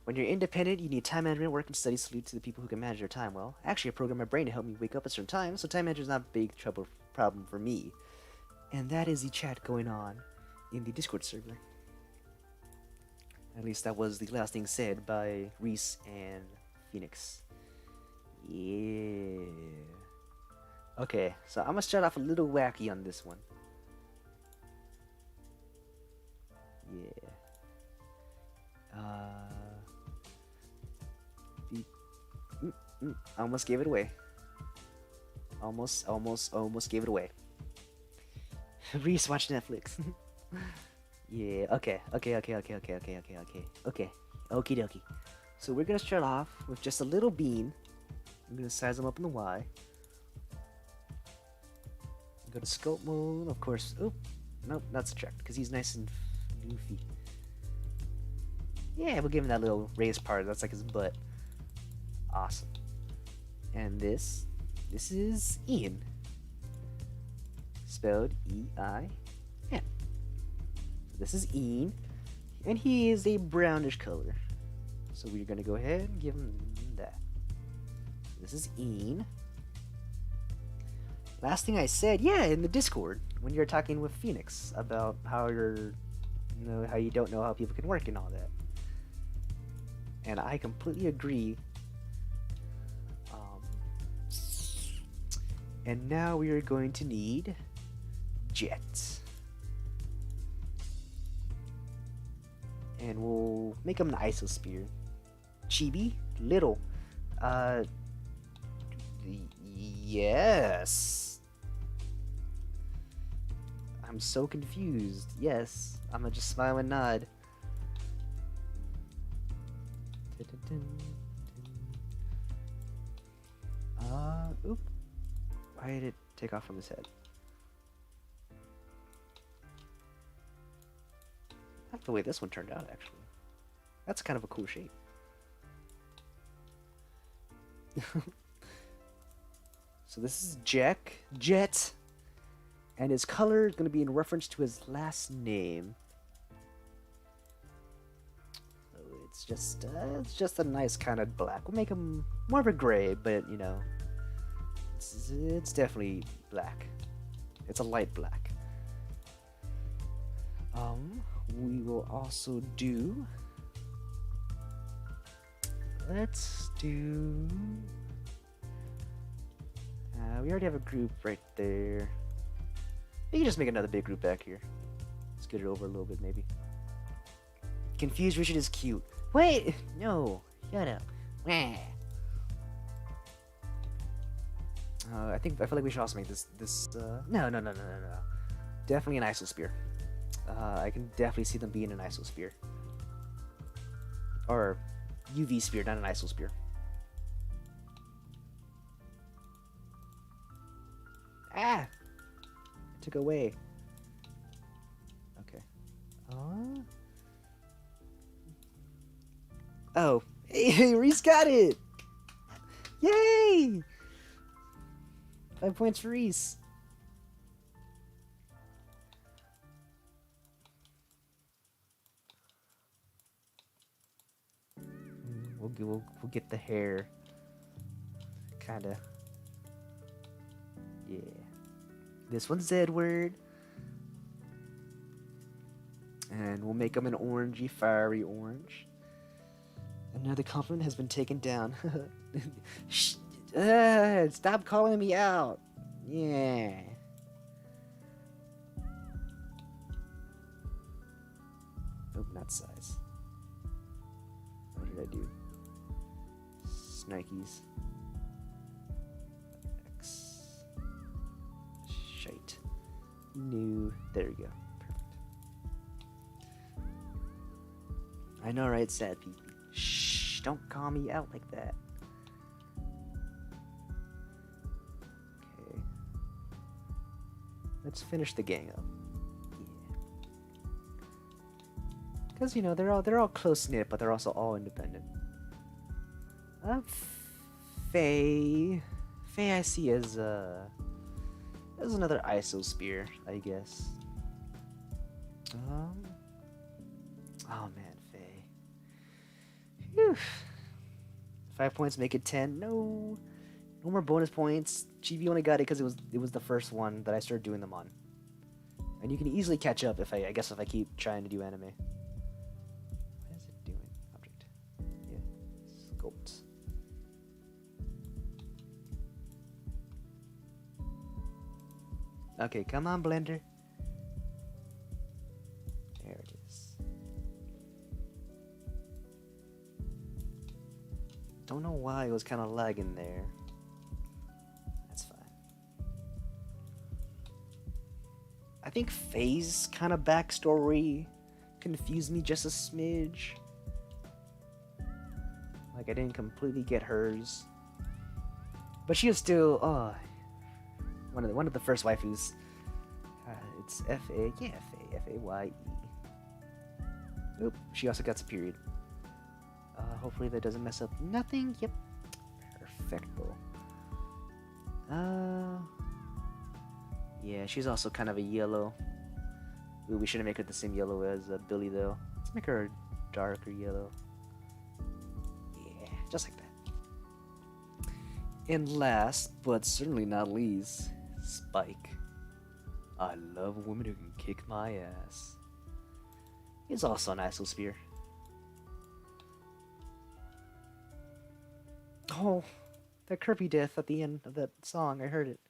When you're independent, you need time management, work, and study. Salute to the people who can manage their time well. Actually, I programmed my brain to help me wake up at certain times, so time management is not a big problem for me. And that is the chat going on in the Discord server. At least that was the last thing said by Reese and Phoenix. Yeah. Okay, so I'm gonna start off a little wacky on this one. Yeah. I almost gave it away. Almost gave it away. Reese, watch Netflix. Yeah, okay. Okie dokie. So we're gonna start off with just a little bean. I'm gonna size him up in the Y. Go to scope mode, of course. Oop, nope, not subtract, because he's nice and goofy. Yeah, we'll give him that little raised part. That's like his butt. Awesome. And this is Ian. Spelled E-I-N. So this is Ian, and he is a brownish color. So we're gonna go ahead and give him that. This is Ian. Last thing I said, yeah, in the Discord when you're talking with Phoenix about how how you don't know how people can work and all that. And I completely agree. And now we are going to need Jet. And we'll make him an Isosphere. Chibi? Little. Yes. I'm so confused. Yes. I'm gonna just smile and nod. Oop. Why did it take off from his head? I like the way this one turned out, actually. That's kind of a cool shape. So this is Jet, and his color is going to be in reference to his last name. So it's just a nice kind of black. We'll make him more of a gray, but you know, it's definitely black. It's a light black. We will also do. Let's do. We already have a group right there. You can just make another big group back here. Let's get it over a little bit, maybe. Confused Richard is cute. Wait! No! Shut up. I feel like we should also make this. No. Definitely an Isosphere. I can definitely see them being an Isosphere. Or UV sphere, not an Isosphere. Ah! It took away. Okay. Oh. Hey, Reese got it! Yay! 5 points for Reese. We'll get the hair. Kinda. Yeah. This one's Edward. And we'll make him an orangey, fiery orange. Another compliment has been taken down. Stop calling me out. Yeah. Nope, not size. What did I do? Nikes. X. Shite. New. There we go. Perfect. I know, right? Sad people. Shh! Don't call me out like that. Okay. Let's finish the gang up. Yeah. Because you know they're all close knit, but they're also all independent. Faye I see as another Isosphere, I guess. Oh man, Faye. Whew. 5 points make it 10. No more bonus points. Chibi only got it because it was the first one that I started doing them on. And you can easily catch up if I keep trying to do anime. What is it doing? Object. Yeah. Sculpt. Okay, come on, Blender. There it is. Don't know why it was kind of lagging there. That's fine. I think Faye's kind of backstory confused me just a smidge. Like I didn't completely get hers, but she was still one of the first waifus. It's F-A, yeah, F-A-Y-E. Oop, she also got some period. Hopefully that doesn't mess up nothing. Yep, perfecto. Yeah, she's also kind of a yellow. Ooh, we shouldn't make her the same yellow as Billy though. Let's make her a darker yellow. Just like that. And last, but certainly not least, Spike. I love a woman who can kick my ass. He's also a nice little spear. Oh, that Kirby death at the end of that song, I heard it.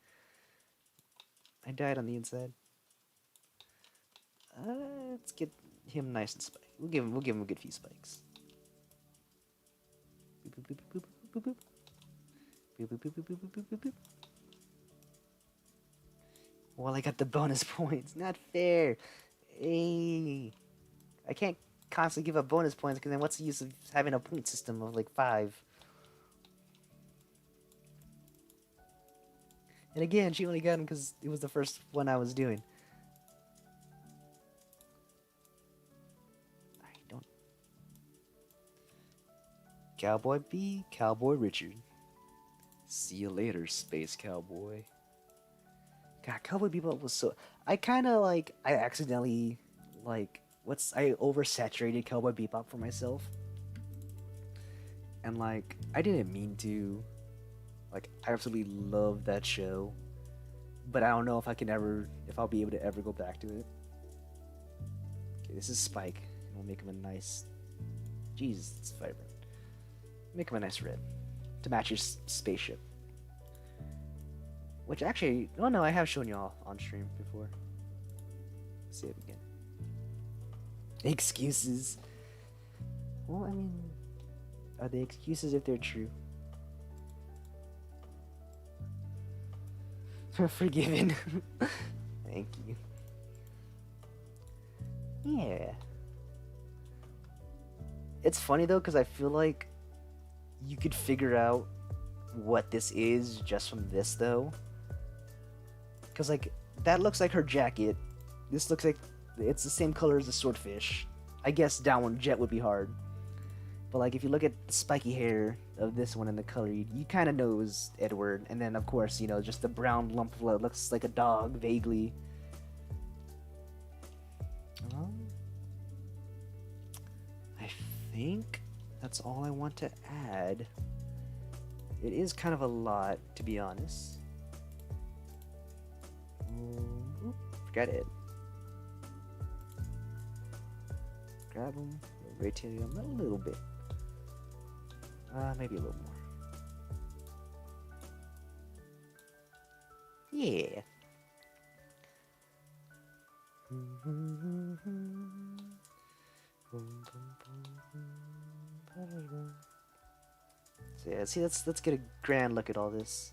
I died on the inside. Let's get him nice and spiked. We'll give him a good few spikes. Boop, boop, boop, boop, boop, boop, boop. Boop, boop, boop, boop, boop, boop, boop, boop. Well, I got the bonus points. Not fair. Hey, I can't constantly give up bonus points because then what's the use of having a point system of like 5? And again, she only got him because it was the first one I was doing. I don't. Cowboy B, Cowboy Richard. See you later, Space Cowboy. God, Cowboy Bebop was so... I kind of, like... I accidentally, like... I oversaturated Cowboy Bebop for myself. And, like, I didn't mean to. Like, I absolutely love that show. But I don't know if I'll be able to ever go back to it. Okay, this is Spike. And we'll make him a nice... Jeez, it's vibrant. Make him a nice red. To match your spaceship. Which actually, oh no, I have shown you all on stream before. Let's see it again. Excuses. Well, I mean, are they excuses if they're true? Forgiven. Thank you. Yeah. It's funny though, because I feel like you could figure out what this is just from this though. Because, like, that looks like her jacket. This looks like it's the same color as the swordfish. I guess down one jet would be hard. But, like, if you look at the spiky hair of this one and the color, you kind of know it was Edward. And then, of course, you know, just the brown lump of blood looks like a dog, vaguely. I think that's all I want to add. It is kind of a lot, to be honest. Forgot it. Grab them, rotate them a little bit. Maybe a little more. Yeah. So yeah, see, let's get a grand look at all this.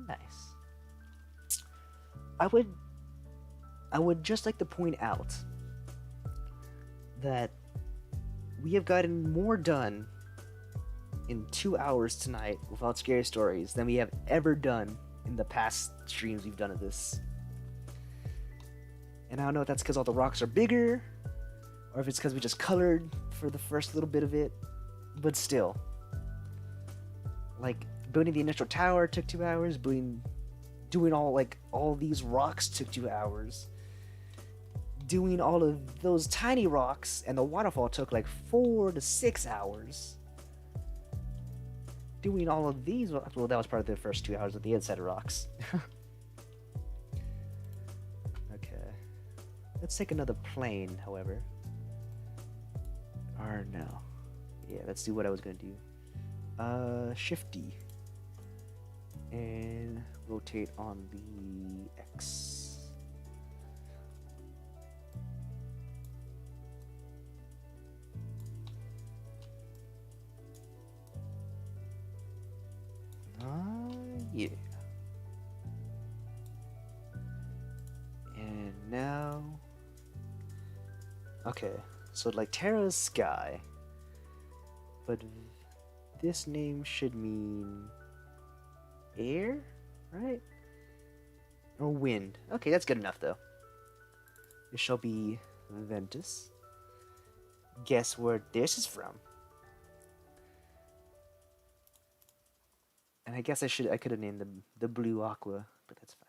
Nice. I would just like to point out that we have gotten more done in 2 hours tonight without scary stories than we have ever done in the past streams we've done of this. And I don't know if that's because all the rocks are bigger, or if it's because we just colored for the first little bit of it, but still. Like, building the initial tower took 2 hours, doing all these rocks took 2 hours. Doing all of those tiny rocks and the waterfall took like 4 to 6 hours. Doing all of these, well, that was part of the first 2 hours of the inside of rocks. Okay. Let's take another plane, however. Or no. Yeah, let's do what I was gonna do. Shift D. And rotate on the X. Yeah. And now... Okay, so like Terra's sky. But this name should mean air, right? Or wind. Okay, that's good enough though. This shall be Ventus. Guess where this is from? And I guess I could have named the blue aqua, but that's fine.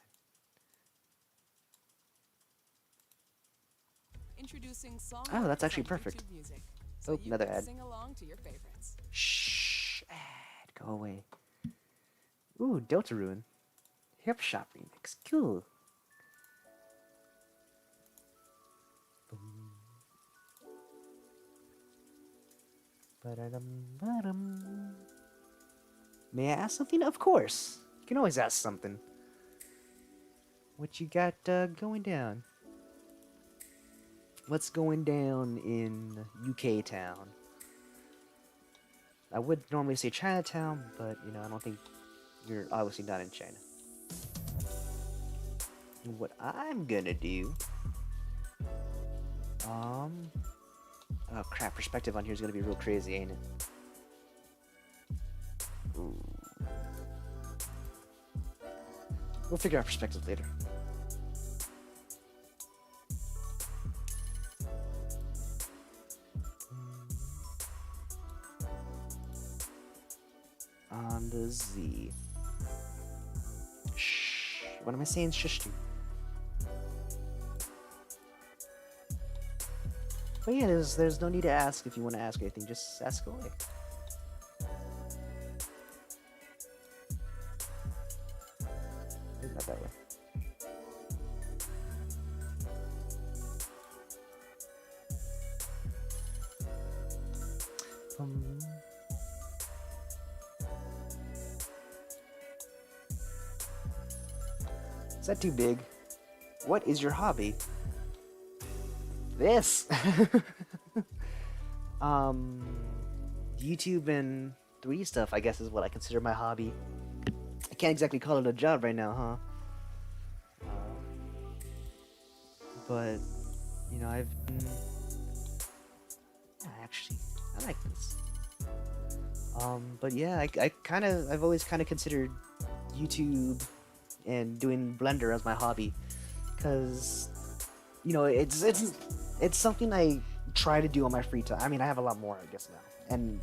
Introducing song Oh, that's actually on perfect. YouTube Music, so Oh, you another can ad. sing along to your favorites. Shh, ad, go away. Ooh, Delta Ruin. Hip Shop remix. Cool. Boom. Ba-da-dum, ba-dum. May I ask something? Of course. You can always ask something. What you got going down? What's going down in UK town? I would normally say Chinatown, but you know, I don't think you're obviously not in China. And what I'm gonna do, oh crap, perspective on here is gonna be real crazy, ain't it? Ooh. We'll figure out perspective later. On the Z. Shh. What am I saying? Shush to? But yeah, there's no need to ask if you want to ask anything. Just ask away. Maybe not that way. Is that too big? What is your hobby? This. YouTube and 3D stuff, I guess, is what I consider my hobby. I can't exactly call it a job right now, huh? But you know, I've been... yeah, actually, I like this. But yeah, I've always kind of considered YouTube and doing Blender as my hobby, because you know, it's something I try to do on my free time. I mean, I have a lot more, I guess, now, and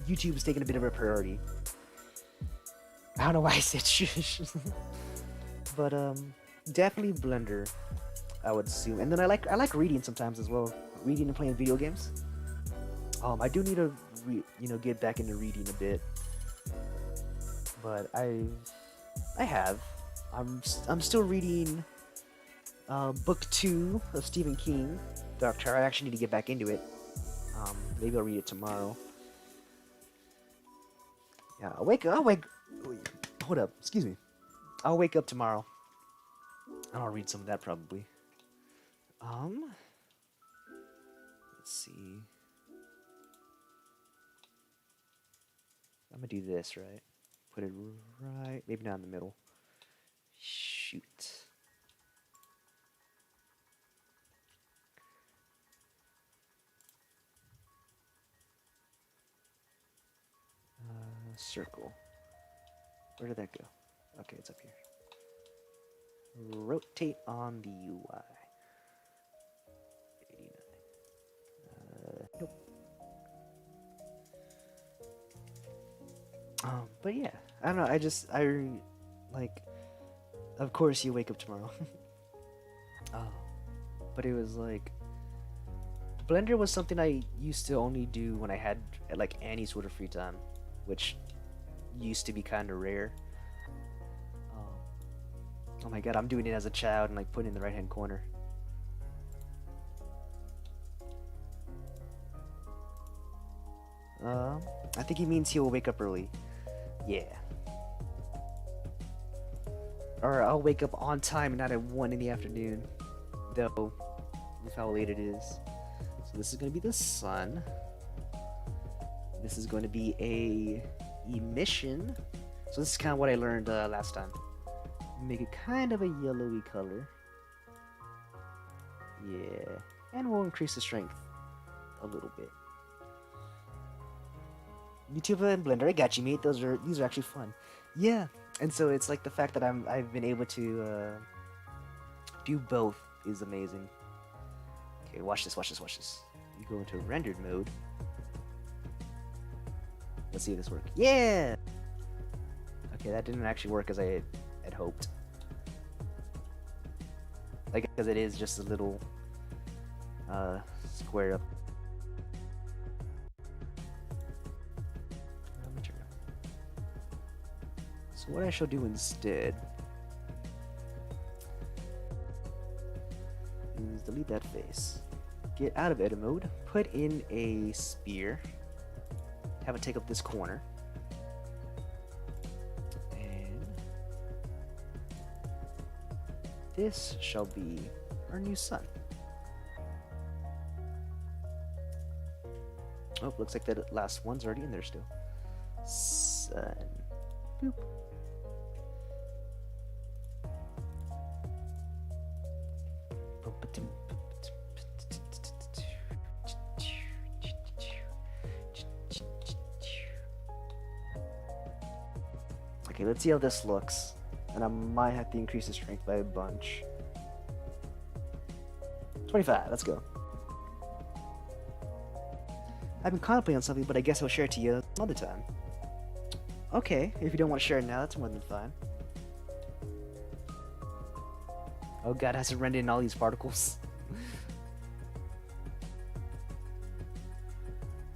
YouTube is taking a bit of a priority. I don't know why I said shush. But definitely Blender, I would assume. And then I like reading sometimes as well. Reading and playing video games. I do need to get back into reading a bit. But I have. I'm still reading book 2 of Stephen King, Doctor. I actually need to get back into it. Maybe I'll read it tomorrow. Yeah, hold up, excuse me. I'll wake up tomorrow and I'll read some of that probably. Let's see. I'm gonna do this, right? Put it right, maybe not in the middle. Shoot. Circle. Where did that go? Okay, it's up here. Rotate on the UI. 89. Nope. But yeah, I don't know. I like. Of course, you wake up tomorrow. But it was like, Blender was something I used to only do when I had like any sort of free time, which used to be kind of rare. Oh my god, I'm doing it as a child and like putting it in the right hand corner. I think he means he will wake up early. Yeah. Or I'll wake up on time and not at 1 in the afternoon. Though, with how late it is. So this is going to be the sun. This is going to be a emission. So this is kind of what I learned last time. Make it kind of a yellowy color. Yeah. And we'll increase the strength a little bit. YouTube and Blender, I got you, mate. These are actually fun. Yeah. And so it's like the fact that I've been able to do both is amazing. Okay, watch this. You go into rendered mode. Let's see if this works. Yeah! Okay, that didn't actually work as I had hoped. Like, because it is just a little square up. Material. So what I shall do instead is delete that face. Get out of edit mode, put in a spear, have it take up this corner, and this shall be our new sun. Oh, looks like that last one's already in there still. Sun. Boop. Okay, let's see how this looks. And I might have to increase the strength by a bunch. 25, let's go. I've been contemplating on something, but I guess I'll share it to you another time. Okay, if you don't want to share it now, that's more than fine. Oh god, it has to render in all these particles.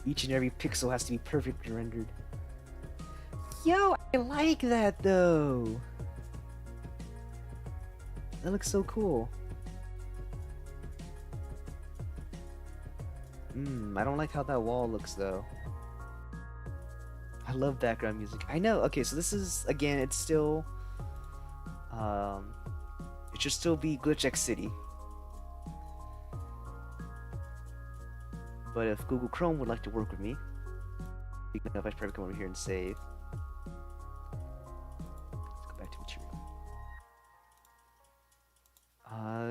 Each and every pixel has to be perfectly rendered. Yo, I like that though. That looks so cool. I don't like how that wall looks though. I love background music. I know. Okay, so this is again. It's still. It should still be Glitch X City. But if Google Chrome would like to work with me, you know, if I probably come over here and save. Let's go back to material.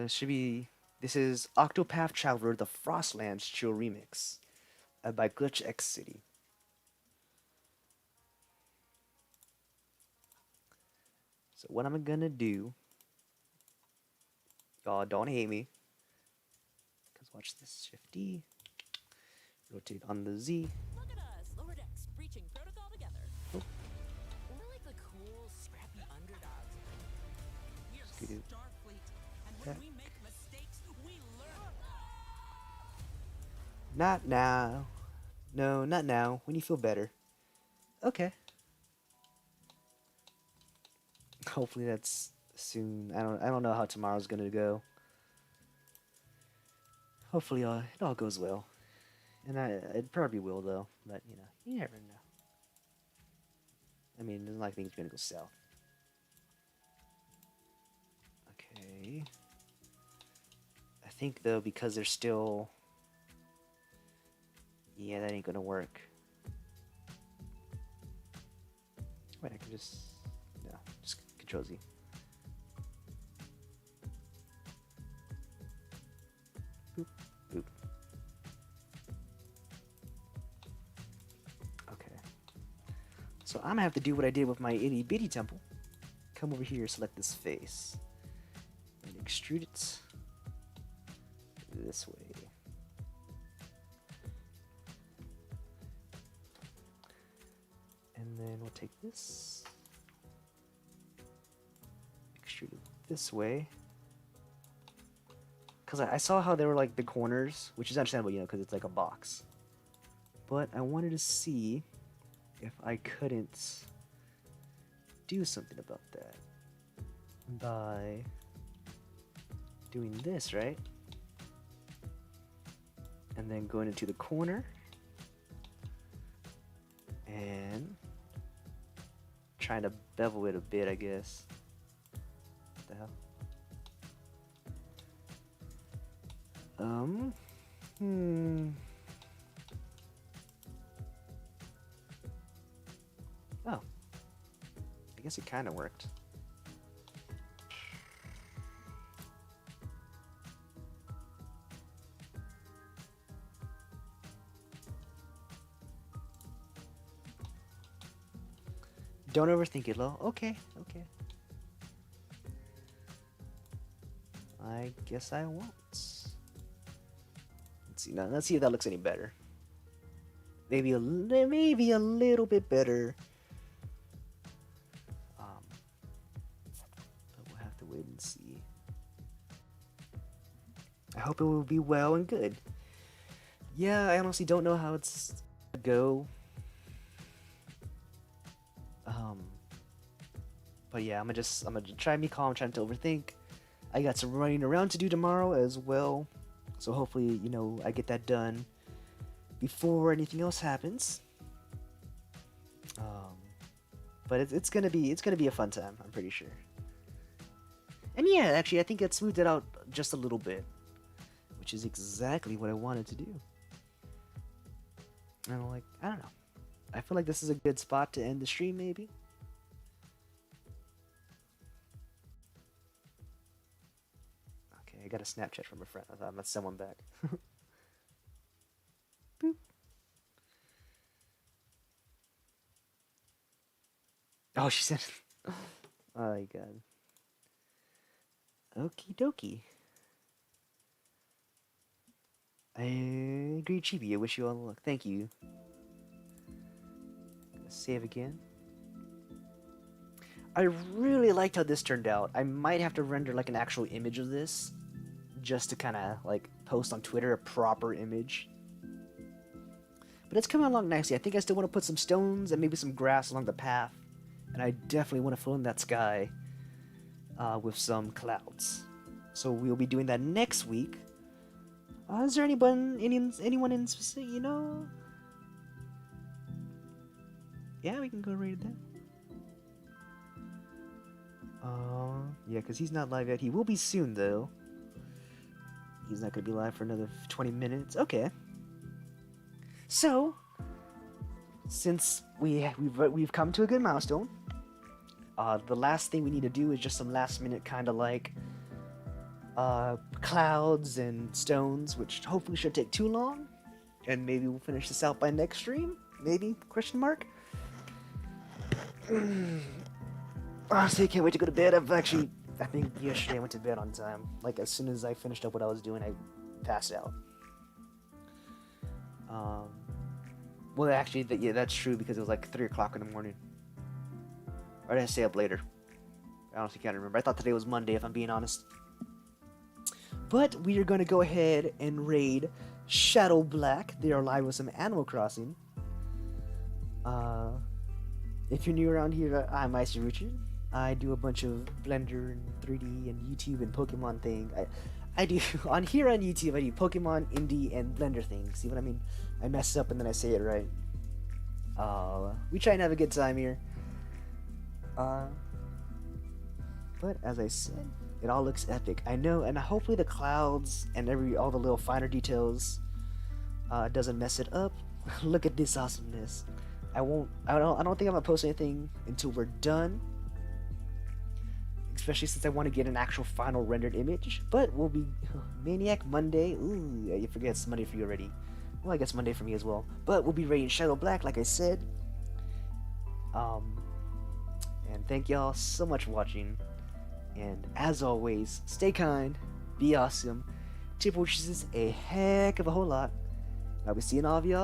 It should be. This is Octopath Traveler: The Frostlands Chill Remix by Glitch X City. So what I'm gonna do, y'all don't hate me, because watch this, Shift D, rotate on the Z. Look at us, lower decks, breaching protocol together. Oh. We're like the cool, scrappy underdogs. We're Skidoo. Starfleet, and when we make mistakes, we learn. Not now. No, not now. When you feel better. Okay. Hopefully that's soon. I don't know how tomorrow's gonna go. Hopefully it all goes well. And it probably will though, but you know, you never know. I mean, it's not like things are gonna go south. Okay. I think though, because they're still, yeah, that ain't gonna work. Wait, I can just, no, just Control Z. Boop, boop. Okay. So I'm gonna have to do what I did with my itty bitty temple. Come over here, select this face, and extrude it this way. And then we'll take this, extrude it this way. Because I saw how there were like the corners, which is understandable, you know, because it's like a box. But I wanted to see if I couldn't do something about that by doing this, right? And then going into the corner and trying to bevel it a bit, I guess. What the hell? Oh. I guess it kind of worked. Don't overthink it, Lo. Okay, okay. I guess I won't. Let's see now. Let's see if that looks any better. Maybe a little bit better. But we'll have to wait and see. I hope it will be well and good. Yeah, I honestly don't know how it's gonna go. But yeah, I'm gonna try and be calm, trying to overthink. I got some running around to do tomorrow as well, so hopefully, I get that done before anything else happens. But it's gonna be a fun time, I'm pretty sure. And yeah, actually, I think it smoothed it out just a little bit, which is exactly what I wanted to do. And I'm like, I don't know. I feel like this is a good spot to end the stream, maybe. Okay, I got a Snapchat from a friend. I thought I met someone back. Boop. Oh, she said. Oh my god. Okie dokie. I agree, Chibi. I wish you all the luck. Thank you. Gonna save again. I really liked how this turned out. I might have to render like an actual image of this, just to kind of like post on Twitter a proper image. But it's coming along nicely. I think I still want to put some stones and maybe some grass along the path, and I definitely want to fill in that sky with some clouds. So we'll be doing that next week. Is there anyone in specific, Yeah, we can go right there. Yeah, because he's not live yet. He will be soon, though. He's not going to be live for another 20 minutes. Okay. So, since we've come to a good milestone, the last thing we need to do is just some last minute kind of like clouds and stones, which hopefully should take too long, and maybe we'll finish this out by next stream. Maybe? Question mark. Honestly, I can't wait to go to bed. I think yesterday I went to bed on time. Like, as soon as I finished up what I was doing, I passed out. Well, actually, yeah, that's true, because it was like 3 o'clock in the morning. Or did I stay up later? I honestly can't remember. I thought today was Monday, if I'm being honest. But we are going to go ahead and raid Shadow Black. They are live with some Animal Crossing. If you're new around here, I'm Icy Richard. I do a bunch of Blender and 3D and YouTube and Pokemon thing. I do on YouTube. I do Pokemon, indie, and Blender things. See what I mean? I mess up and then I say it right. We try and have a good time here. But as I said, it all looks epic. I know, and hopefully the clouds and all the little finer details doesn't mess it up. Look at this awesomeness. I don't think I'm gonna post anything until we're done. Especially since I want to get an actual final rendered image. But we'll be Maniac Monday. Ooh, you forget it's Monday for you already. Well, I guess Monday for me as well. But we'll be raiding Shadow Black, like I said. And thank y'all so much for watching. And as always, stay kind, be awesome, tip which is a heck of a whole lot. I'll be seeing all of y'all